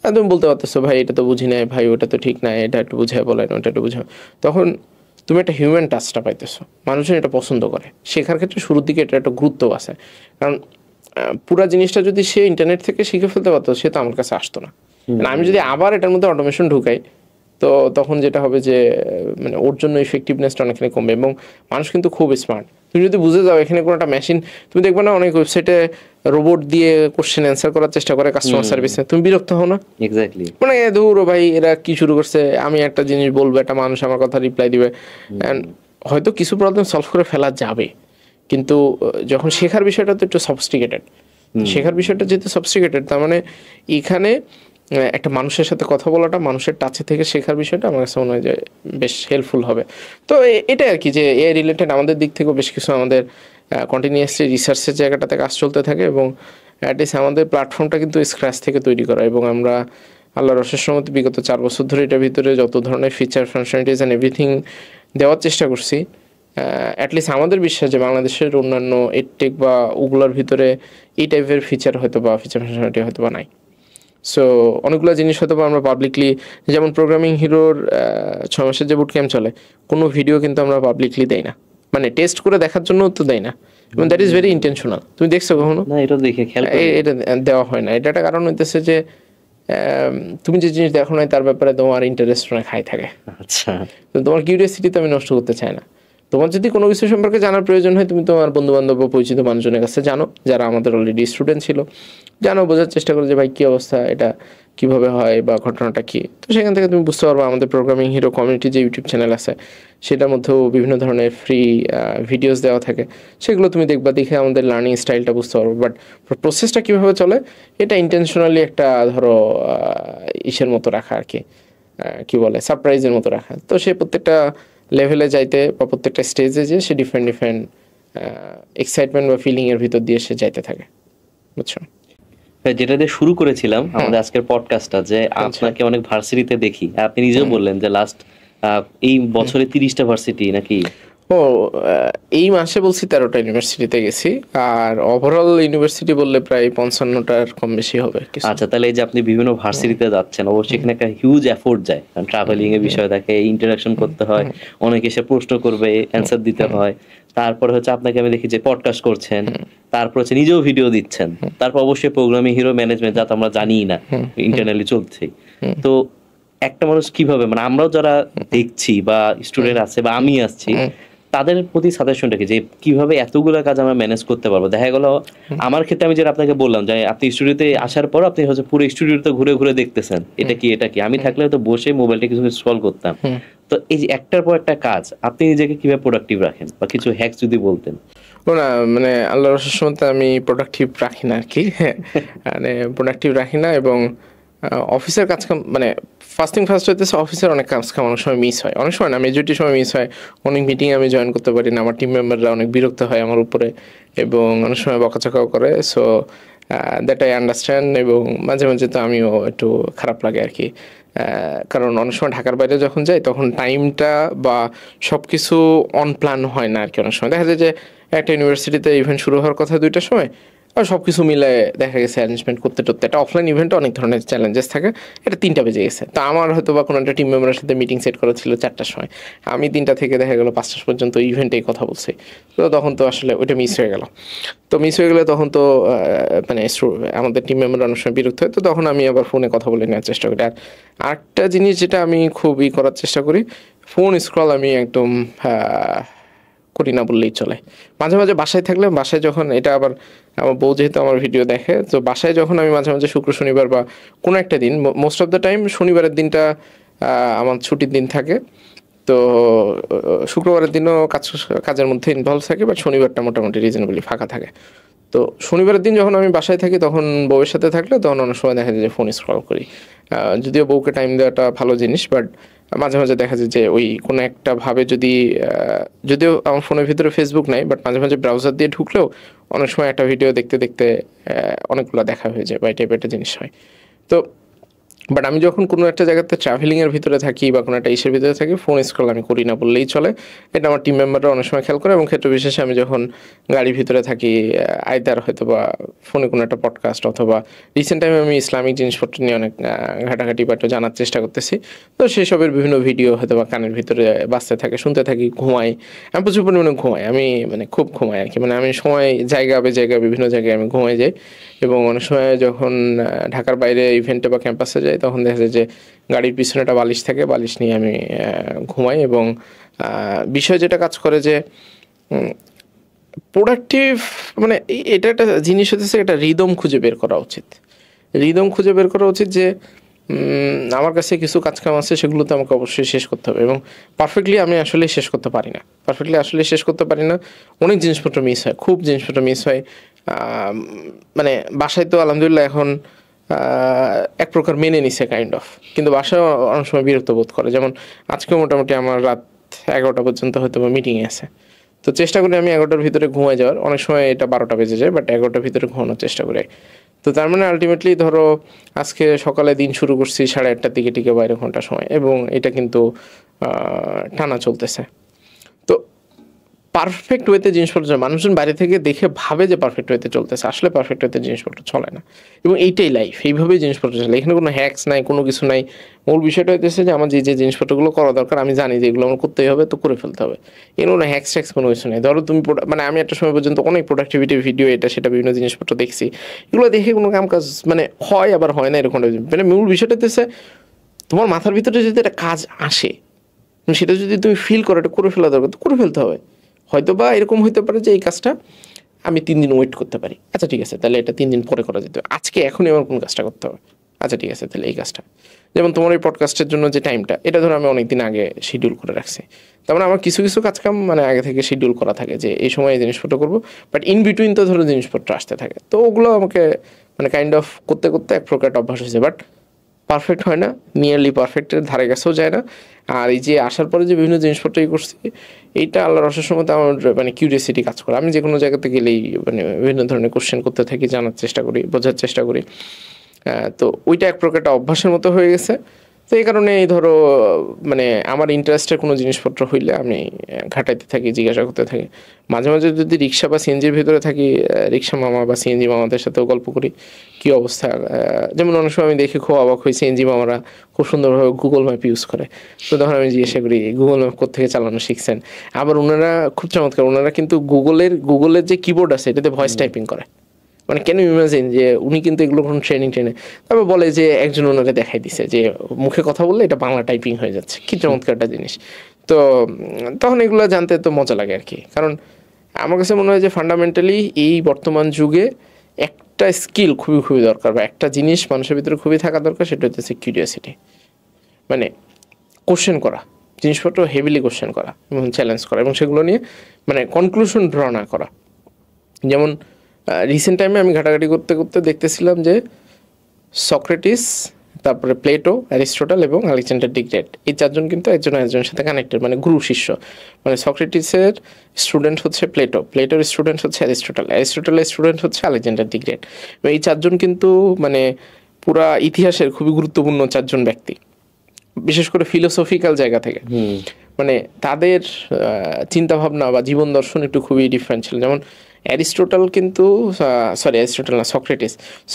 তুমি বলতে পারতেছো ভাই এটা তো বুঝি নাই, ভাই ওটা তো ঠিক নাই, এটা একটু বুঝায় বলেন, ওটা একটু বুঝাও। তখন তুমি একটা হিউম্যান টাচটা পাইতেছো, মানুষজন এটা পছন্দ করে। শেখার ক্ষেত্রে শুরুর দিকে এটা একটা গুরুত্ব আছে, কারণ পুরা জিনিসটা যদি সে ইন্টারনেট থেকে শিখে ফেলতে পারতো, সে তো আমার কাছে আসতো না। আমি যদি আবার এটার মধ্যে অটোমেশন ঢুকাই, তো তখন যেটা হবে যে মানে ওর জন্য ইফেক্টিভনেসটা অনেকখানি কমবে। এবং মানুষ কিন্তু খুব স্মার্ট, তুমি যদি বুঝে যাও এখানে কোনো একটা মেশিন, তুমি দেখবে না অনেক ওয়েবসাইটে রোবট দিয়ে কোশ্চেন অ্যান্সার করার চেষ্টা করে কাস্টমার সার্ভিসে, তুমি বিরক্ত হও না? এক্স্যাক্টলি, মানে ধুর ভাই এরা কি শুরু করছে, আমি একটা জিনিস বলবো, একটা মানুষ আমার কথা রিপ্লাই দিবে, অ্যান্ড হয়তো কিছু প্রবলেম সলভ করে ফেলা যাবে, কিন্তু যখন শেখার বিষয়টা তো একটু সফিস্টিকেটেড, শেখার বিষয়টা যেহেতু সফিস্টিকেটেড, তার মানে এখানে একটা মানুষের সাথে কথা বলাটা, মানুষের টাচে থেকে শেখার বিষয়টা আমার কাছে মনে হয় যে বেশ হেল্পফুল হবে। তো এটাই আর কি, যে এআই রিলেটেড আমাদের দিক থেকেও বেশ কিছু আমাদের কন্টিনিউয়াসলি রিসার্চের জায়গাটাতে কাজ চলতে থাকে, এবং অ্যাটলিস্ট আমাদের প্ল্যাটফর্মটা কিন্তু স্ক্র্যাচ থেকে তৈরি করা, এবং আমরা আল্লাহর অশেষ রহমতে বিগত 4 বছর ধরে এটার ভিতরে যত ধরনের ফিচার, ফাংশনালিটিস অ্যান্ড এভরিথিং দেওয়ার চেষ্টা করছি। অ্যাটলিস্ট আমাদের বিশ্বাস যে বাংলাদেশের অন্যান্য এডটেক বা ওগুলোর ভিতরে এই টাইপের ফিচার হয়তো বা ফিচার ফাংশনালিটি হয়তো বা নাই। সো অনেকগুলো জিনিস হয়তো বা আমরা পাবলিকলি, যেমন প্রোগ্রামিং হিরোর 6 মাসের যে বুট ক্যাম্প চলে, কোনো ভিডিও কিন্তু আমরা পাবলিকলি দেই না, মানে টেস্ট করে দেখার জন্য তো দেই না, এবং দ্যাট ইজ ভেরি ইন্টেনশনাল। তুমি দেখছো কখনো? না, এটা দেখে খেয়াল এটা দেওয়া হয় না। এটা একটা কারণ হইতেছে যে তুমি যে জিনিস দেখো না তার ব্যাপারে তোমার ইন্টারেস্ট অনেক হাই থাকে। আচ্ছা, তো তোমার কিউরিয়াসিটি তো আমি নষ্ট করতে চাই না। তোমার যদি কোনো কিছু সম্পর্কে জানার প্রয়োজন হয়, তুমি তোমার বন্ধু বান্ধব বা পরিচিত মানুষজনের কাছে জানো, যারা আমাদের অলরেডি স্টুডেন্ট ছিল, জানো, বোঝার চেষ্টা করো যে ভাই কী অবস্থা, এটা কীভাবে হয় বা ঘটনাটা কী। তো সেখান থেকে তুমি বুঝতে পারবো। আমাদের প্রোগ্রামিং হিরো কমিউনিটি যে ইউটিউব চ্যানেল আছে, সেটার মধ্যেও বিভিন্ন ধরনের ফ্রি ভিডিওস দেওয়া থাকে, সেগুলো তুমি দেখবা, দেখে আমাদের লার্নিং স্টাইলটা বুঝতে পারবো। বাট প্রসেসটা কীভাবে চলে এটা ইন্টেনশনালি একটা ধরো ইসের মতো রাখা আর কি, কী বলে, সারপ্রাইজের মতো রাখা। তো সে প্রত্যেকটা লেভেলে যাইতে বা প্রত্যেকটা স্টেজে যে সে ডিফারেন্ট ডিফারেন্ট এক্সাইটমেন্ট বা ফিলিংয়ের ভিতর দিয়ে সে যাইতে থাকে, বুঝছো? যেটা দিয়ে শুরু করেছিলাম আমাদের আজকের পডকাস্টটা, যে আপনাকে অনেক ভার্সিটিতে দেখি, আপনি নিজেও বললেন যে লাস্ট এই বছরে 30টা ভার্সিটি নাকি? এই মাসে বলছি 13টা ইউনিভার্সিটিতে গেছি, আর ওভারঅল ইউনিভার্সিটি বললে প্রায় 55টার কম বেশি হবে। আচ্ছা, তাহলে এই যে আপনি বিভিন্ন ভার্সিটিতে যাচ্ছেন, অবশ্যই এখানে একটা হিউজ এফোর্ট যায়, কারণ ট্রাভেলিং এর বিষয় থাকে, ইন্টারাকশন করতে হয়, অনেকে এসে প্রশ্ন করবে, অ্যান্সার দিতে হয়। তারপরে হচ্ছে আপনাকে আমি দেখি যে পডকাস্ট করছেন, তারপর হচ্ছে নিজেও ভিডিও দিচ্ছেন, তারপর অবশ্যই প্রোগ্রামিং হিরো ম্যানেজমেন্ট, যা তো আমরা জানিই না, ইন্টারনালি চলছে। তো একটা মানুষ কিভাবে, মানে আমরাও যারা দেখছি বা স্টুডেন্ট আছে বা আমি আসছি, তাদের প্রতি সাজেশনটা কি, যে কিভাবে এতগুলো কাজ আমরা ম্যানেজ করতে পারবো? দেখা গেল আমার ক্ষেত্রে আমি যেটা আপনাকে বললাম, যে আপনি স্টুডিওতে আসার পর আপনি হচ্ছে পুরো স্টুডিওতে ঘুরে ঘুরে দেখতেছেন এটা কি এটা কি, আমি থাকলে হয়তো বসে মোবাইলটা কিছু স্ক্রল করতাম। তো এই যে একটার পর একটা কাজ, আপনি নিজেকে কিভাবে প্রোডাক্টিভ রাখেন বা কিছু হ্যাকস যদি বলতেন? না, মানে আল্লাহর রহমতে আমি প্রোডাক্টিভ রাখি না আর কি, মানে প্রোডাক্টিভ রাখি না। এবং অফিসের কাজ কাম, মানে ফার্স্ট হইতেছে অফিসের অনেক কাজ কাম অনেক সময় মিস হয়, অনেক সময় না, মেজরিটি সময় মিস হয়। অনেক মিটিংয়ে আমি জয়েন করতে পারি না, আমার টিম মেম্বাররা অনেক বিরক্ত হয় আমার উপরে, এবং অনেক সময় বকাচকাও করে। সো দ্যাট আই আন্ডারস্ট্যান্ড, এবং মাঝে মাঝে তো আমিও একটু খারাপ লাগে আর কি। কারণ অনেক সময় ঢাকার বাইরে যখন যাই, তখন টাইমটা বা সব কিছু অন প্ল্যান হয় না আর কি। অনেক সময় দেখা যায় যে একটা ইউনিভার্সিটিতে ইভেন্ট শুরু হওয়ার কথা 2টার সময়, আর সব কিছু মিলে দেখা গেছে অ্যারেঞ্জমেন্ট করতে করতে, একটা অফলাইন ইভেন্টে অনেক ধরনের চ্যালেঞ্জেস থাকে, এটা 3টা বেজে গেছে। তো আমার হয়তো বা কোনো একটা টিম মেম্বারের সাথে মিটিং সেট করা ছিল 4টার সময়, আমি 3টা থেকে দেখা গেলো 5টা পর্যন্ত ইভেন্টেই কথা বলছি। তো তখন তো আসলে ওইটা মিস হয়ে গেল। তো মিস হয়ে গেলে তখন তো মানে আমাদের টিম মেম্বার অনেক সময় বিরক্ত হয়। তো তখন আমি আবার ফোনে কথা বলে নেওয়ার চেষ্টা করি। আর আরেকটা জিনিস যেটা আমি খুবই করার চেষ্টা করি, ফোন স্ক্রল আমি একদম করি না বললেই চলে। মাঝে মাঝে বাসায় থাকলে, বাসায় যখন, এটা আবার আমার বউ যেহেতু আমার ভিডিও দেখে, তো বাসায় যখন আমি মাঝে মাঝে শুক্র শনিবার বা কোনো একটা দিন, মোস্ট অফ দ্য টাইম শনিবারের দিনটা আমার ছুটির দিন থাকে, তো শুক্রবারের দিনও কাজের মধ্যে ইনভলভ থাকে, বাট শনিবারটা মোটামুটি রিজনেবলি ফাঁকা থাকে। তো শনিবারের দিন যখন আমি বাসায় থাকি, তখন বউয়ের সাথে থাকলে তখন অনেক সময় দেখা যায় যে ফোন স্ক্রল করি। যদিও বউকে টাইম দেওয়াটা ভালো জিনিস, বাট মাঝে মাঝে দেখা যায় যে ওই কোনো একটা ভাবে যদি, যদিও আমার ফোনের ভিতরে ফেসবুক নাই, বাট মাঝে মাঝে ব্রাউজার দিয়ে ঢুকলেও অনেক সময় একটা ভিডিও দেখতে দেখতে অনেকগুলো দেখা হয়ে যায় বা এই টাইপের একটা জিনিস হয়। তো বাট আমি যখন কোনো একটা জায়গাতে ট্রাভেলিংয়ের ভিতরে থাকি বা কোনো একটা ইসের ভিতরে থাকি, ফোন স্ক্রল আমি করি না বললেই চলে। এটা আমার টিম মেম্বাররা অনেক সময় খেয়াল করে, এবং ক্ষেত্র বিশেষে আমি যখন গাড়ির ভিতরে থাকি, আইদার হয়তো বা ফোনে কোনো একটা পডকাস্ট, অথবা রিসেন্ট টাইমে আমি ইসলামিক জিনিসপত্র নিয়ে অনেক ঘাটাঘাটি বা একটু জানার চেষ্টা করতেছি। তো সেসবের বিভিন্ন ভিডিও হয়তো বা কানের ভিতরে বাজতে থাকে, শুনতে থাকি, ঘুমাই। আমি প্রচুর পরিমাণে ঘুমাই, আমি মানে খুব ঘুমাই আর কি। মানে আমি সময় জায়গা বিভিন্ন জায়গায় আমি ঘুমাই যাই। এবং অনেক সময় যখন ঢাকার বাইরে ইভেন্টে বা ক্যাম্পাসে যাই, তখন দেখা যায় যে গাড়ির পিছনে একটা বালিশ থাকে, বালিশ নিয়ে আমি ঘুমাই। এবং বিষয় যেটা কাজ করে যে প্রোডাক্টিভ, মানে এটা একটা জিনিস হচ্ছে, একটা রিদম খুঁজে বের করা উচিত। যে আমার কাছে কিছু কাজকাম আছে, সেগুলো তো আমাকে অবশ্যই শেষ করতে হবে, এবং পারফেক্টলি আমি আসলে শেষ করতে পারি না। অনেক জিনিসপত্র মিস হয়, খুব জিনিসপত্র মিস হয়। মানে বাসায় তো আলহামদুলিল্লাহ এখন এক প্রকার মেনে নিছে কাইন্ড অফ, কিন্তু বাসায় অনেক সময় বিরক্ত বোধ করে। যেমন আজকে মোটামুটি আমার রাত 11টা পর্যন্ত হয়তো মিটিংয়ে আছে, তো চেষ্টা করি আমি 11টার ভিতরে ঘুমাই যাওয়ার, অনেক সময় এটা 12টা বেজে যায়, বাট 11টার ভিতরে ঘুমানোর চেষ্টা করি। তো তার মানে আলটিমেটলি ধরো আজকে সকালে দিন শুরু করছি 8:30টার দিকে টিকে 12 ঘন্টা সময়, এবং এটা কিন্তু টানা চলতেছে। তো পারফেক্ট ওয়েতে জিনিসপত্র মানুষজন বাইরে থেকে দেখে ভাবে যে পারফেক্ট ওয়েতে চলতেছে, আসলে পারফেক্ট ওয়েতে জিনিসপত্র চলে না, এবং এইটাই লাইফ, এইভাবেই জিনিসপত্র চলে। এখানে কোনো হ্যাক্স নাই, কোনো কিছু নাই। মূল বিষয়টা হইতেছে যে আমার যে যে জিনিসপত্রগুলো করা দরকার আমি জানি যে এগুলো আমার করতেই হবে, তো করে ফেলতে হবে। এর কোনো হ্যাক্স ট্যাক্স কোনো কিছু নেই। ধরো তুমি মানে আমি একটা সময় পর্যন্ত অনেক প্রোডাক্টিভিটি ভিডিও এটা সেটা বিভিন্ন জিনিসপত্র দেখছি, এগুলো দেখে কোনো কাম কাজ মানে হয় আবার হয় না এরকম। মানে মূল বিষয়টা হচ্ছে তোমার মাথার ভিতরে যদি একটা কাজ আসে, সেটা যদি তুমি ফিল করো এটা করে ফেলা দরকার, তো করে ফেলতে হবে। হয়তো বা এরকম হইতে পারে যে এই কাজটা আমি 3 দিন ওয়েট করতে পারি, আচ্ছা ঠিক আছে তাহলে এটা 3 দিন পরে করা যেতে হবে, আজকে এখনই আমার কোন কাজটা করতে হবে, আচ্ছা ঠিক আছে তাহলে এই কাজটা। যেমন তোমার এই পডকাস্টের জন্য যে টাইমটা, এটা ধরো আমি অনেকদিন আগে শিডিউল করে রাখছি, তার মানে আমার কিছু কিছু কাজকাম মানে আগে থেকে শিডিউল করা থাকে যে এই সময় এই জিনিসপত্র করবো, বাট ইন বিটুইন তো ধরো জিনিসপত্র আসতে থাকে, তো ওগুলো আমাকে মানে কাইন্ড অফ করতে করতে এক প্রকার অভ্যাস হয়েছে। বাট পারফেক্ট হয় না, নিয়ারলি পারফেক্টের ধারে কাছেও যায় না। আর এই যে আসার পরে যে বিভিন্ন জিনিসপত্র করছি, এইটা আল্লাহর রসের সময় আমার মানে কিউরিয়াসিটি কাজ করে। আমি যে কোনো জায়গাতে গেলেই মানে বিভিন্ন ধরনের কোশ্চেন করতে থাকি, জানার চেষ্টা করি, বোঝার চেষ্টা করি। তো ওইটা এক প্রকার একটা অভ্যাসের মতো হয়ে গেছে। তো এই কারণে এই ধরো মানে আমার ইন্টারেস্টের কোনো জিনিসপত্র হইলে আমি ঘাটাইতে থাকি, জিজ্ঞাসা করতে থাকি। মাঝে মাঝে যদি রিক্সা বা সিএনজির ভিতরে থাকি, রিক্সা মামা বা সিএনজি মামাদের সাথেও গল্প করি কী অবস্থা। যেমন অনেক সময় আমি দেখে খুব অবাক হই, সিএনজি মামারা খুব সুন্দরভাবে গুগল ম্যাপ ইউজ করে। তো তখন আমি জিজ্ঞাসা করি গুগল ম্যাপ কোথেকে চালানো শিখছেন। আবার ওনারা খুব চমৎকার, ওনারা কিন্তু গুগলের যে কিবোর্ড আছে এটাতে ভয়েস টাইপিং করে। মানে কেন ইমাজিন যে উনি কিন্তু এগুলো কোনো ট্রেনিং তারপর বলে যে একজন ওনাকে দেখাই দিছে যে মুখে কথা বললে এটা বাংলা টাইপিং হয়ে যাচ্ছে, কি চমৎকার একটা জিনিস। তো তখন এগুলো জানতে তো মজা লাগে আর কি। কারণ আমার কাছে মনে হয় যে ফান্ডামেন্টালি এই বর্তমান যুগে একটা স্কিল খুবই খুবই দরকার, বা একটা জিনিস মানুষের ভিতরে খুবই থাকা দরকার, সেটা হচ্ছে কিউরিয়াসিটি। মানে কোশ্চেন করা, জিনিসপত্র হেভিলি কোশ্চেন করা এবং চ্যালেঞ্জ করা, এবং সেগুলো নিয়ে মানে কনক্লুশন ড্র না করা। যেমন রিসেন্ট টাইমে আমি ঘাটাঘাটি করতে করতে দেখতেছিলাম যে সক্রেটিস, তারপরে প্লেটো, অ্যারিস্টটল এবং আলেকজান্ডার দি গ্রেট, এই চারজন কিন্তু একজনের সাথে কানেক্টেড, মানে গুরু শিষ্য। মানে সক্রেটিসের স্টুডেন্ট হচ্ছে প্লেটো, প্লেটোর স্টুডেন্ট হচ্ছে অ্যারিস্টটল, অ্যারিস্টটলের স্টুডেন্ট হচ্ছে আলেকজান্ডার দি গ্রেট। এই চারজন কিন্তু মানে পুরা ইতিহাসের খুবই গুরুত্বপূর্ণ চারজন ব্যক্তি, বিশেষ করে ফিলোসফিক্যাল জায়গা থেকে। মানে তাদের চিন্তাভাবনা বা জীবন দর্শন একটু খুবই ডিফারেন্ট ছিল। যেমন অ্যারিস্টটল কিন্তু অ্যারিস্টটল না,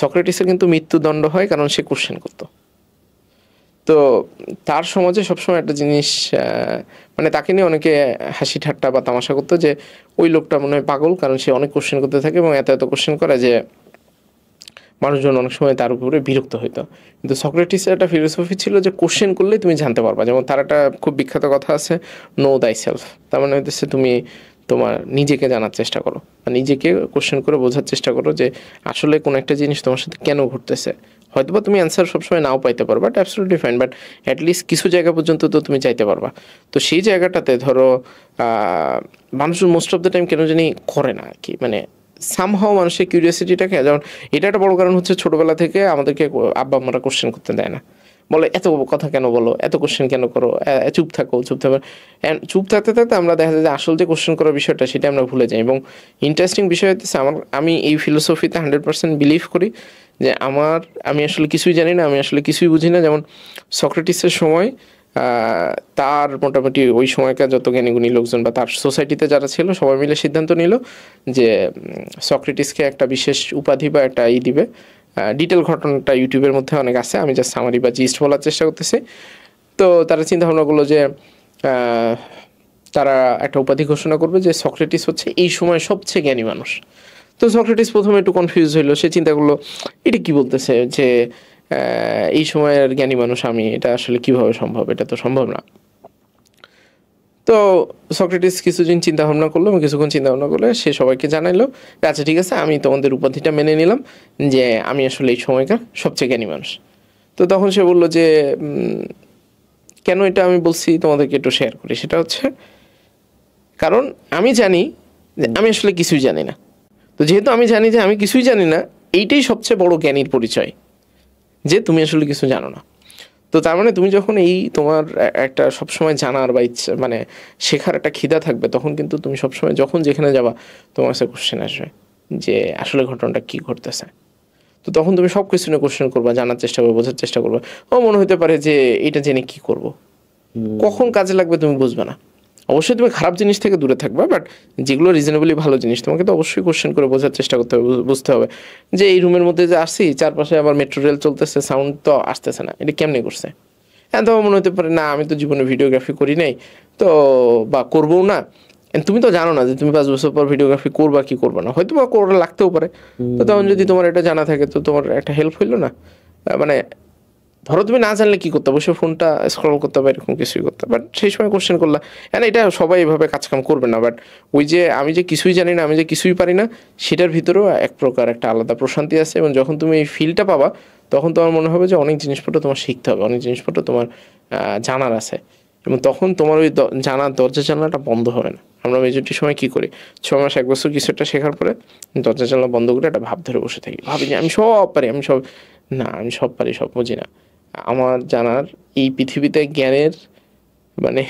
সক্রেটিসের কিন্তু মৃত্যুদণ্ড হয় কারণ সে কোশ্চেন করতো। তো তার সমাজে সবসময় একটা জিনিস মানে তাকে নিয়ে অনেকে হাসি ঠাট্টা বা তামাশা করতো যে ওই লোকটা মনে হয় পাগল, কারণ সে অনেক কোশ্চেন করতে থাকে এবং এত কোশ্চেন করে যে মানুষজন অনেক সময় তার উপরে বিরক্ত হইতো। কিন্তু সক্রেটিসের একটা ফিলোসফি ছিল যে কোশ্চেন করলেই তুমি জানতে পারবা। যেমন তার একটা খুব বিখ্যাত কথা আছে, নো দাই সেলফ, তার মানে হইতেছে তুমি তোমার নিজেকে জানার চেষ্টা করো, নিজেকে কোশ্চেন করে বোঝার চেষ্টা করো যে আসলে কোনো একটা জিনিস তোমার সাথে কেন ঘটতেছে। হয়তোবা তুমি অ্যান্সার সবসময় নাও পাইতে পারো, but absolutely fine, but at least কিছু জায়গা পর্যন্ত তো তুমি চাইতে পারবা। তো সেই জায়গাটাতে ধরো মানুষ মোস্ট অফ দ্য টাইম কেন জানি করে না আর কি, মানে সামহাও মানুষের কিউরিয়াসিটিটাকে, যেমন এটা একটা বড় কারণ হচ্ছে ছোটোবেলা থেকে আমাদেরকে আব্বা আম্মারা কোশ্চেন করতে দেয় না, বলে এত কথা কেন বলো, এত কোশ্চেন কেন করো, চুপ থাকো। চুপ থাকতে থাকতে আমরা দেখা যায় যে আসল যে কোশ্চেন করার বিষয়টা সেটা আমরা ভুলে যাই। এবং ইন্টারেস্টিং বিষয় হচ্ছে আমি এই ফিলোসফিতে 100% বিলিভ করি যে আমি আসলে কিছুই জানি না, আমি আসলে কিছুই বুঝি না। যেমন সক্রেটিসের সময় তার মোটামুটি ওই সময়কার যত জ্ঞানীগুণী লোকজন বা তার সোসাইটিতে যারা ছিল সবাই মিলে সিদ্ধান্ত নিল যে সক্রেটিসকে একটা বিশেষ উপাধি বা একটা দিবে। ডিটেল ঘটনাটা ইউটিউবের মধ্যে অনেক আছে, আমি জাস্ট সামারি বা জিস্ট বলার চেষ্টা করতেছি। তো তারা চিন্তা ভাবনা করলো যে তারা একটা উপাধি ঘোষণা করবে যে সক্রেটিস হচ্ছে এই সময় সবচেয়ে জ্ঞানী মানুষ। তো সক্রেটিস প্রথমে একটু কনফিউজ হইলো, সে চিন্তা করলো এটা কি বলতেছে যে এই সময়ের জ্ঞানী মানুষ আমি, এটা আসলে কিভাবে সম্ভব, এটা তো সম্ভব না। তো সক্রেটিস কিছুদিন চিন্তা ভাবনা করলো এবং কিছুক্ষণ চিন্তা ভাবনা করলে সে সবাইকে জানাইলো আচ্ছা ঠিক আছে আমি তোমাদের উপাধিটা মেনে নিলাম যে আমি আসলে এই সময়কার সবচেয়ে জ্ঞানী মানুষ। তো তখন সে বললো যে কেন এটা আমি বলছি তোমাদেরকে একটু শেয়ার করি, সেটা হচ্ছে কারণ আমি জানি যে আমি আসলে কিছুই জানি না। তো যেহেতু আমি জানি যে আমি কিছুই জানি না, এইটাই সবচেয়ে বড় জ্ঞানীর পরিচয়, যে তুমি আসলে কিছু জানো না। তো তার মানে তুমি যখন এই তোমার একটা সবসময় জানার বা ইচ্ছা মানে শেখার একটা খিদা থাকবে, তখন কিন্তু তুমি সবসময় যখন যেখানে যাবা তোমার কাছে কোশ্চেন আসবে যে আসলে ঘটনাটা কি ঘটতেছে। তো তখন তুমি সব কিছু নিয়ে কোশ্চেন করবা, জানার চেষ্টা করবো, বোঝার চেষ্টা করবো। ও মনে হতে পারে যে এটা জেনে কি করব, কখন কাজে লাগবে তুমি বুঝবে না। অবশ্যই তুমি খারাপ জিনিস থেকে দূরে থাকবা, বাট যেগুলো রিজনেবলি ভালো জিনিস তোমাকে তো অবশ্যই কোশ্চেন করে বোঝার চেষ্টা করতে হবে, বুঝতে হবে যে এই রুমের মধ্যে যে আসছি চারপাশে আবার মেট্রো রেল চলতেছে, সাউন্ড তো আসতেছে না, এটা কেমনে করছে। হ্যাঁ, তোমার মনে হতে পারে না আমি তো জীবনে ভিডিওগ্রাফি করি নাই, তো বা করবো না। তুমি তো জানো না যে তুমি 5 বছর পর ভিডিওগ্রাফি করবা কি করবা না, হয়তো বা করা লাগতেও পারে। তো তখন যদি তোমার এটা জানা থাকে তো তোমার একটা হেল্প হইলো না। মানে ধরো তুমি না জানলে কি করতে, অবশ্যই ফোনটা স্ক্রল করতে হবে, এরকম কিছুই করতে, বাট সেই সময় কোশ্চেন করলা। হ্যাঁ, এটা সবাই এভাবে কাজকাম করবে না, বাট ওই যে আমি যে কিছুই জানি না, আমি যে কিছুই পারি না, সেটার ভিতরেও এক প্রকার একটা আলাদা প্রশান্তি আছে। এবং যখন তুমি এই ফিলটা পাবা তখন তোমার মনে হবে যে অনেক জিনিসপত্র তোমার শিখতে হবে, অনেক জিনিসপত্র তোমার জানার আছে, এবং তখন তোমার ওই জানার দরজা জানালাটা বন্ধ হবে না। আমরা মেজরিটির সময় কী করি, 6 মাস 1 বছর কিছু একটা শেখার পরে দরজা জানালা বন্ধ করে একটা ভাব ধরে বসে থাকি, ভাবি যে আমি সব পারি, আমি সব না, আমি সব পারি, সব বুঝি না। আমার জানার এই পৃথিবীতে মানে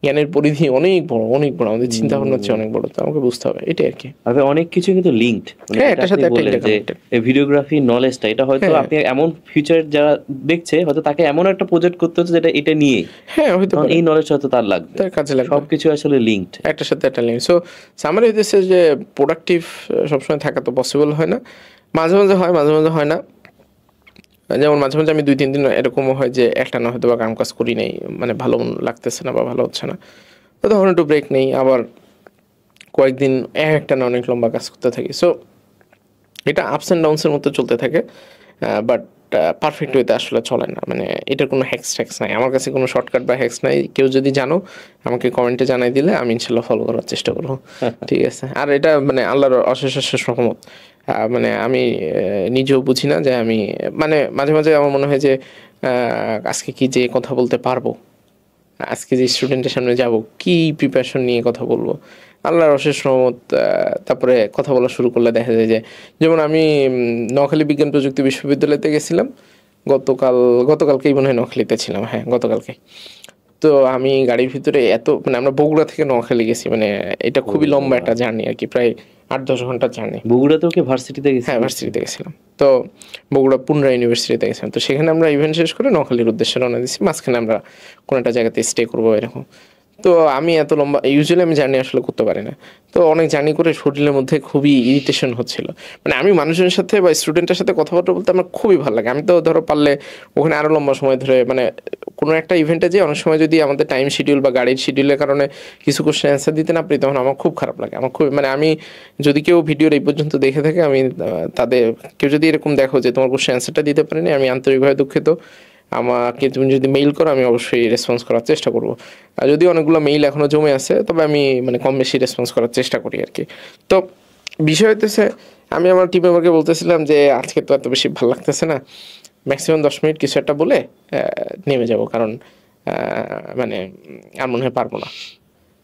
জ্ঞানের পরিধি অনেক বড়, অনেক বড়, আমাদের চিন্তা ভাবনা হচ্ছে অনেক বড়। তো আমাকে বুঝতে হবে এটাই আর কি। আর অনেক কিছু কিন্তু লিঙ্কড, হ্যাঁ, এটার সাথে একটা ইন্টারকানেক্টেড। ভিডিওগ্রাফি নলেজটা এটা হয়তো আপনি এমন ফিউচার যারা দেখছে হয়তো তাকে এমন একটা প্রজেক্ট করতে হচ্ছে যেটা এটা নিয়ে, হ্যাঁ হয়তো এই নলেজ হয়তো তার লাগবে, তার কাজে লাগবে। সবকিছু আসলে লিঙ্কড, একটার সাথে একটা লিঙ্ক। সো সামারি হইতেছে যে প্রোডাক্টিভ সবসময় থাকা তো পসিবল হয় না, মাঝে মাঝে হয়, মাঝে মাঝে হয় না। যেমন মাঝে মাঝে আমি 2-3 দিন এরকমও হয় যে একটা না হয়তো বা কাজ করি নেই, মানে ভালো লাগতেছে না বা ভালো হচ্ছে না, তো তখন একটু ব্রেক নেই, আবার কয়েকদিন একটা না অনেক লম্বা কাজ করতে থাকি। সো এটা আপস অ্যান্ড ডাউনসের মতো চলতে থাকে, বাট পারফেক্ট ওয়েতে আসলে চলে না। মানে এটার কোনো হ্যাক্স নাই, আমার কাছে কোনো শর্টকাট বা হ্যাক্স নাই। কেউ যদি জানো আমাকে কমেন্টে জানাই দিলে আমি ইনশাল্লাহ ফলো করার চেষ্টা করবো। ঠিক আছে, আর এটা মানে আল্লাহর অশেষ রহমত। মানে আমি নিজেও বুঝি না যে আমি মানে মাঝে মাঝে আমার মনে হয় যে আজকে কি যে কথা বলতে পারবো, আজকে যে স্টুডেন্টের সামনে যাব কি প্রিপারেশন নিয়ে কথা বলবো, আল্লাহর অশেষ রহমত। তারপরে কথা বলা শুরু করলে দেখা যায় যে, যেমন আমি নোয়াখালী বিজ্ঞান প্রযুক্তি বিশ্ববিদ্যালয়তে গেছিলাম গতকালকেই মনে হয় নোয়াখালীতে ছিলাম, হ্যাঁ গতকালকে। তো আমি গাড়ির ভিতরে এত মানে আমরা বগুড়া থেকে নোয়াখালী গেছি, মানে এটা খুবই লম্বা একটা জার্নি আর কি, প্রায় 8-10 ঘন্টার জার্নি। বগুড়াতেও কি ভার্সিটিতে গেছি? হ্যাঁ, ভার্সিটিতে গেছিলাম। তো বগুড়া পুনরা ইউনিভার্সিটিতে গেছিলাম। তো সেখানে আমরা ইভেন্ট শেষ করে নোয়াখালীর উদ্দেশ্যে রওনা দিচ্ছি, মাঝখানে আমরা কোনো একটা জায়গাতে স্টে করবো এরকম। তো আমি এত লম্বা ইউজুয়ালি আমি জার্নি আসলে করতে পারি না, তো অনেক জার্নি করে শরীরের মধ্যে খুবই ইরিটেশন হচ্ছিল। মানে আমি মানুষজনের সাথে বা স্টুডেন্টের সাথে কথাবার্তা বলতে আমার খুবই ভালো লাগে। আমি তো ধরো পারলে ওখানে আরও লম্বা সময় ধরে মানে কোনো একটা ইভেন্টে যে অনেক সময় যদি আমাদের টাইম শিডিউল বা গাড়ির শিডিউলের কারণে কিছু কোশ্চেন অ্যান্সার দিতে না পারি, তখন আমার খুব খারাপ লাগে। আমার খুব মানে আমি যদি কেউ ভিডিওর এই পর্যন্ত দেখে থাকে, আমি তাদের কেউ যদি এরকম দেখো যে তোমার কোশ্চেন অ্যান্সারটা দিতে পারিনি, আমি আন্তরিকভাবে দুঃখিত। আমাকে তুমি যদি মেইল করো আমি অবশ্যই রেসপন্স করার চেষ্টা করবো। আর যদি অনেকগুলো মেইল এখনও জমে আছে তবে আমি মানে কম বেশি রেসপন্স করার চেষ্টা করি আর কি। তো বিষয় হইতেছে আমি আমার টিম মেম্বারকে বলতেছিলাম যে আজকে তো এত বেশি ভালো লাগতেছে না, ম্যাক্সিমাম 10 মিনিট কিছু একটা বলে নেমে যাব, কারণ মানে আর মনে হয় পারবো না।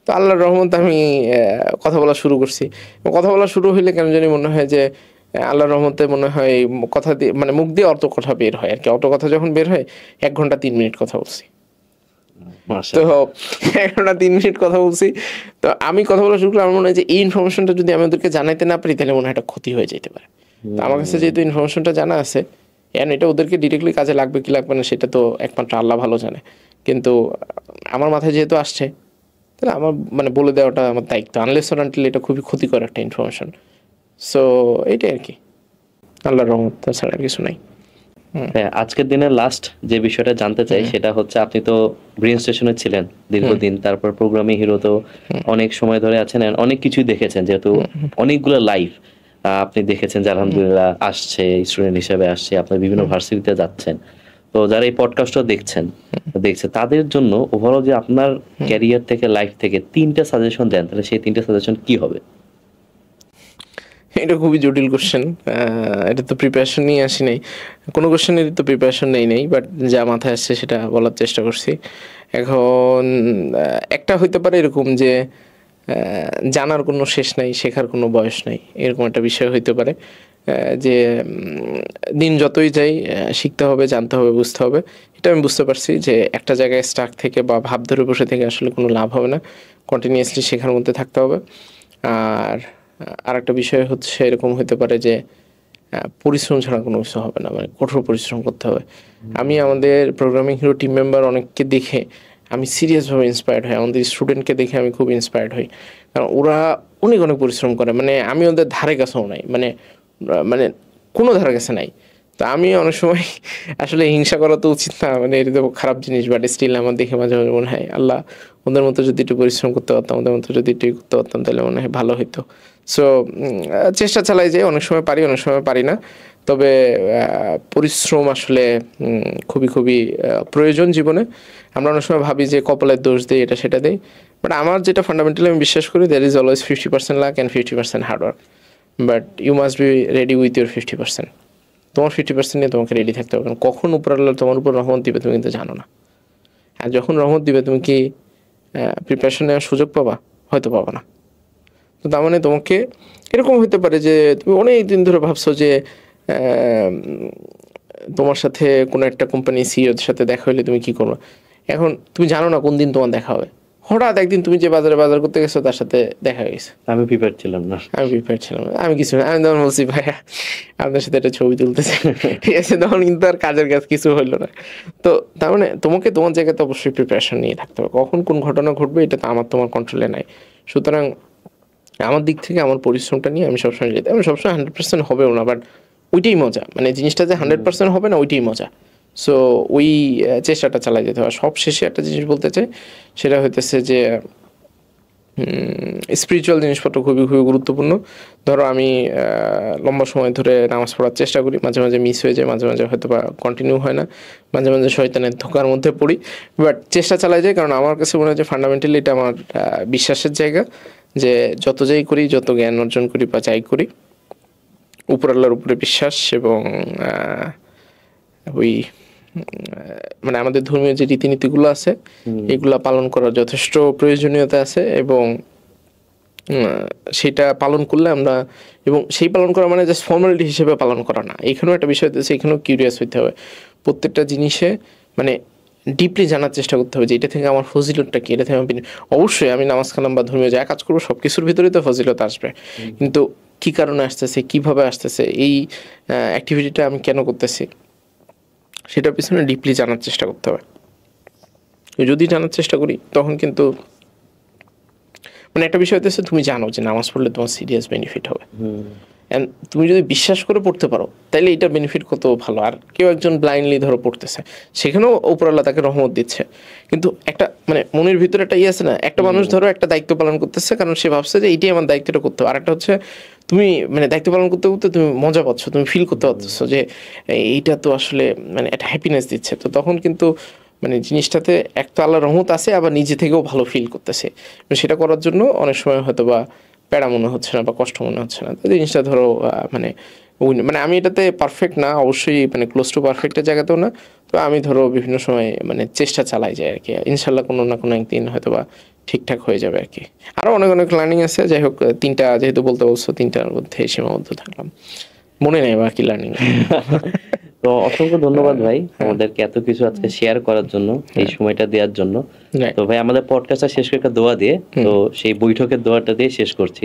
তো আল্লাহর রহমত আমি কথা বলা শুরু করছি। কথা বলা শুরু হইলে কেন জানি মনে হয় যে আল্লাহর রহমতে মনে হয় কথা দিয়ে মানে মুখ দিয়ে অত কথা বের হয় আর কি। অত কথা যখন বের হয় 1 ঘন্টা 3 মিনিট কথা বলছি। তো 1 ঘন্টা 3 মিনিট কথা বলছি। তো আমি কথা বলা শুরু করলে আমার মনে হয় যে এই ইনফরমেশনটা যদি আমি ওদেরকে জানাইতে না পারি তাহলে মনে হয় একটা ক্ষতি হয়ে যেতে পারে। তো আমার কাছে যেহেতু ইনফরমেশনটা জানা আছে, এটা ওদেরকে ডিরেক্টলি কাজে লাগবে কি লাগবে না সেটা তো একমাত্র আল্লাহ ভালো জানে, কিন্তু আমার মাথায় যেহেতু আসছে তাহলে আমার মানে বলে দেওয়াটা আমার দায়িত্ব, আনলেস অর আনটিল এটা খুবই ক্ষতিকর একটা ইনফরমেশন। সো এইটাই আর কি, আল্লাহর রহমত, তাছাড়া আর কিছু নাই। হ্যাঁ, আজকের দিনের লাস্ট যে বিষয়টা জানতে চাই সেটা হচ্ছে আপনি তো ব্রেন স্টেশনে ছিলেন দীর্ঘদিন, তারপর প্রোগ্রামিং হিরো তো অনেক সময় ধরে আছেন, অনেক কিছুই দেখেছেন, যেহেতু অনেকগুলো লাইভ আপনি দেখেছেন যে আলহামদুলিল্লাহ আসছে, স্টুডেন্ট হিসেবে আসছে, আপনি বিভিন্ন ভার্সিটিতে যাচ্ছেন। তো যারা এই পডকাস্টটা দেখছে তাদের জন্য ওভারঅল যে আপনার ক্যারিয়ার থেকে লাইফ থেকে 3টা সাজেশন দেন, তাহলে সেই 3টা সাজেশন কি হবে? এটা খুবই জটিল কোশ্চেন। এটা তো প্রিপারেশন নিয়ে আসি নাই, কোনো কোশ্চেনেরই তো প্রিপারেশন নেই, বাট যা মাথায় আসছে সেটা বলার চেষ্টা করছি। এখন একটা হইতে পারে এরকম যে জানার কোনো শেষ নাই, শেখার কোনো বয়স নাই, এরকম একটা বিষয় হইতে পারে। যে দিন যতই যাই শিখতে হবে, জানতে হবে, বুঝতে হবে। এটা আমি বুঝতে পারছি যে একটা জায়গায় স্টাক থেকে বা ভাব ধরে বসে থেকে আসলে কোনো লাভ হবে না, কন্টিনিউয়াসলি শেখার মধ্যে থাকতে হবে। আর আরেকটা বিষয় হচ্ছে এরকম হতে পারে যে পরিশ্রম ছাড়া কোনো কিছু হবে না, মানে কঠোর পরিশ্রম করতে হবে। আমি আমাদের প্রোগ্রামিং হিরো টিম মেম্বার অনেককে দেখে আমি সিরিয়াসভাবে ইন্সপায়ার্ড হই, আমাদের স্টুডেন্টকে দেখে আমি খুব ইন্সপায়ার্ড হই, কারণ ওরা অনেক অনেক পরিশ্রম করে, মানে আমি ওদের ধারে কাছেও নাই, মানে মানে কোনো ধারে কাছে নাই। তো আমি অনেক সময় আসলে হিংসা করা তো উচিত না, মানে এটা তো খারাপ জিনিস, বাট স্টিল আমার দেখে মাঝে মাঝে মনে হয় আল্লাহ ওদের মতো যদি একটু পরিশ্রম করতে পারতাম, ওদের মতো যদি একটু করতে পারতাম, তাহলে মনে হয় ভালো হতো। সো চেষ্টা চালাই যে অনেক সময় পারি, অনেক সময় পারি না, তবে পরিশ্রম আসলে খুবই খুবই প্রয়োজন জীবনে। আমরা অনেক সময় ভাবি যে কপালের দোষ দেই, এটা সেটা দেই, বাট আমার যেটা ফান্ডামেন্টালি আমি বিশ্বাস করি, there is always 50% luck and 50% hard work, but you must be ready with your 50%। তোমার 50% নিয়ে তোমাকে রেডি থাকতে হবে, কারণ কখন উপর আল্লাহ তোমার উপর রহমত দিবে তুমি কিন্তু জানো না। আর যখন রহমত দিবে তুমি কি প্রিপারেশন নেওয়ার সুযোগ পাবা? হয়তো পাবা না। তো তার মানে তোমাকে এরকম হতে পারে যে তুমি অনেক দিন ধরে ভাবছো যে তোমার সাথে কোনো একটা কোম্পানি সিইওর সাথে দেখা হলে তুমি কি করবে, এখন তুমি জানো না কোন দিন তোমার দেখা হবে। হঠাৎ একদিন তুমি যে বাজারে বাজার করতে গেছো তার সাথে দেখা হয়ে গেছে। আমি প্রিপেয়ার ছিলাম না, আমি কিছু না, আমি তখন বলছি ভাইয়া আপনার সাথে একটা ছবি তুলতেছি, ঠিক আছে, তখন কিন্তু আর কাজের কাজ কিছু হইলো না। তো তার মানে তোমাকে তোমার জায়গাতে অবশ্যই প্রিপারেশন নিয়ে থাকতে হবে, কখন কোন ঘটনা ঘটবে এটা তো আমার তোমার কন্ট্রোলে নাই। সুতরাং আমার দিক থেকে আমার পরিশ্রমটা নিয়ে আমি সবসময় যেতে, আমি সবসময় 100% হবেও না, বাট ওইটাই মজা, মানে জিনিসটা যে 100% হবে না ওইটাই মজা। সো ওই চেষ্টাটা চালাই যেতে হবে। সব শেষে একটা জিনিস বলতে চাই, সেটা হইতেছে যে স্পিরিচুয়াল জিনিসপত্র খুবই খুবই গুরুত্বপূর্ণ। ধরো আমি লম্বা সময় ধরে নামাজ পড়ার চেষ্টা করি, মাঝে মাঝে মিস হয়ে যায়, মাঝে মাঝে হয়তো বা কন্টিনিউ হয় না, মাঝে মাঝে শয়তানের ধোঁকার মধ্যে পড়ি, বাট চেষ্টা চালাই যায়, কারণ আমার কাছে মনে হয় যে ফান্ডামেন্টালি এটা আমার বিশ্বাসের জায়গা, যে যত যাই করি, যত জ্ঞান অর্জন করি বা যাই করি, উপর আল্লাহর উপরে বিশ্বাস এবং ওই মানে আমাদের ধর্মীয় যে রীতিনীতিগুলো আছে এগুলা পালন করার যথেষ্ট প্রয়োজনীয়তা আছে, এবং সেটা পালন করলে আমরা, এবং সেই পালন করা মানে জাস্ট ফর্মালিটি হিসেবে পালন করা না, এখানেও একটা বিষয় আছে, এখানেও কিউরিয়াস হইতে হবে প্রত্যেকটা জিনিসে, মানে ডিপলি জানার চেষ্টা করতে হবে যে এটা থেকে আমার ফজিলতটা কি, এটা থেকে আমি অবশ্যই আমি নামাজ কালাম বা ধর্মীয় যা কাজ করবো সব কিছুর ভিতরেই তো ফজিলত আসবে, কিন্তু কী কারণে আসতেছে, কীভাবে আসতেছে, এই অ্যাক্টিভিটিটা আমি কেন করতেছি, সেটার পিছনে ডিপলি জানার চেষ্টা করতে হবে। যদি জানার চেষ্টা করি তখন কিন্তু মানে একটা বিষয় হচ্ছে তুমি জানো যে নামাজ পড়লে তোমার সিরিয়াস বেনিফিট হবে, অ্যান্ড তুমি যদি বিশ্বাস করে পড়তে পারো তাহলে এটা বেনিফিট কত ভালো। আর কেউ একজন ব্লাইন্ডলি ধরো পড়তেছে, সেখানেও উপরওয়ালা তাকে রহমত দিচ্ছে, কিন্তু একটা মানে মনের ভিতরে একটা আছে না, একটা মানুষ ধরো একটা দায়িত্ব পালন করতেছে কারণ সে ভাবছে যে এইটাই আমার দায়িত্বটা করতে হবে, আর একটা হচ্ছে তুমি মানে দায়িত্ব পালন করতে করতে তুমি মজা পাচ্ছ, তুমি ফিল করতে পারছো যে এইটা তো আসলে মানে একটা হ্যাপিনেস দিচ্ছে, তো তখন কিন্তু মানে জিনিসটাতে একটা আল্লাহর রহমত আছে, আবার নিজে থেকেও ভালো ফিল করতেছে, সেটা করার জন্য অনেক সময় হয়তো বা প্যারা মনে হচ্ছে না বা কষ্ট মনে হচ্ছে না। তো জিনিসটা ধরো মানে মানে আমি এটাতে পারফেক্ট না অবশ্যই, মানে ক্লোজ টু পারফেক্টের জায়গাতেও না, তো আমি ধরো বিভিন্ন সময় মানে চেষ্টা চালাই যায় আর কি, ইনশাল্লাহ কোনো না কোনো একদিন হয়তো বা ঠিকঠাক হয়ে যাবে আর কি। আরও অনেক অনেক লার্নিং আছে, যাই হোক তিনটা যেহেতু বলতে বলছো, তিনটার মধ্যে সীমাবদ্ধ থাকলাম, মনে নেই বাকি লার্নিং। তো অসংখ্য ধন্যবাদ ভাই আমাদেরকে এত কিছু আজকে শেয়ার করার জন্য, এই সময়টা দেওয়ার জন্য। তো ভাই আমাদের পডকাস্টটা শেষ করে একটা দোয়া দিয়ে, তো সেই বৈঠকের দোয়াটা দিয়ে শেষ করছি।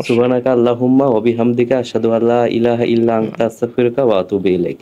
সুবহানাকা আল্লাহুম্মা ওয়া বিহামদিকা আশহাদু আল্লা ইলাহা ইল্লা আনতা আস্তাগফিরুকা ওয়া আতুবু ইলাইক।